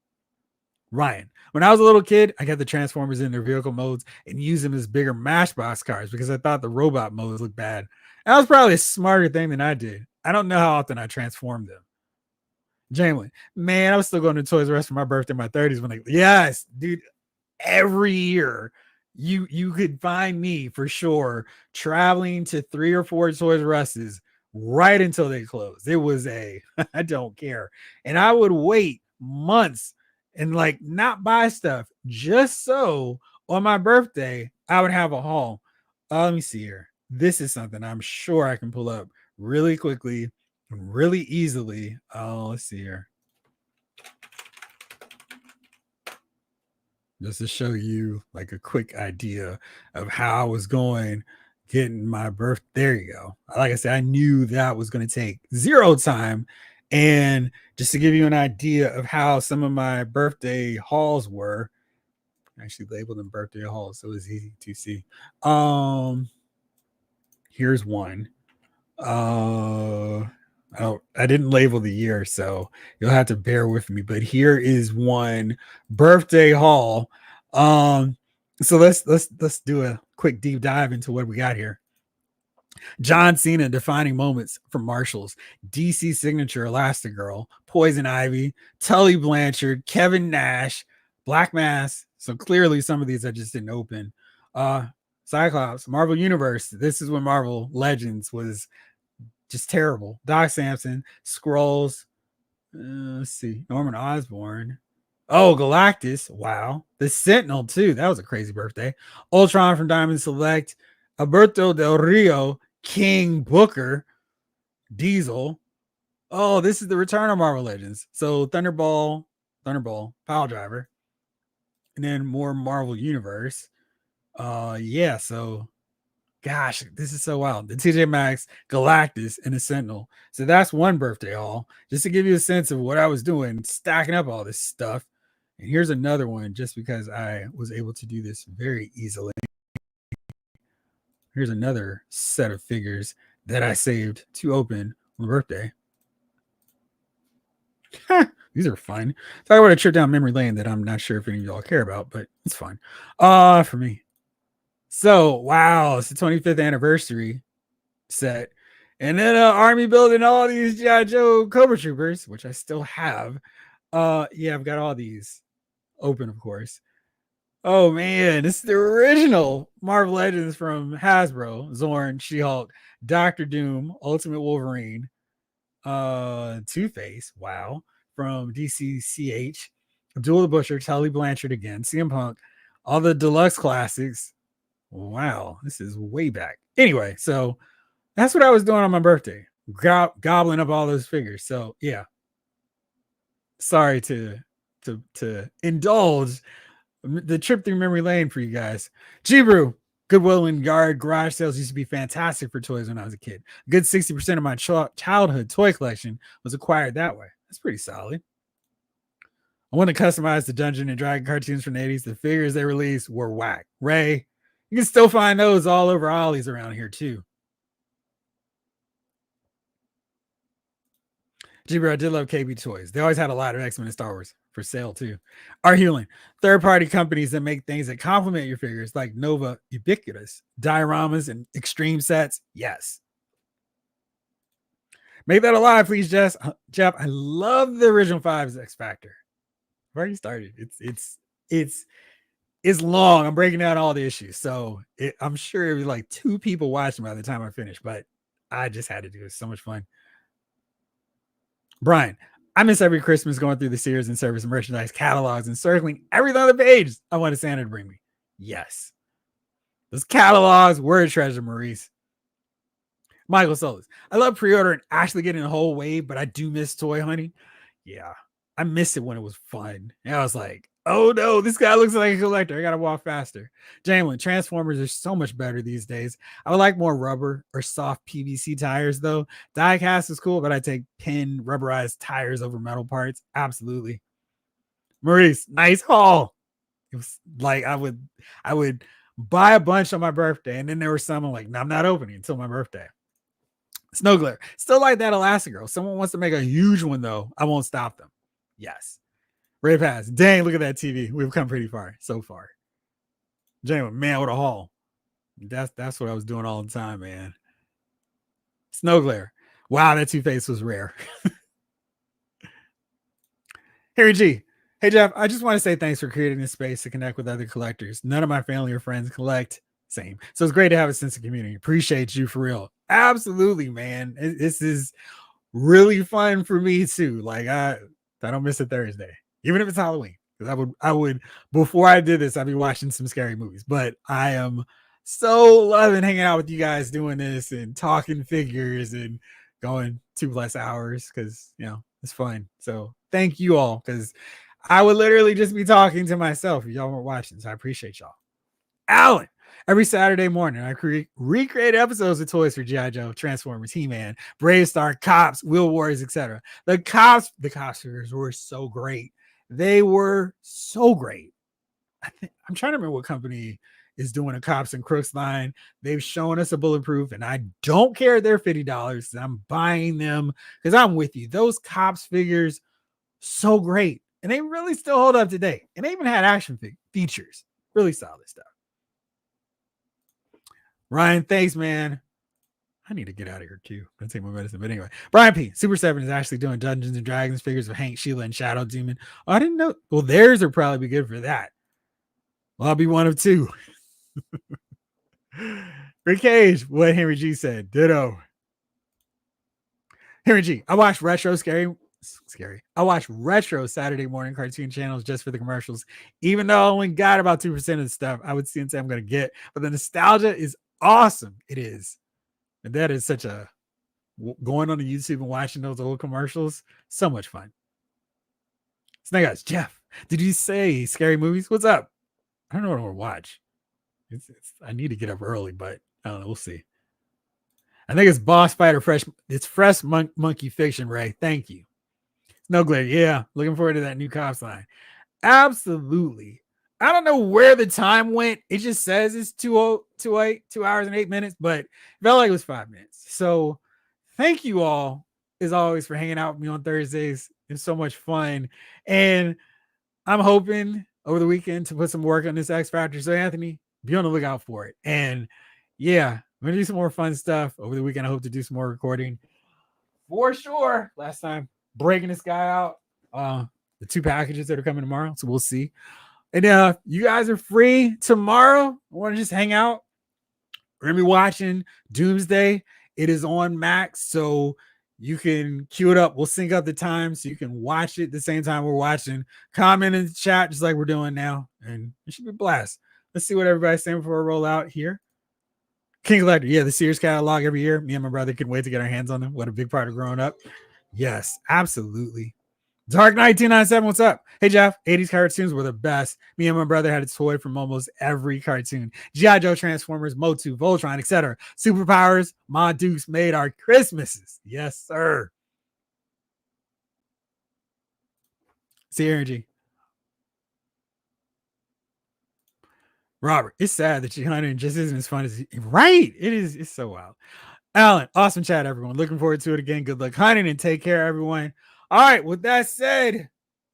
Ryan, when I was a little kid, I got the Transformers in their vehicle modes and use them as bigger Matchbox cars because I thought the robot modes looked bad. That was probably a smarter thing than I did. I don't know how often I transformed them. Jamie, man, I was still going to Toys R Us for my birthday in my 30s when yes, dude, every year you could find me for sure traveling to 3 or 4 Toys R Us's right until they closed. It was I don't care. And I would wait months and like not buy stuff just so on my birthday I would have a haul. Let me see here. This is something I'm sure I can pull up really quickly, really easily. Let's see here. Just to show you like a quick idea of how I was going getting my birth. There you go. Like I said, I knew that was going to take zero time. And just to give you an idea of how some of my birthday hauls were, I actually labeled them birthday hauls, so it was easy to see. Here's one. I didn't label the year, so you'll have to bear with me. But here is one birthday haul. So let's do a quick deep dive into what we got here. John Cena defining moments from Marshalls, DC signature Elastigirl, Poison Ivy, Tully Blanchard, Kevin Nash, Black Mass. So clearly some of these I just didn't open. Cyclops, Marvel Universe. This is when Marvel Legends was just terrible. Doc Samson, Skrulls. Let's see. Norman Osborn. Oh, Galactus. Wow. The Sentinel, too. That was a crazy birthday. Ultron from Diamond Select. Alberto Del Rio. King Booker. Diesel. Oh, this is the return of Marvel Legends. So Thunderball, Pile Driver. And then more Marvel Universe. Yeah, so gosh, this is so wild. The TJ Maxx, Galactus, and the Sentinel. So that's one birthday haul. Just to give you a sense of what I was doing, stacking up all this stuff. And here's another one, just because I was able to do this very easily. Here's another set of figures that I saved to open on birthday. These are fun. Talk about a trip down memory lane that I'm not sure if any of y'all care about, but it's fun. For me. So, wow, it's the 25th anniversary set. And then Army building all these G.I. Joe Cobra Troopers, which I still have. Yeah, I've got all these open, of course. Oh, man, this is the original Marvel Legends from Hasbro. Zorn, She-Hulk, Doctor Doom, Ultimate Wolverine, Two-Face, wow, from DCCH, Abdul the Butcher, Tully Blanchard again, CM Punk, all the deluxe classics. Wow, this is way back. Anyway, so that's what I was doing on my birthday, gobbling up all those figures. So yeah, sorry to to indulge the trip through memory lane for you guys. G-Brew, Goodwill and Yard garage sales used to be fantastic for toys when I was a kid. A good 60% of my childhood toy collection was acquired that way. That's pretty solid. I want to customize the Dungeon and Dragon cartoons from the 80s. The figures they released were whack. Ray, you can still find those all over Ollie's around here too. G-Bro, I did love KB Toys. They always had a lot of X-Men and Star Wars for sale too. Art Healing, third-party companies that make things that complement your figures, like Nova Ubiquitous, dioramas, and extreme sets. Yes. Make that alive, please, Jeff. I love the original 5's X Factor. I've already started. It's long. I'm breaking down all the issues, so I'm sure it was like 2 people watching by the time I finished, but I just had to do it. It's so much fun. Brian, I miss every Christmas going through the Sears and Service merchandise catalogs and circling everything on the page I wanted Santa to bring me. Yes. Those catalogs were a treasure, Maurice. Michael Solis, I love pre-order and actually getting a whole wave, but I do miss toy hunting. Yeah, I missed it when it was fun. And I was like, oh no, this guy looks like a collector. I gotta walk faster. Jamlin, Transformers are so much better these days. I would like more rubber or soft PVC tires though. Die cast is cool, but I take pin rubberized tires over metal parts. Absolutely. Maurice, nice haul. It was like I would buy a bunch on my birthday, and then there was some I'm like, no, I'm not opening until my birthday. Snow Glare, still like that Elastigirl. Someone wants to make a huge one though. I won't stop them. Yes. Ray Pass. Dang, look at that TV. We've come pretty far so far. Jane, man, with a haul. That's what I was doing all the time, man. Snow Glare. Wow, that Two-Face was rare. Harry G. Hey, Jeff, I just want to say thanks for creating this space to connect with other collectors. None of my family or friends collect. Same. So it's great to have a sense of community. Appreciate you for real. Absolutely, man. This is really fun for me too. Like I don't miss a Thursday, even if it's Halloween. Because I would before I did this, I'd be watching some scary movies. But I am so loving hanging out with you guys doing this and talking figures and going 2+ hours because it's fun. So thank you all, because I would literally just be talking to myself if y'all weren't watching. So I appreciate y'all. Alan, every Saturday morning, I recreate episodes of Toys for G.I. Joe, Transformers, He-Man, Brave Star, Cops, Wheel Wars, etc. The Cops figures were so great. They were so great. I'm trying to remember what company is doing a Cops and Crooks line. They've shown us a Bulletproof, and I don't care they're $50. I'm buying them because I'm with you. Those Cops figures, so great. And they really still hold up today. And they even had action features. Really solid stuff. Ryan, thanks, man. I need to get out of here too. I'll take my medicine. But anyway, Brian P. Super 7 is actually doing Dungeons and Dragons figures of Hank, Sheila, and Shadow Demon. Oh, I didn't know. Well, theirs would probably be good for that. Well, I'll be one of 2. Rick Cage, what Henry G said. Ditto. Henry G, I watched retro scary. I watch retro Saturday morning cartoon channels just for the commercials. Even though I only got about 2% of the stuff I would see and say I'm going to get, but the nostalgia is awesome. It is. And that is such a going on to YouTube and watching those old commercials. So much fun. Snake Eyes, Jeff, did you say scary movies? What's up? I don't know what I want to watch. I need to get up early, but I don't know. We'll see. I think it's Boss Fighter Fresh. It's Fresh Monkey Fiction, Ray. Thank you. No glare. Yeah. Looking forward to that new Cops line. Absolutely. I don't know where the time went. It just says it's 2 hours and 8 minutes, but it felt like it was 5 minutes. So thank you all, as always, for hanging out with me on Thursdays. It's so much fun. And I'm hoping over the weekend to put some work on this X Factor. So Anthony, be on the lookout for it. And yeah, I'm going to do some more fun stuff over the weekend. I hope to do some more recording for sure. Last time, breaking this guy out. The 2 packages that are coming tomorrow. So we'll see. And you guys are free tomorrow. I want to just hang out. We're going to be watching Doomsday. It is on Max, so you can queue it up. We'll sync up the time so you can watch it the same time we're watching. Comment in the chat just like we're doing now. And it should be a blast. Let's see what everybody's saying before we roll out here. King Collector. Yeah, the Sears catalog every year. Me and my brother can wait to get our hands on them. What a big part of growing up. Yes, absolutely. Dark Knight 297, what's up? Hey Jeff, 80s cartoons were the best. Me and my brother had a toy from almost every cartoon. G.I. Joe, Transformers, Motu, Voltron, etc. Superpowers, Ma Dukes made our Christmases. Yes, sir. See energy. Robert, it's sad that 200 just isn't as fun as right. It is. It's so wild. Alan, awesome chat, everyone. Looking forward to it again. Good luck hunting and take care, everyone. All right. With that said,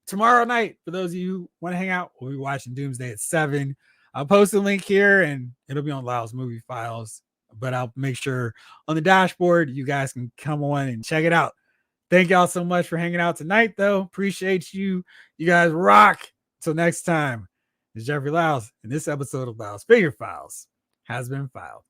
tomorrow night, for those of you who want to hang out, we'll be watching Doomsday at 7. I'll post a link here and it'll be on Lyle's movie files, but I'll make sure on the dashboard you guys can come on and check it out. Thank y'all so much for hanging out tonight, though. Appreciate you. You guys rock. Until next time, it's Jeffrey Lyles, and this episode of Lyle's Figure Files has been filed.